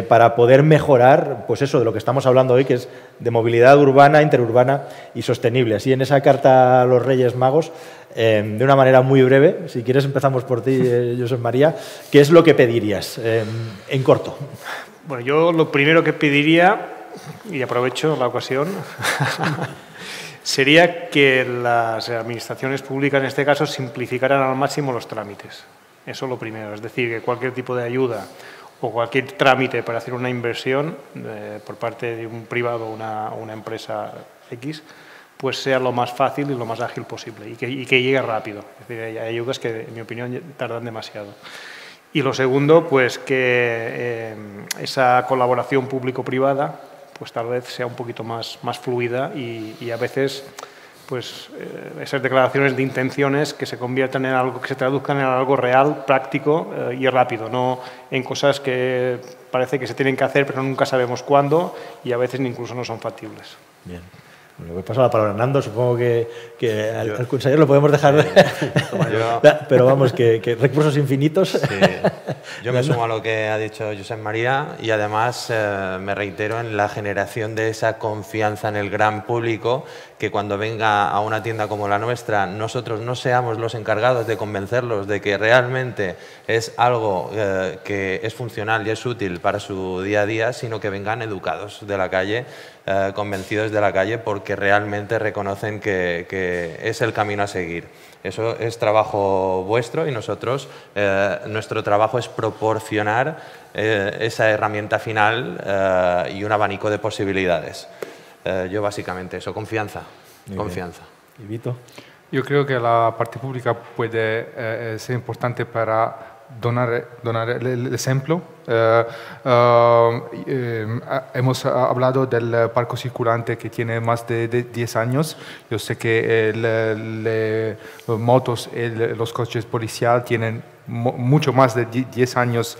para poder mejorar, pues eso, de lo que estamos hablando hoy, que es de movilidad urbana, interurbana y sostenible? Así, en esa carta a los Reyes Magos, de una manera muy breve, si quieres empezamos por ti, Josep María, ¿qué es lo que pedirías en corto? Bueno, yo lo primero que pediría, y aprovecho la ocasión, sería que las administraciones públicas, en este caso, simplificaran al máximo los trámites. Eso es lo primero, es decir, que cualquier tipo de ayuda o cualquier trámite para hacer una inversión por parte de un privado o una empresa X, pues sea lo más fácil y lo más ágil posible y que llegue rápido. Es decir, hay ayudas que, en mi opinión, tardan demasiado. Y lo segundo, pues que esa colaboración público-privada pues tal vez sea un poquito más fluida y a veces pues esas declaraciones de intenciones que se conviertan en algo, que se traduzcan en algo real, práctico y rápido, no en cosas que parece que se tienen que hacer pero nunca sabemos cuándo y a veces incluso no son factibles. Bien. Le voy a pasar la palabra a Nando, supongo que al conseller lo podemos dejar, pero vamos, que recursos infinitos. Sí. Yo me sumo a lo que ha dicho Josep María y además me reitero en la generación de esa confianza en el gran público, que cuando venga a una tienda como la nuestra nosotros no seamos los encargados de convencerlos de que realmente es algo que es funcional y es útil para su día a día, sino que vengan educados de la calle, convencidos de la calle, porque realmente reconocen que es el camino a seguir. Eso es trabajo vuestro y nosotros, nuestro trabajo es proporcionar esa herramienta final y un abanico de posibilidades. Yo básicamente eso, confianza. Confianza. ¿Y Vito? Yo creo que la parte pública puede ser importante para donar el ejemplo. Hemos hablado del parque circulante que tiene más de 10 años. Yo sé que las motos y los coches policiales tienen mucho más de 10 años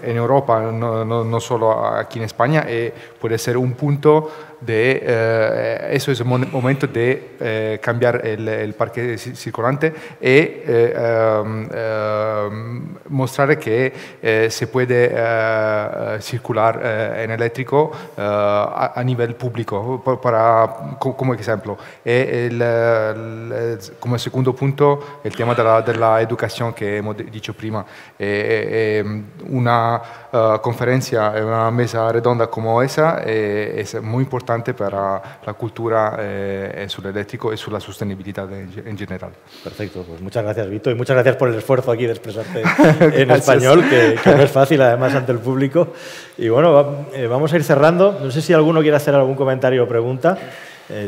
en Europa, no solo aquí en España, y puede ser un punto de eso es el momento de cambiar el parque circulante y mostrar que se puede circular en eléctrico a nivel público, como ejemplo. Como segundo punto, el tema de la educación que hemos dicho prima. Una conferencia, una mesa redonda como esa es muy importante para la cultura sobre el eléctrico y sobre la sostenibilidad en general. Perfecto, pues muchas gracias, Vito, y muchas gracias por el esfuerzo aquí de expresarte en español, que no es fácil además ante el público. Y bueno, vamos a ir cerrando. No sé si alguno quiere hacer algún comentario o pregunta.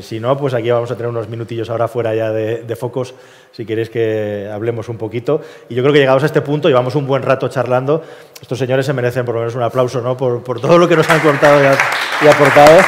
Si no, pues aquí vamos a tener unos minutillos ahora fuera ya de focos, si queréis que hablemos un poquito. Y yo creo que llegados a este punto, llevamos un buen rato charlando. Estos señores se merecen por lo menos un aplauso, ¿no? Por todo lo que nos han contado y aportado.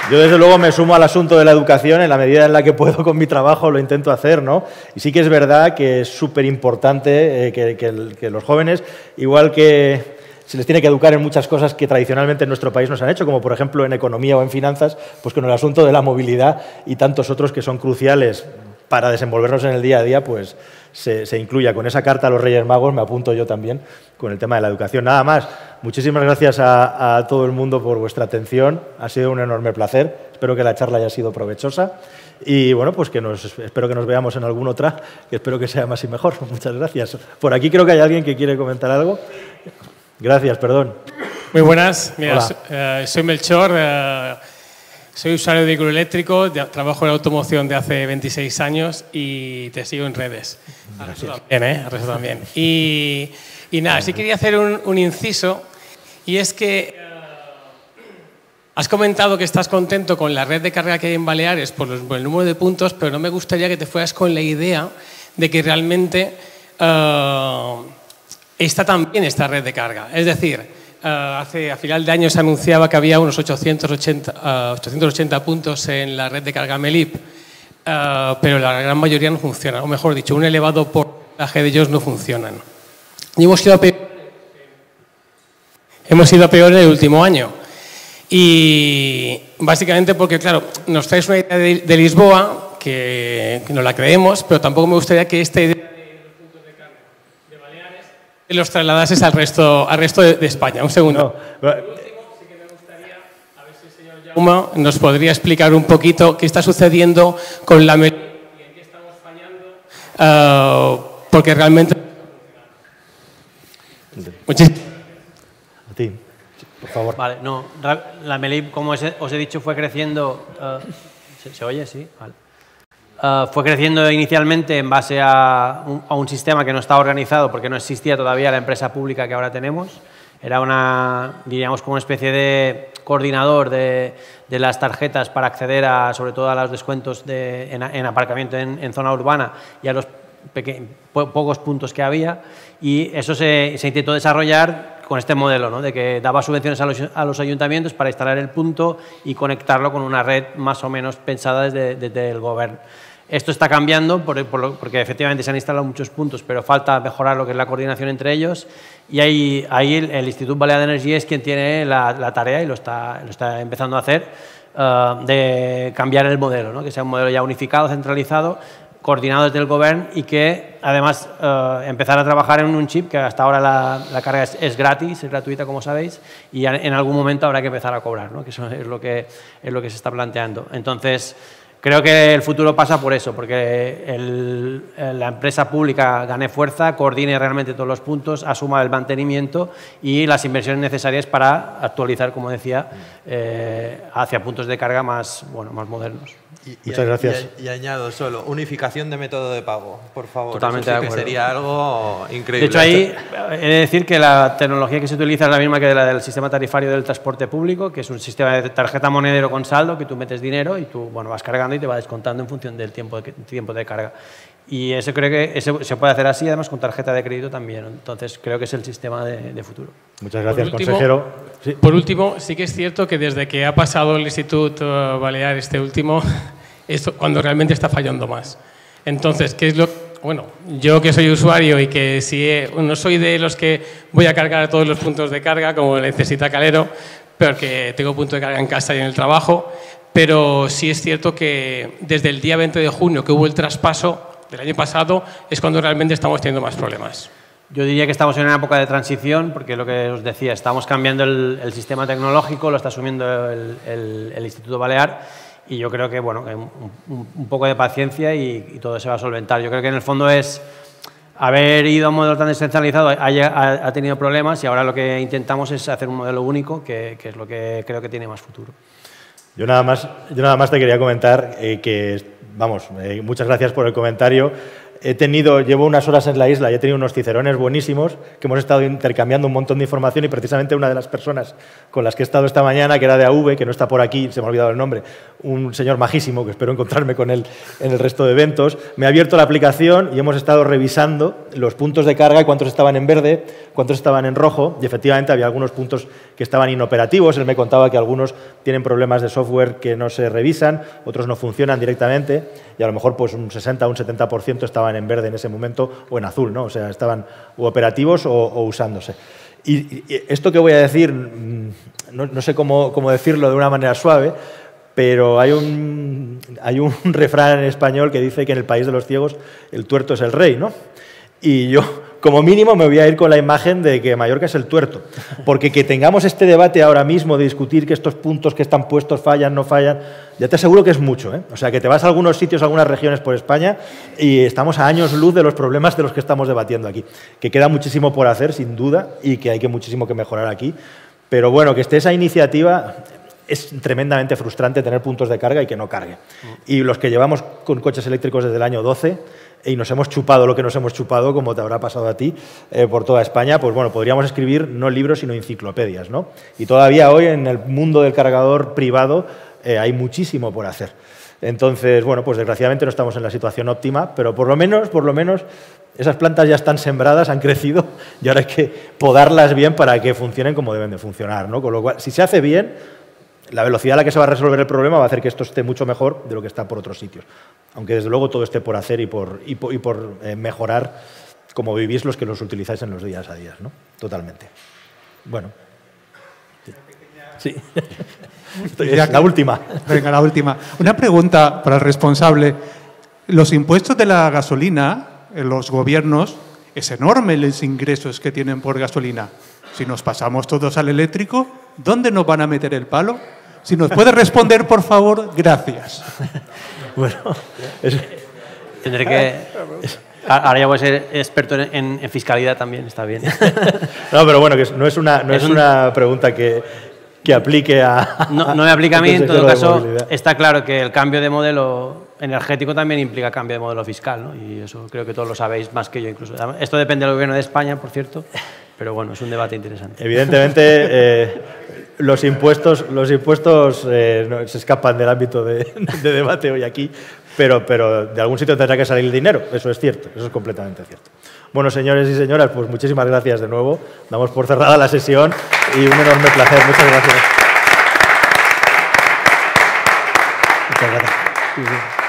Yo, desde luego, me sumo al asunto de la educación en la medida en la que puedo con mi trabajo, lo intento hacer, ¿no? Y sí que es verdad que es súper importante que los jóvenes, igual que se les tiene que educar en muchas cosas que tradicionalmente en nuestro país nos han hecho, como por ejemplo en economía o en finanzas, pues con el asunto de la movilidad y tantos otros que son cruciales para desenvolvernos en el día a día, pues se incluya. Con esa carta a los Reyes Magos me apunto yo también con el tema de la educación. Nada más, muchísimas gracias a todo el mundo por vuestra atención, ha sido un enorme placer, espero que la charla haya sido provechosa y bueno, pues espero que nos veamos en alguna otra, que espero que sea más y mejor. Muchas gracias. Por aquí creo que hay alguien que quiere comentar algo. Gracias, perdón. Muy buenas, mira, soy Melchor, soy usuario de vehículo eléctrico, trabajo en automoción de hace 26 años y te sigo en redes. Gracias. Al resto también. Y nada, sí quería hacer un inciso, y es que has comentado que estás contento con la red de carga que hay en Baleares por el número de puntos, pero no me gustaría que te fueras con la idea de que realmente está tan bien esta red de carga. Es decir, a final de año se anunciaba que había unos 880 puntos en la red de carga Melip, pero la gran mayoría no funcionan, o mejor dicho, un elevado porcentaje de ellos no funcionan. Y hemos ido a peor en el último año. Y básicamente porque, claro, nos traes una idea de Lisboa que nos la creemos, pero tampoco me gustaría que esta idea de los puntos de carga de Baleares los trasladases al resto de España. Un segundo. Por último, sí que me gustaría, a ver si el señor Jaume nos podría explicar un poquito qué está sucediendo con la Melip y en qué estamos fallando, porque realmente... Muchísimas gracias. A ti, por favor. Vale, no, la Melip, como os he dicho, fue creciendo... ¿Se oye? Sí, vale. Fue creciendo inicialmente en base a un sistema que no estaba organizado porque no existía todavía la empresa pública que ahora tenemos. Era diríamos, como una especie de coordinador de las tarjetas para acceder sobre todo a los descuentos en aparcamiento en zona urbana y a los pocos puntos que había, y eso se intentó desarrollar con este modelo, ¿no? De que daba subvenciones a los ayuntamientos para instalar el punto y conectarlo con una red más o menos pensada desde el gobierno. Esto está cambiando porque efectivamente se han instalado muchos puntos, pero falta mejorar lo que es la coordinación entre ellos, y ahí el Instituto Balear de Energía es quien tiene la tarea, y lo está empezando a hacer, de cambiar el modelo, ¿no? Que sea un modelo ya unificado, centralizado, coordinado desde el gobierno, y que además empezar a trabajar en un chip que hasta ahora la carga es gratis, es gratuita, como sabéis, y en algún momento habrá que empezar a cobrar, ¿no? Que eso es lo que se está planteando. Entonces, creo que el futuro pasa por eso, porque la empresa pública gane fuerza, coordine realmente todos los puntos, asuma el mantenimiento y las inversiones necesarias para actualizar, como decía, hacia puntos de carga más modernos. Muchas gracias. Y añado solo, unificación de método de pago, por favor. Totalmente Eso sí de acuerdo. que sería algo increíble. De hecho, ahí he de decir que la tecnología que se utiliza es la misma que la del sistema tarifario del transporte público, que es un sistema de tarjeta monedero con saldo, que tú metes dinero y tú vas cargando y te va descontando en función del tiempo de carga. Y eso creo que se puede hacer así, además con tarjeta de crédito también. Entonces, creo que es el sistema de futuro. Muchas gracias, consejero. Sí. Por último, sí que es cierto que desde que ha pasado el Instituto Balear último, es cuando realmente está fallando más. Entonces, ¿qué es lo...? Bueno, yo que soy usuario y que no soy de los que voy a cargar a todos los puntos de carga, como necesita Calero, pero que tengo punto de carga en casa y en el trabajo, pero sí es cierto que desde el día 20 de junio, que hubo el traspaso del año pasado, es cuando realmente estamos teniendo más problemas. Yo diría que estamos en una época de transición, porque lo que os decía, estamos cambiando el sistema tecnológico, lo está asumiendo el Instituto Balear, y yo creo que, bueno, que un poco de paciencia y todo se va a solventar. Yo creo que en el fondo es haber ido a un modelo tan descentralizado, ha tenido problemas, y ahora lo que intentamos es hacer un modelo único, que es lo que creo que tiene más futuro. Yo nada más te quería comentar muchas gracias por el comentario. Llevo unas horas en la isla y he tenido unos cicerones buenísimos, que hemos estado intercambiando un montón de información, y precisamente una de las personas con las que he estado esta mañana, que era de AV, que no está por aquí, se me ha olvidado el nombre, un señor majísimo, que espero encontrarme con él en el resto de eventos, me ha abierto la aplicación y hemos estado revisando los puntos de carga y cuántos estaban en verde, cuántos estaban en rojo, y efectivamente había algunos puntos que estaban inoperativos. Él me contaba que algunos tienen problemas de software que no se revisan, otros no funcionan directamente, y a lo mejor pues un 60 o un 70% estaban en verde en ese momento, o en azul, ¿no? O sea, estaban operativos o usándose. Y esto que voy a decir, no sé cómo decirlo de una manera suave, pero hay un refrán en español que dice que en el país de los ciegos el tuerto es el rey, ¿no? Y yo, como mínimo, me voy a ir con la imagen de que Mallorca es el tuerto. Porque que tengamos este debate ahora mismo de discutir que estos puntos que están puestos fallan, no fallan, ya te aseguro que es mucho, ¿eh? O sea, que te vas a algunos sitios, a algunas regiones por España, y estamos a años luz de los problemas de los que estamos debatiendo aquí. Que queda muchísimo por hacer, sin duda, y que hay muchísimo que mejorar aquí. Pero bueno, que esté esa iniciativa, es tremendamente frustrante tener puntos de carga y que no cargue. Y los que llevamos con coches eléctricos desde el año 12 y nos hemos chupado lo que nos hemos chupado, como te habrá pasado a ti, por toda España, pues bueno, podríamos escribir no libros, sino enciclopedias, ¿no? Y todavía hoy en el mundo del cargador privado hay muchísimo por hacer. Entonces, bueno, pues desgraciadamente no estamos en la situación óptima, pero por lo menos, esas plantas ya están sembradas, han crecido y ahora hay que podarlas bien para que funcionen como deben de funcionar, ¿no? Con lo cual, si se hace bien, la velocidad a la que se va a resolver el problema va a hacer que esto esté mucho mejor de lo que está por otros sitios. Aunque desde luego todo esté por hacer y por mejorar como vivís los que los utilizáis en los días a días, ¿no? Totalmente. Bueno. Sí. La última. Venga, la última. Una pregunta para el responsable. Los impuestos de la gasolina en los gobiernos, es enorme los ingresos que tienen por gasolina. Si nos pasamos todos al eléctrico, ¿dónde nos van a meter el palo? Si nos puede responder, por favor, gracias. Bueno, tendré que... Ahora ya voy a ser experto en fiscalidad también, está bien. No, pero bueno, que no es una pregunta que aplique a... No me aplica a mí, en todo caso, está claro que el cambio de modelo energético también implica cambio de modelo fiscal, ¿no? Y eso creo que todos lo sabéis más que yo incluso. Esto depende del gobierno de España, por cierto, pero bueno, es un debate interesante. Evidentemente, los impuestos se escapan del ámbito de debate hoy aquí, pero de algún sitio tendrá que salir el dinero, eso es cierto, eso es completamente cierto. Bueno, señores y señoras, pues muchísimas gracias de nuevo. Damos por cerrada la sesión y un enorme placer. Muchas gracias. Muchas gracias.